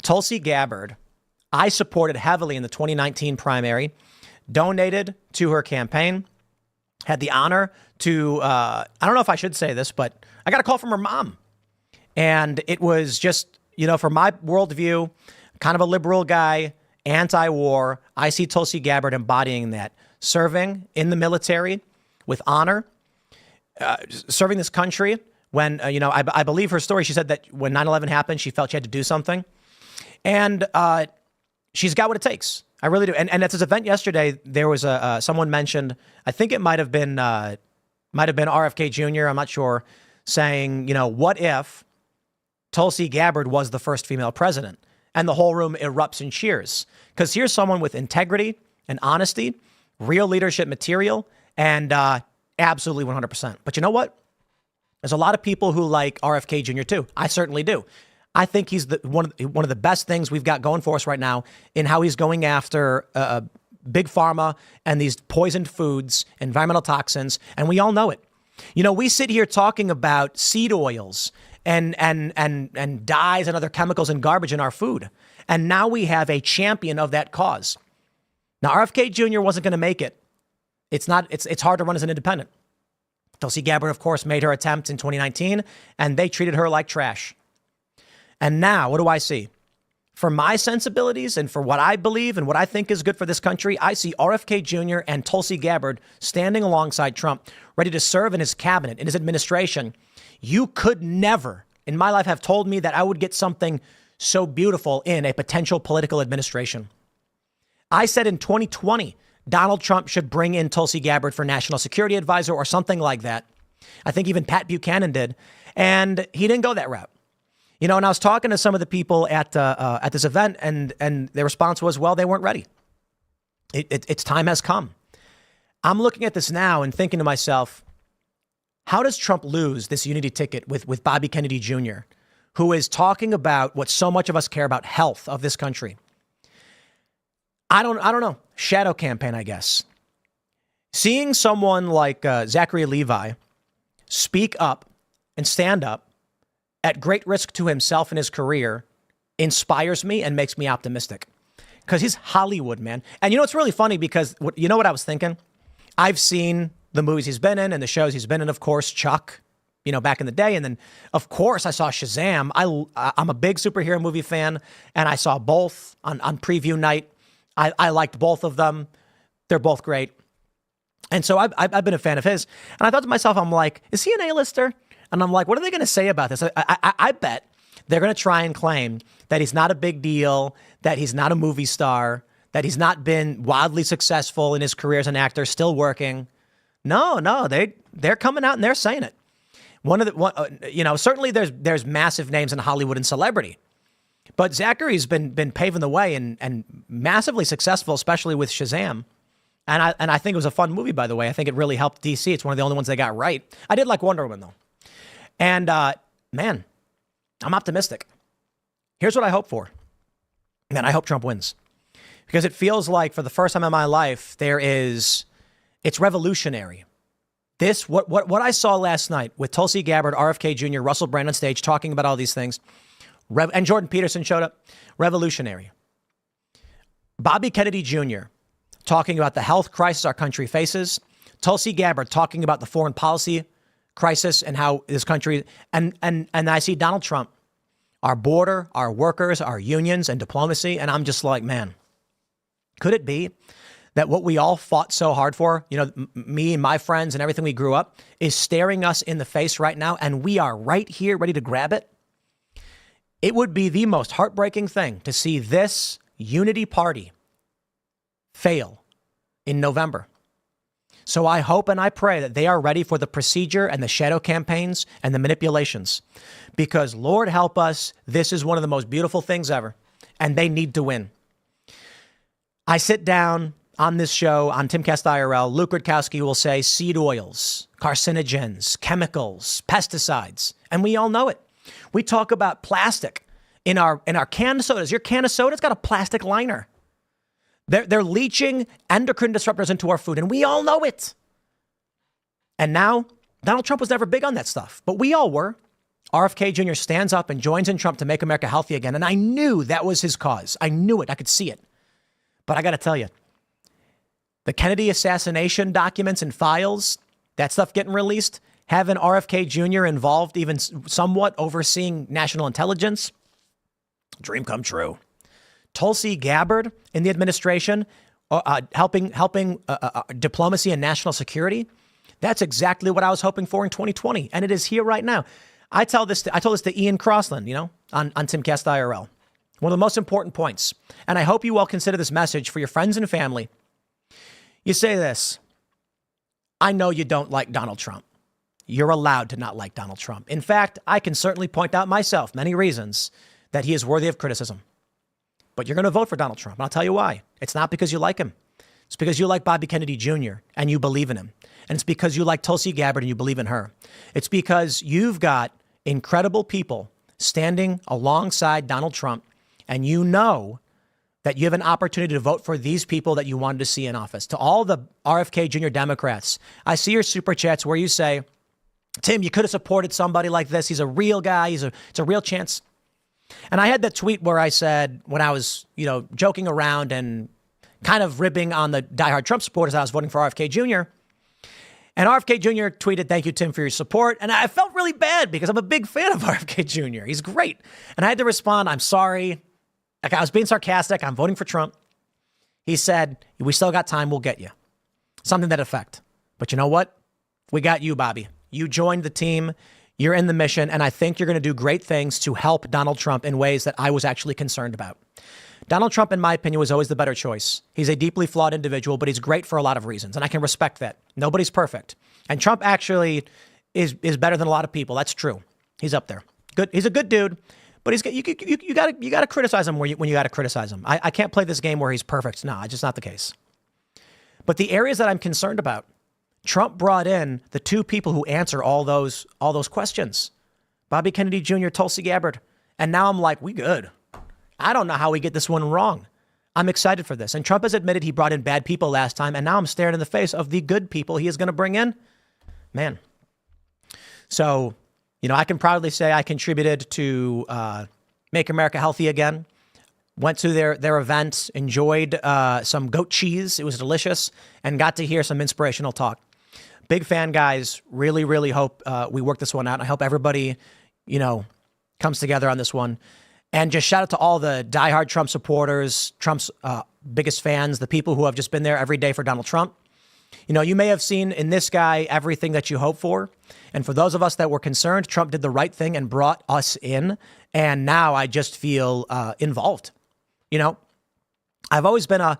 Tulsi Gabbard, I supported heavily in the 2019 primary, donated to her campaign, had the honor to, I don't know if I should say this, but I got a call from her mom. And it was just, you know, from my worldview, kind of a liberal guy, anti-war. I see Tulsi Gabbard embodying that, serving in the military with honor, serving this country when, you know, I believe her story. She said that when 9/11 happened, she felt she had to do something. And she's got what it takes. I really do. And at this event yesterday, there was someone mentioned, I think it might have been RFK Jr., I'm not sure, saying, you know, what if Tulsi Gabbard was the first female president? And the whole room erupts in cheers. Because here's someone with integrity and honesty, real leadership material, and absolutely 100%. But you know what? There's a lot of people who like RFK Jr. too. I certainly do. I think he's one of the best things we've got going for us right now in how he's going after big pharma and these poisoned foods, environmental toxins, and we all know it. You know, we sit here talking about seed oils and dyes and other chemicals and garbage in our food, and now we have a champion of that cause. Now, RFK Jr. wasn't going to make it. It's hard to run as an independent. Tulsi Gabbard, of course, made her attempt in 2019, and they treated her like trash. And now, what do I see? For my sensibilities and for what I believe and what I think is good for this country, I see RFK Jr. and Tulsi Gabbard standing alongside Trump, ready to serve in his cabinet, in his administration. You could never, in my life, have told me that I would get something so beautiful in a potential political administration. I said in 2020, Donald Trump should bring in Tulsi Gabbard for national security advisor or something like that. I think even Pat Buchanan did. And he didn't go that route. You know, and I was talking to some of the people at this event, and their response was, well, they weren't ready. Its time has come. I'm looking at this now and thinking to myself, how does Trump lose this unity ticket with Bobby Kennedy Jr., who is talking about what so much of us care about, health of this country? I don't know. Shadow campaign, I guess. Seeing someone like Zachary Levi speak up and stand up at great risk to himself and his career inspires me and makes me optimistic, because he's Hollywood, man. And you know, it's really funny because you know what I was thinking? I've seen the movies he's been in and the shows he's been in, of course, Chuck, you know, back in the day. And then, of course, I saw Shazam. I'm a big superhero movie fan, and I saw both on preview night. I liked both of them. They're both great. And so I've been a fan of his. And I thought to myself, I'm like, is he an A-lister? And I'm like, what are they going to say about this? I bet they're going to try and claim that he's not a big deal, that he's not a movie star, that he's not been wildly successful in his career as an actor, still working. No, they're coming out and they're saying it. Certainly there's massive names in Hollywood and celebrity, but Zachary's been paving the way and massively successful, especially with Shazam. And I think it was a fun movie, by the way. I think it really helped DC. It's one of the only ones they got right. I did like Wonder Woman, though. And, man, I'm optimistic. Here's what I hope for. Man, I hope Trump wins. Because it feels like for the first time in my life, it's revolutionary. What I saw last night with Tulsi Gabbard, RFK Jr., Russell Brand on stage talking about all these things, and Jordan Peterson showed up, revolutionary. Bobby Kennedy Jr. talking about the health crisis our country faces, Tulsi Gabbard talking about the foreign policy crisis and how this country, and I see Donald Trump, our border, our workers, our unions and diplomacy, and I'm just like, man, could it be that what we all fought so hard for, me and my friends and everything we grew up, is staring us in the face right now, and we are right here ready to grab it? It would be the most heartbreaking thing to see this unity party fail in November. So I hope and I pray that they are ready for the procedure and the shadow campaigns and the manipulations, because Lord help us, this is one of the most beautiful things ever, and they need to win. I sit down on this show, on Timcast IRL, Luke Rutkowski will say seed oils, carcinogens, chemicals, pesticides, and we all know it. We talk about plastic in our canned sodas. Your can of soda's got a plastic liner. They're leaching endocrine disruptors into our food, and we all know it. And now, Donald Trump was never big on that stuff, but we all were. RFK Jr. stands up and joins in Trump to make America healthy again, and I knew that was his cause. I knew it. I could see it. But I got to tell you, the Kennedy assassination documents and files, that stuff getting released, having RFK Jr. involved, even somewhat overseeing national intelligence, dream come true. Tulsi Gabbard in the administration, helping diplomacy and national security. That's exactly what I was hoping for in 2020, and it is here right now. I told this to Ian Crossland, on Timcast IRL. One of the most important points, and I hope you all consider this message for your friends and family. You say this: I know you don't like Donald Trump. You're allowed to not like Donald Trump. In fact, I can certainly point out myself many reasons that he is worthy of criticism. But you're going to vote for Donald Trump. And I'll tell you why. It's not because you like him. It's because you like Bobby Kennedy Jr. and you believe in him. And it's because you like Tulsi Gabbard and you believe in her. It's because you've got incredible people standing alongside Donald Trump, and you know that you have an opportunity to vote for these people that you wanted to see in office. To all the RFK Jr. Democrats, I see your super chats where you say, Tim, you could have supported somebody like this. He's a real guy. It's a real chance. And I had that tweet where I said, when I was, joking around and kind of ribbing on the diehard Trump supporters, I was voting for RFK Jr. And RFK Jr. tweeted, "Thank you, Tim, for your support." And I felt really bad because I'm a big fan of RFK Jr. He's great. And I had to respond, "I'm sorry. I was being sarcastic. I'm voting for Trump." He said, "We still got time. We'll get you." Something to that effect. But you know what? We got you, Bobby. You joined the team. You're in the mission, and I think you're going to do great things to help Donald Trump in ways that I was actually concerned about. Donald Trump, in my opinion, was always the better choice. He's a deeply flawed individual, but he's great for a lot of reasons, and I can respect that. Nobody's perfect. And Trump actually is better than a lot of people. That's true. He's up there. Good. He's a good dude, but you got to criticize him when you got to criticize him. I can't play this game where he's perfect. No, it's just not the case. But the areas that I'm concerned about, Trump brought in the two people who answer all those questions. Bobby Kennedy Jr., Tulsi Gabbard. And now I'm like, we good. I don't know how we get this one wrong. I'm excited for this. And Trump has admitted he brought in bad people last time. And now I'm staring in the face of the good people he is going to bring in. Man. So, I can proudly say I contributed to Make America Healthy Again. Went to their event, enjoyed some goat cheese. It was delicious, and got to hear some inspirational talk. Big fan, guys. Really, really hope we work this one out. I hope everybody, comes together on this one. And just shout out to all the diehard Trump supporters, Trump's biggest fans, the people who have just been there every day for Donald Trump. You may have seen in this guy everything that you hope for. And for those of us that were concerned, Trump did the right thing and brought us in. And now I just feel involved. I've always been a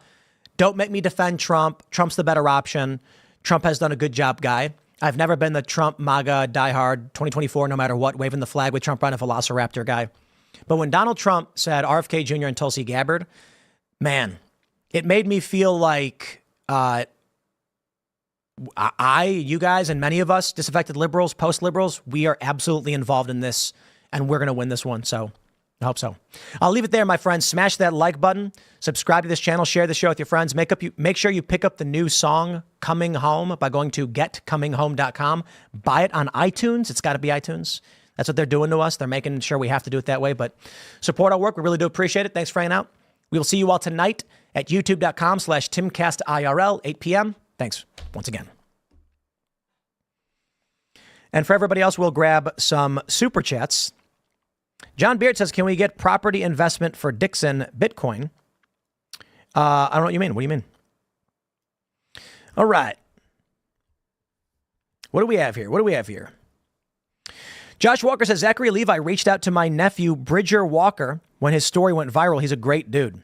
don't make me defend Trump. Trump's the better option. Trump has done a good job guy. I've never been the Trump MAGA diehard 2024, no matter what, waving the flag with Trump riding a velociraptor guy. But when Donald Trump said RFK Jr. and Tulsi Gabbard, man, it made me feel like you guys, and many of us, disaffected liberals, post-liberals, we are absolutely involved in this, and we're going to win this one. So I hope so. I'll leave it there, my friends. Smash that like button. Subscribe to this channel. Share the show with your friends. Make sure you pick up the new song, Coming Home, by going to getcominghome.com. Buy it on iTunes. It's got to be iTunes. That's what they're doing to us. They're making sure we have to do it that way. But support our work. We really do appreciate it. Thanks for hanging out. We will see you all tonight at youtube.com/TimcastIRL, 8 p.m. Thanks once again. And for everybody else, we'll grab some super chats. John Beard says, can we get property investment for Dixon Bitcoin? I don't know what you mean. What do you mean? All right. What do we have here? Josh Walker says, Zachary Levi reached out to my nephew, Bridger Walker, when his story went viral. He's a great dude.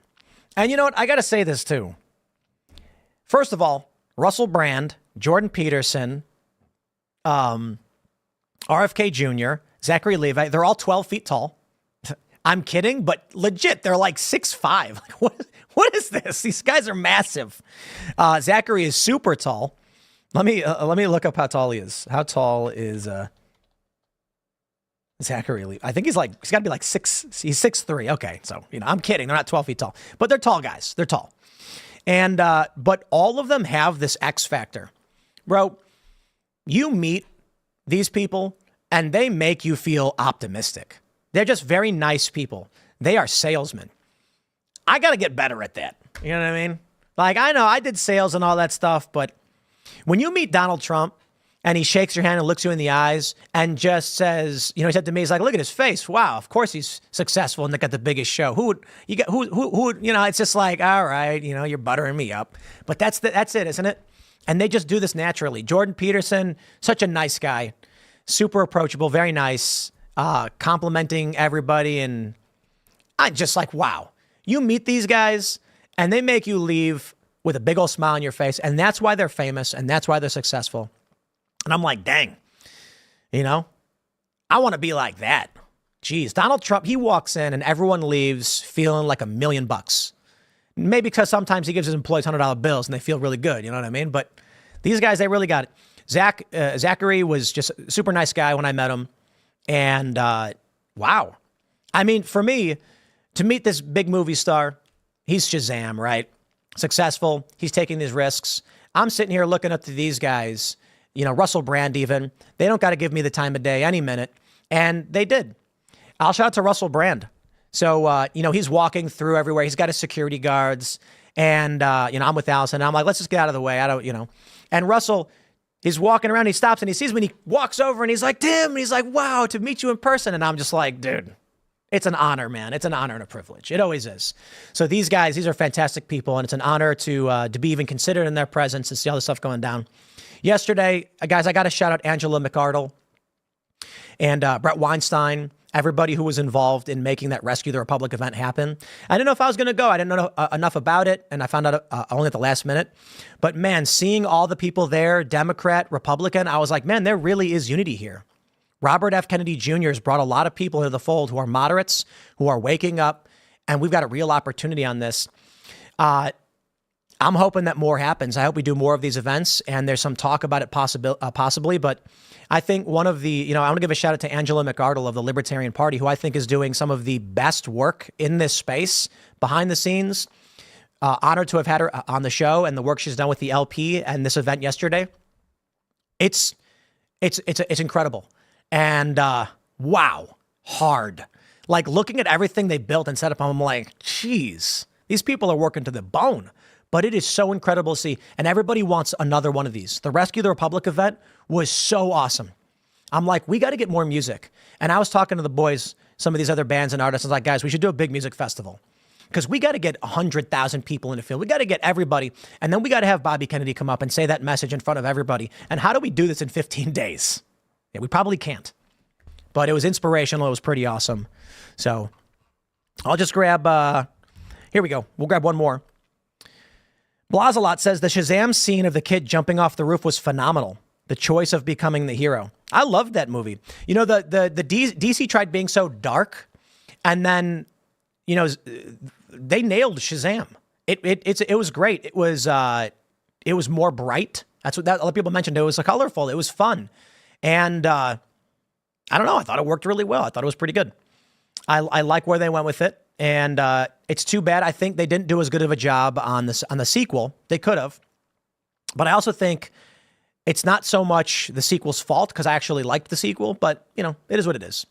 And you know what? I got to say this too. First of all, Russell Brand, Jordan Peterson, RFK Jr., Zachary Levi, they're all 12 feet tall. I'm kidding, but legit, they're like 6'5". Like, what is this? These guys are massive. Zachary is super tall. Let me look up how tall he is. How tall is Zachary Levi? I think he's got to be like 6. He's 6'3". Okay, so I'm kidding. They're not 12 feet tall, but they're tall guys. They're tall, and but all of them have this X factor, bro. You meet these people, and they make you feel optimistic. They're just very nice people. They are salesmen. I got to get better at that. You know what I mean? Like, I know I did sales and all that stuff, but when you meet Donald Trump and he shakes your hand and looks you in the eyes and just says, he said to me, he's like, look at his face. Wow, of course he's successful and they got the biggest show. Who would, it's just like, all right, you're buttering me up. But that's it, isn't it? And they just do this naturally. Jordan Peterson, such a nice guy. Super approachable, very nice, complimenting everybody. And I'm just like, wow, you meet these guys and they make you leave with a big old smile on your face. And that's why they're famous. And that's why they're successful. And I'm like, dang, I want to be like that. Jeez, Donald Trump, he walks in and everyone leaves feeling like $1 million. Maybe because sometimes he gives his employees $100 bills and they feel really good. You know what I mean? But these guys, they really got it. Zachary was just a super nice guy when I met him. And wow. I mean, for me, to meet this big movie star, he's Shazam, right? Successful. He's taking these risks. I'm sitting here looking up to these guys, Russell Brand even. They don't got to give me the time of day any minute. And they did. I'll shout out to Russell Brand. So, he's walking through everywhere. He's got his security guards. And, I'm with Allison. And I'm like, let's just get out of the way. And Russell, he's walking around. He stops and he sees me. And he walks over and he's like, Tim. And he's like, wow, to meet you in person. And I'm just like, dude, it's an honor, man. It's an honor and a privilege. It always is. So these guys, these are fantastic people. And it's an honor to be even considered in their presence and see all this stuff going down. Yesterday, guys, I got to shout out Angela McArdle and Brett Weinstein, everybody who was involved in making that Rescue the Republic event happen. I didn't know if I was going to go. I didn't know enough about it, and I found out only at the last minute. But man, seeing all the people there, Democrat, Republican, I was like, man, there really is unity here. Robert F. Kennedy Jr. has brought a lot of people into the fold who are moderates, who are waking up, and we've got a real opportunity on this. I'm hoping that more happens. I hope we do more of these events, and there's some talk about it possibly, but I think one of the, I want to give a shout out to Angela McArdle of the Libertarian Party, who I think is doing some of the best work in this space behind the scenes. Honored to have had her on the show and the work she's done with the LP and this event yesterday. It's incredible. And wow, hard. Like looking at everything they built and set up, I'm like, geez, these people are working to the bone. But it is so incredible to see. And everybody wants another one of these. The Rescue the Republic event was so awesome. I'm like, we got to get more music. And I was talking to the boys, some of these other bands and artists. I was like, guys, we should do a big music festival. Because we got to get 100,000 people in the field. We got to get everybody. And then we got to have Bobby Kennedy come up and say that message in front of everybody. And how do we do this in 15 days? Yeah, we probably can't. But it was inspirational. It was pretty awesome. So I'll just grab, here we go. We'll grab one more. Blazalot says the Shazam scene of the kid jumping off the roof was phenomenal. The choice of becoming the hero. I loved that movie. The DC tried being so dark, and then, they nailed Shazam. It was great. It was more bright. That's what other people mentioned. It was colorful. It was fun, and I don't know. I thought it worked really well. I thought it was pretty good. I like where they went with it. And it's too bad. I think they didn't do as good of a job on the sequel. They could have. But I also think it's not so much the sequel's fault, because I actually liked the sequel. But, you know, it is what it is.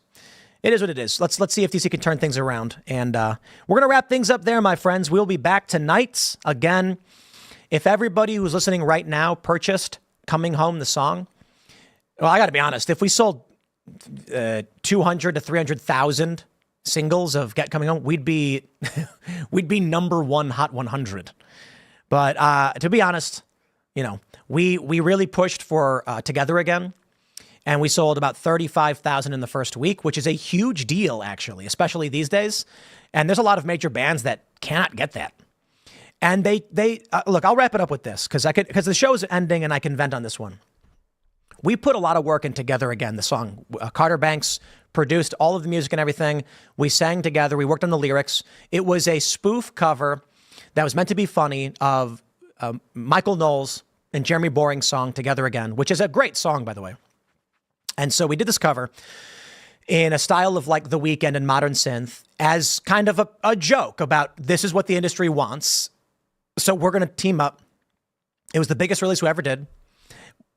It is what it is. Let's see if DC can turn things around. And we're going to wrap things up there, my friends. We'll be back tonight. Again, if everybody who's listening right now purchased Coming Home, the song, well, I got to be honest. If we sold 200 to 300,000 singles of Get Coming Home, we'd be number one Hot 100. But to be honest, you know, we really pushed for Together Again, and we sold about 35,000 in the first week, which is a huge deal, actually, especially these days. And there's a lot of major bands that cannot get that. And they look, I'll wrap it up with this because the show's ending and I can vent on this one. We put a lot of work in Together Again, the song. Carter Banks produced all of the music and everything. We sang together. We worked on the lyrics. It was a spoof cover that was meant to be funny of Michael Knowles and Jeremy Boring's song Together Again, which is a great song, by the way. And so we did this cover in a style of like The Weeknd and modern synth as kind of a joke about this is what the industry wants. So we're going to team up. It was the biggest release we ever did.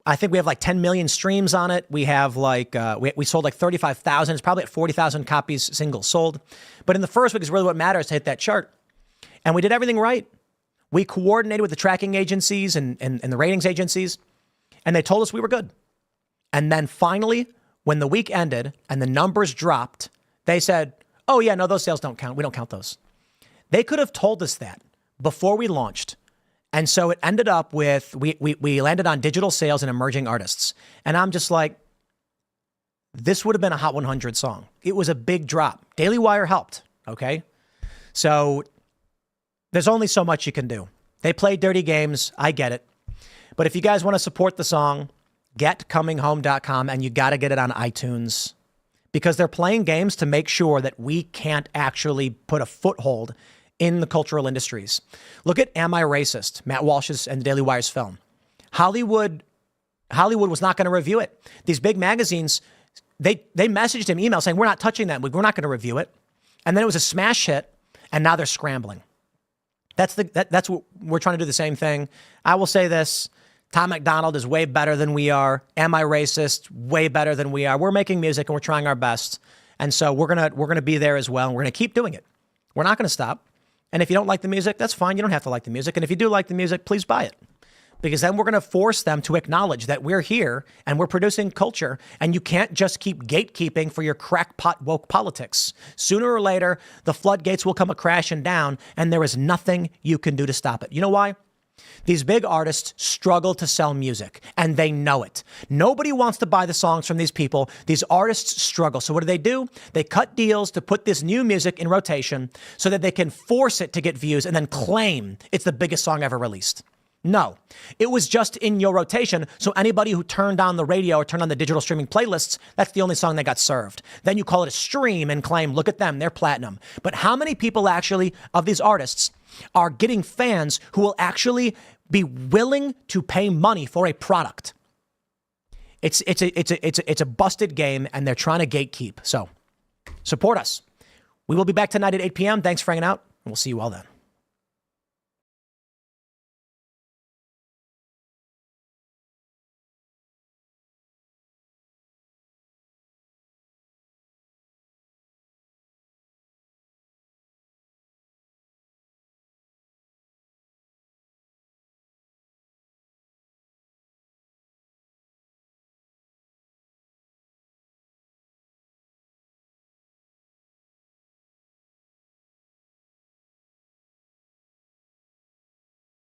I think we have like 10 million streams on it. We have like, we sold like 35,000. It's probably at 40,000 copies singles sold. But in the first week is really what matters to hit that chart. And we did everything right. We coordinated with the tracking agencies and the ratings agencies, and they told us we were good. And then finally, when the week ended and the numbers dropped, they said, oh yeah, no, those sales don't count. We don't count those. They could have told us that before we launched. And so it ended up with, we landed on digital sales and emerging artists. And I'm just like, this would have been a Hot 100 song. It was a big drop. Daily Wire helped, okay? So there's only so much you can do. They play dirty games. I get it. But if you guys want to support the song, getcominghome.com, and you got to get it on iTunes because they're playing games to make sure that we can't actually put a foothold in the cultural industries. Look at Am I Racist? Matt Walsh's and the Daily Wire's film. Hollywood was not going to review it. These big magazines, they messaged him email saying, we're not touching that. We're not going to review it. And then it was a smash hit, and now they're scrambling. That's what we're trying to do, the same thing. I will say this. Tom McDonald is way better than we are. Am I Racist? Way better than we are. We're making music and we're trying our best. And so we're gonna be there as well. And we're gonna keep doing it. We're not gonna stop. And if you don't like the music, that's fine. You don't have to like the music. And if you do like the music, please buy it. Because then we're going to force them to acknowledge that we're here and we're producing culture. And you can't just keep gatekeeping for your crackpot woke politics. Sooner or later, the floodgates will come crashing down and there is nothing you can do to stop it. You know why? These big artists struggle to sell music, and they know it. Nobody wants to buy the songs from these people. These artists struggle. So what do? They cut deals to put this new music in rotation so that they can force it to get views and then claim it's the biggest song ever released. No, it was just in your rotation. So anybody who turned on the radio or turned on the digital streaming playlists, that's the only song that got served. Then you call it a stream and claim, look at them, they're platinum. But how many people actually of these artists are getting fans who will actually be willing to pay money for a product? It's a busted game, and they're trying to gatekeep. So support us. We will be back tonight at 8 p.m. Thanks for hanging out, and we'll see you all then.